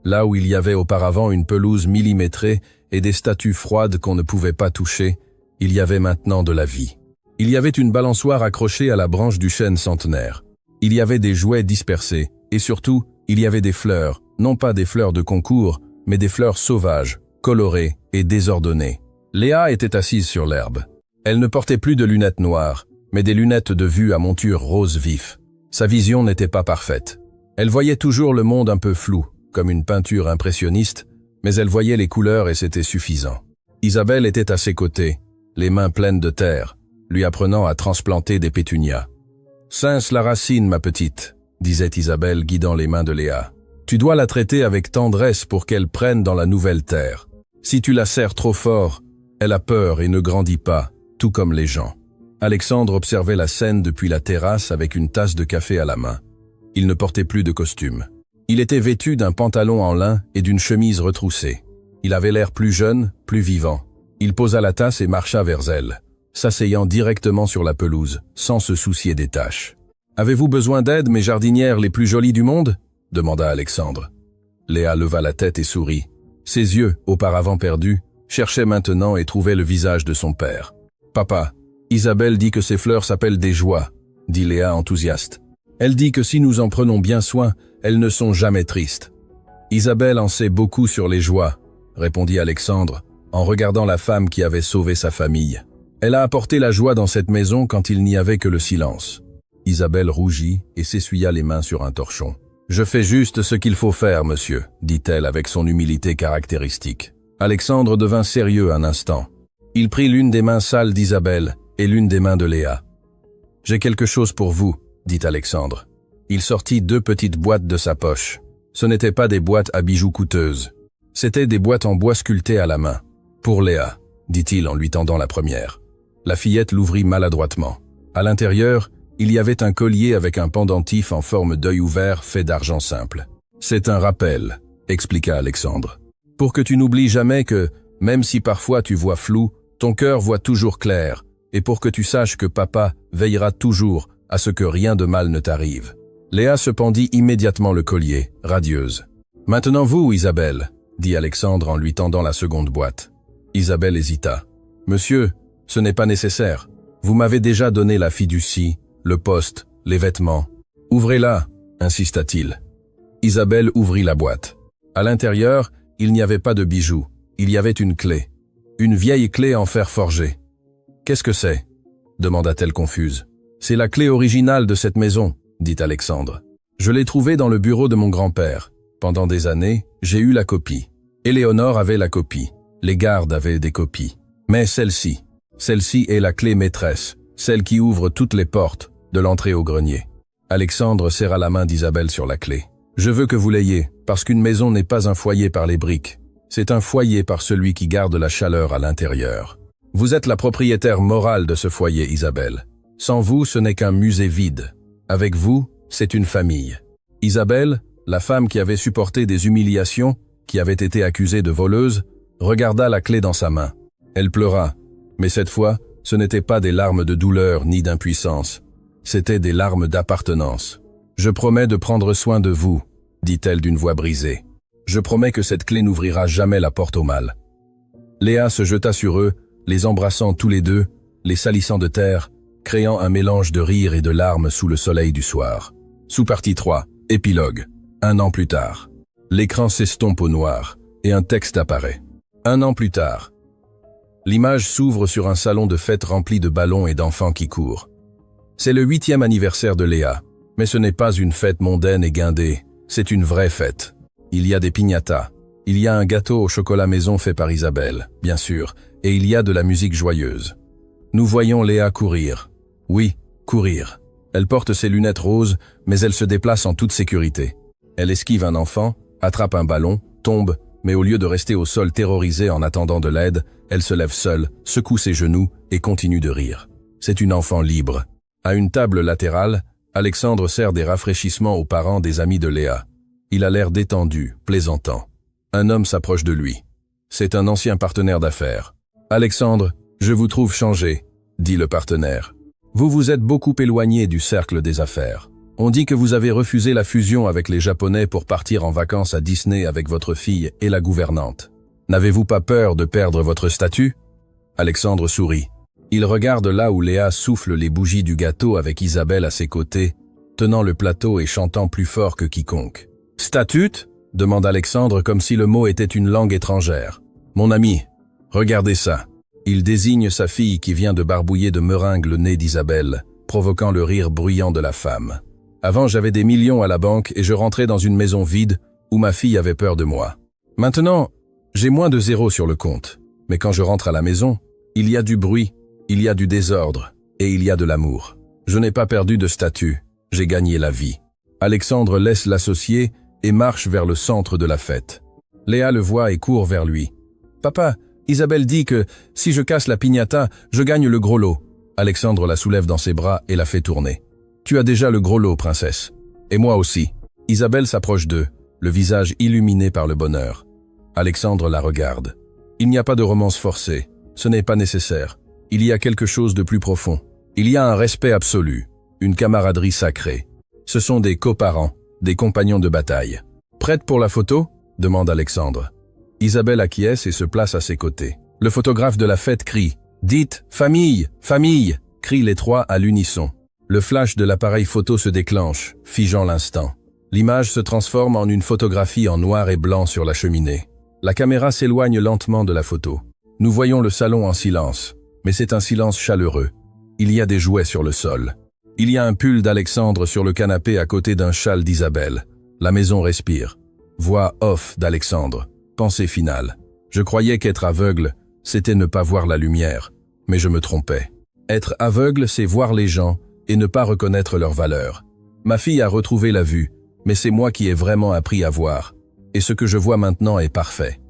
Là où il y avait auparavant une pelouse millimétrée et des statues froides qu'on ne pouvait pas toucher, il y avait maintenant de la vie. Il y avait une balançoire accrochée à la branche du chêne centenaire. Il y avait des jouets dispersés, et surtout, il y avait des fleurs, non pas des fleurs de concours, mais des fleurs sauvages, colorées et désordonnées. Léa était assise sur l'herbe. Elle ne portait plus de lunettes noires, mais des lunettes de vue à monture rose vif. Sa vision n'était pas parfaite. Elle voyait toujours le monde un peu flou, comme une peinture impressionniste, mais elle voyait les couleurs et c'était suffisant. Isabelle était à ses côtés, les mains pleines de terre, lui apprenant à transplanter des pétunias. « Cince la racine, ma petite », disait Isabelle guidant les mains de Léa. « Tu dois la traiter avec tendresse pour qu'elle prenne dans la nouvelle terre. Si tu la serres trop fort, elle a peur et ne grandit pas, tout comme les gens. » Alexandre observait la scène depuis la terrasse avec une tasse de café à la main. Il ne portait plus de costume. Il était vêtu d'un pantalon en lin et d'une chemise retroussée. Il avait l'air plus jeune, plus vivant. Il posa la tasse et marcha vers elle, s'asseyant directement sur la pelouse, sans se soucier des tâches. « Avez-vous besoin d'aide, mes jardinières les plus jolies du monde ?» demanda Alexandre. Léa leva la tête et sourit. Ses yeux, auparavant perdus, cherchaient maintenant et trouvaient le visage de son père. « Papa, Isabelle dit que ces fleurs s'appellent des joies, » dit Léa enthousiaste. « Elle dit que si nous en prenons bien soin, elles ne sont jamais tristes. »« Isabelle en sait beaucoup sur les joies, » répondit Alexandre, en regardant la femme qui avait sauvé sa famille. « Elle a apporté la joie dans cette maison quand il n'y avait que le silence. » Isabelle rougit et s'essuya les mains sur un torchon. « Je fais juste ce qu'il faut faire, monsieur, » dit-elle avec son humilité caractéristique. Alexandre devint sérieux un instant. Il prit l'une des mains sales d'Isabelle et l'une des mains de Léa. « J'ai quelque chose pour vous, » dit Alexandre. Il sortit 2 petites boîtes de sa poche. Ce n'étaient pas des boîtes à bijoux coûteuses. C'étaient des boîtes en bois sculptées à la main. « Pour Léa, » dit-il en lui tendant la première. La fillette l'ouvrit maladroitement. À l'intérieur, il y avait un collier avec un pendentif en forme d'œil ouvert fait d'argent simple. « C'est un rappel, » expliqua Alexandre. « Pour que tu n'oublies jamais que, même si parfois tu vois flou, ton cœur voit toujours clair, et pour que tu saches que papa veillera toujours à ce que rien de mal ne t'arrive. » Léa se pendit immédiatement le collier, radieuse. « Maintenant vous, Isabelle, » dit Alexandre en lui tendant la seconde boîte. Isabelle hésita. « Monsieur, ce n'est pas nécessaire. Vous m'avez déjà donné la fiducie, le poste, les vêtements. Ouvrez-la, insista-t-il. Isabelle ouvrit la boîte. À l'intérieur, il n'y avait pas de bijoux. Il y avait une clé. Une vieille clé en fer forgé. « Qu'est-ce que c'est » demanda-t-elle confuse. « C'est la clé originale de cette maison, » dit Alexandre. « Je l'ai trouvée dans le bureau de mon grand-père. Pendant des années, j'ai eu la copie. Éléonore avait la copie. Les gardes avaient des copies. Mais celle-ci est la clé maîtresse, celle qui ouvre toutes les portes, de l'entrée au grenier. » Alexandre serra la main d'Isabelle sur la clé. « Je veux que vous l'ayez, parce qu'une maison n'est pas un foyer par les briques. C'est un foyer par celui qui garde la chaleur à l'intérieur. Vous êtes la propriétaire morale de ce foyer, Isabelle. Sans vous, ce n'est qu'un musée vide. Avec vous, c'est une famille. » Isabelle, la femme qui avait supporté des humiliations, qui avait été accusée de voleuse, regarda la clé dans sa main. Elle pleura, mais cette fois, ce n'étaient pas des larmes de douleur ni d'impuissance. C'étaient des larmes d'appartenance. « Je promets de prendre soin de vous, » dit-elle d'une voix brisée. « Je promets que cette clé n'ouvrira jamais la porte au mal. » Léa se jeta sur eux, les embrassant tous les deux, les salissant de terre, créant un mélange de rire et de larmes sous le soleil du soir. Sous-partie 3, épilogue. 1 an plus tard. L'écran s'estompe au noir, et un texte apparaît. 1 an plus tard. L'image s'ouvre sur un salon de fête rempli de ballons et d'enfants qui courent. C'est le 8e anniversaire de Léa, mais ce n'est pas une fête mondaine et guindée, c'est une vraie fête. Il y a des piñatas, il y a un gâteau au chocolat maison fait par Isabelle, bien sûr, et il y a de la musique joyeuse. Nous voyons Léa courir. Oui, courir. Elle porte ses lunettes roses, mais elle se déplace en toute sécurité. Elle esquive un enfant, attrape un ballon, tombe, mais au lieu de rester au sol terrorisée en attendant de l'aide, elle se lève seule, secoue ses genoux et continue de rire. C'est une enfant libre. À une table latérale, Alexandre sert des rafraîchissements aux parents des amis de Léa. Il a l'air détendu, plaisantant. Un homme s'approche de lui. C'est un ancien partenaire d'affaires. « Alexandre, je vous trouve changé, » dit le partenaire. « Vous vous êtes beaucoup éloigné du cercle des affaires. On dit que vous avez refusé la fusion avec les Japonais pour partir en vacances à Disney avec votre fille et la gouvernante. N'avez-vous pas peur de perdre votre statut ?» Alexandre sourit. Il regarde là où Léa souffle les bougies du gâteau avec Isabelle à ses côtés, tenant le plateau et chantant plus fort que quiconque. « Statut ?» demande Alexandre comme si le mot était une langue étrangère. « Mon ami, regardez ça. » Il désigne sa fille qui vient de barbouiller de meringue le nez d'Isabelle, provoquant le rire bruyant de la femme. Avant, j'avais des millions à la banque et je rentrais dans une maison vide où ma fille avait peur de moi. Maintenant, j'ai moins de zéro sur le compte. Mais quand je rentre à la maison, il y a du bruit, il y a du désordre et il y a de l'amour. Je n'ai pas perdu de statut, j'ai gagné la vie. Alexandre laisse l'associé et marche vers le centre de la fête. Léa le voit et court vers lui. « Papa, Isabelle dit que si je casse la piñata, je gagne le gros lot. » Alexandre la soulève dans ses bras et la fait tourner. « Tu as déjà le gros lot, princesse. Et moi aussi. » Isabelle s'approche d'eux, le visage illuminé par le bonheur. Alexandre la regarde. Il n'y a pas de romance forcée. Ce n'est pas nécessaire. Il y a quelque chose de plus profond. Il y a un respect absolu, une camaraderie sacrée. Ce sont des coparents, des compagnons de bataille. « Prête pour la photo ?» demande Alexandre. Isabelle acquiesce et se place à ses côtés. Le photographe de la fête crie « Dites, famille, famille !» crient les trois à l'unisson. Le flash de l'appareil photo se déclenche, figeant l'instant. L'image se transforme en une photographie en noir et blanc sur la cheminée. La caméra s'éloigne lentement de la photo. Nous voyons le salon en silence, mais c'est un silence chaleureux. Il y a des jouets sur le sol. Il y a un pull d'Alexandre sur le canapé à côté d'un châle d'Isabelle. La maison respire. Voix off d'Alexandre. Pensée finale. Je croyais qu'être aveugle, c'était ne pas voir la lumière, mais je me trompais. Être aveugle, c'est voir les gens et ne pas reconnaître leur valeur. Ma fille a retrouvé la vue, mais c'est moi qui ai vraiment appris à voir. Et ce que je vois maintenant est parfait.